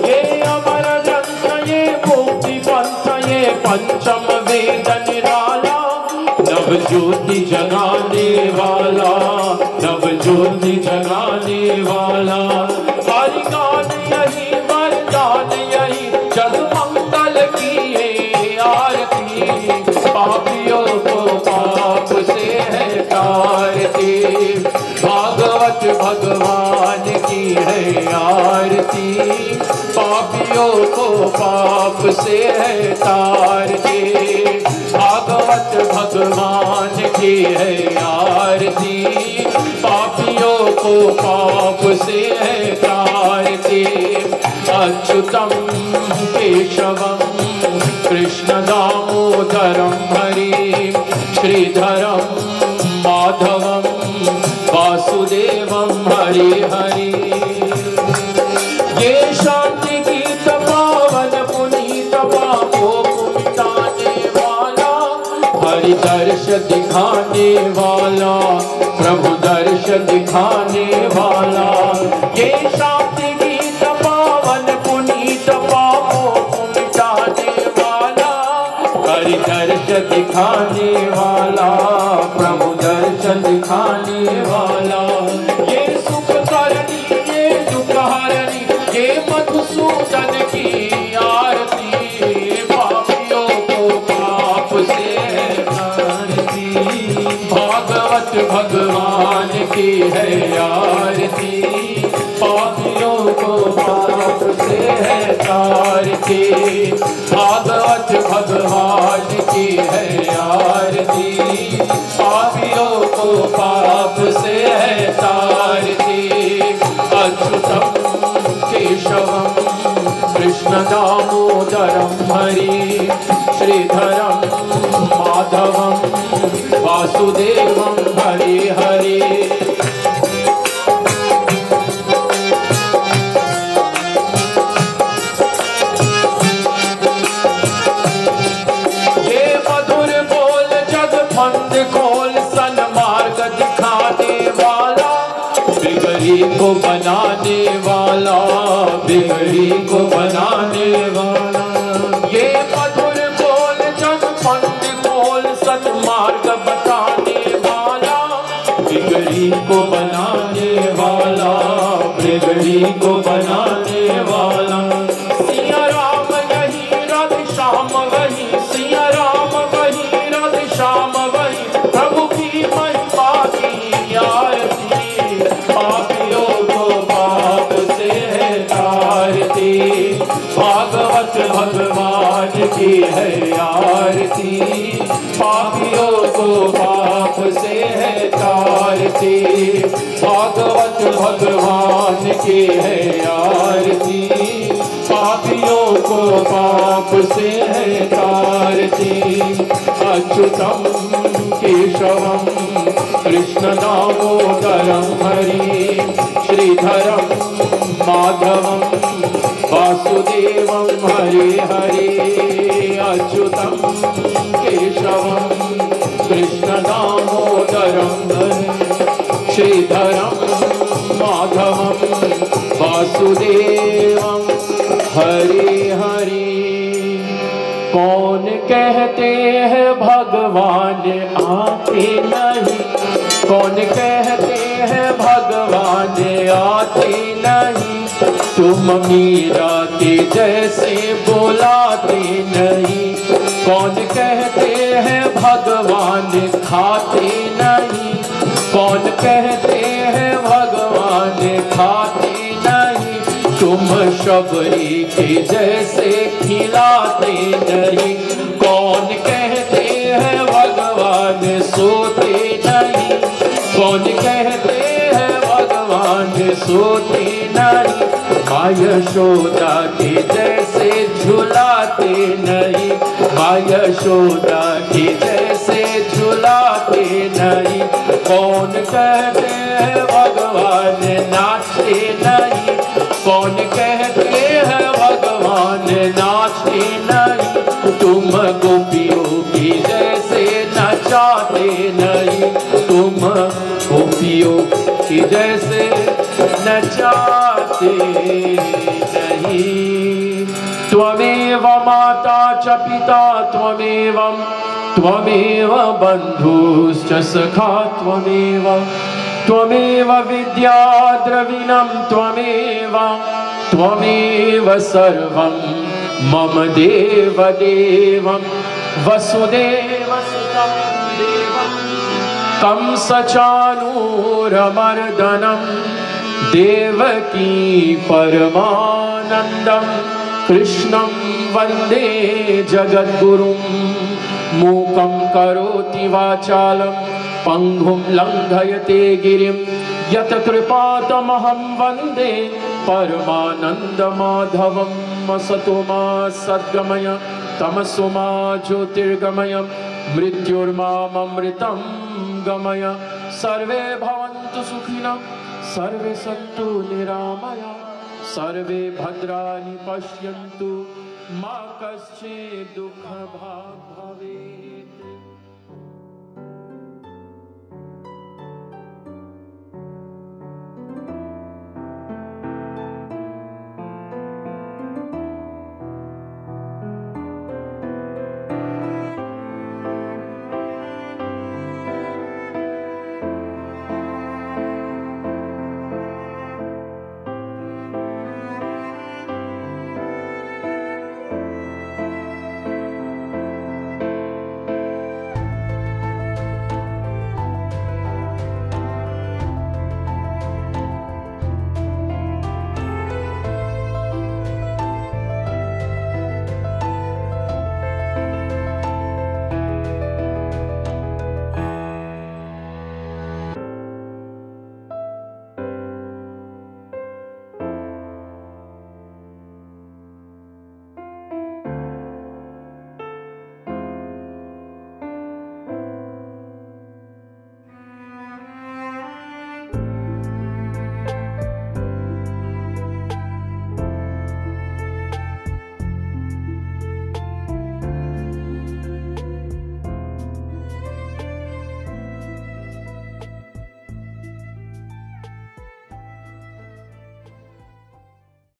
ये अमर ग्रंथ, ये मुक्ति पंथ, ये पंचम वेद निराला, नव ज्योति जगाने वाला, नव ज्योति जगाने वाला। हरिगान यही, वरदान यही, जग मंगल की है आरती, पापियों को पाप से है तारती। भागवत भगवान की है आरती, पापियों को पाप से है तारती। भागवत भगवान की है आरती, पापियों को पाप से है तारती। अच्युतम केशवम कृष्ण दामोदरम हरि, श्रीधरम माधवम वासुदेवम हरि हरि। ये शांति गीत पावन पुनीत पापों को मिटाने वाला, हरि दर्श दिखाने वाला, प्रभु दर्श दिखाने वाला। ये शांति गीत पावन पुनीत पापों को मिटाने वाला, हरि दर्श दिखाने वाला, प्रभु दर्श दिखाने वाला। ये सुख करनी, ये दुख हरनी, ये मधुसूदन की आरती, पापियों को पाप से तारती। भागवत भगवान की है आरती, पापियों को पाप से है तारती। भागवत भगवान की है आरती, पापियों को पाप से है तारती। अच्युतम केशवम कृष्ण दामोदरम हरि, श्रीधरम माधवम वासुदेवम हरि हरि। ये मधुर बोल जग फंद खोल, सन्मार्ग दिखाने वाला, बिगड़ी को बनाने वाला, बिगड़ी को बनाने वाला। ये मधुर बोल जग फंद खोल, सन्मार्ग बताने वाला, बिगड़ी को बनाने वाला, बिगड़ी को बनाने वाला। सिया राम यही, राधे श्याम वही, सिया राम वही, राधे श्याम वही, प्रभु की महिमा की आरती, पापियों को पाप से है तारती। भागवत भगवान की है आरती, पापियों को पाप से है तारती। भागवत भगवान की है आरती, पापियों को पाप से है तारती। अच्युतम केशवम कृष्ण दामोदरम हरि, श्रीधरम माधवम वासुदेवम हरि हरि। अच्युतम केशवम कृष्ण दामोदरम श्रीधरं माधवं वासुदेवं हरे हरे। कौन कहते हैं भगवान आते नहीं, कौन कहते हैं भगवान आते नहीं, तुम मीरा के जैसे बुलाते नहीं। कौन कहते हैं भगवान खाते नहीं, कौन कहते हैं भगवान खाते नहीं, तुम शबरी के जैसे खिलाते नहीं। कौन कहते हैं भगवान सोते नहीं, कौन कहते हैं भगवान सोते नहीं, माँ यशोदा के जैसे झुलाते नहीं, माँ यशोदा के जैसे झुलाते नहीं। कौन कहते हैं भगवान नाचते नहीं, कौन कहते हैं भगवान नाचते नहीं, तुम गोपियों की जैसे नचाते नहीं, तुम गोपियों की जैसे नचाते नहीं। त्वमेव माता च पिता त्वमेव बन्धुश्च सखा त्वमेव विद्या द्रविणं त्वमेव सर्वं मम देवदेवं वसुदेवसुतं देवं कंसचाणूरमर्दनं देवकी परमानन्दं कृष्णं वन्दे जगद्गुरुं। मूकं करोति वाचालं पंगुं लंघयते गिरिं यत् कृपातमहं वन्दे परमानन्दमाधवम्। असतो मा सद्गमय तमसो मा ज्योतिर्गमय मृत्युर्मामृतं गमय। सर्वे भवन्तु सुखिनः सर्वे सन्तु निरामया सर्वे भद्राणि पश्यन्तु मा कश्चित् दुःखभाग् भवेत्।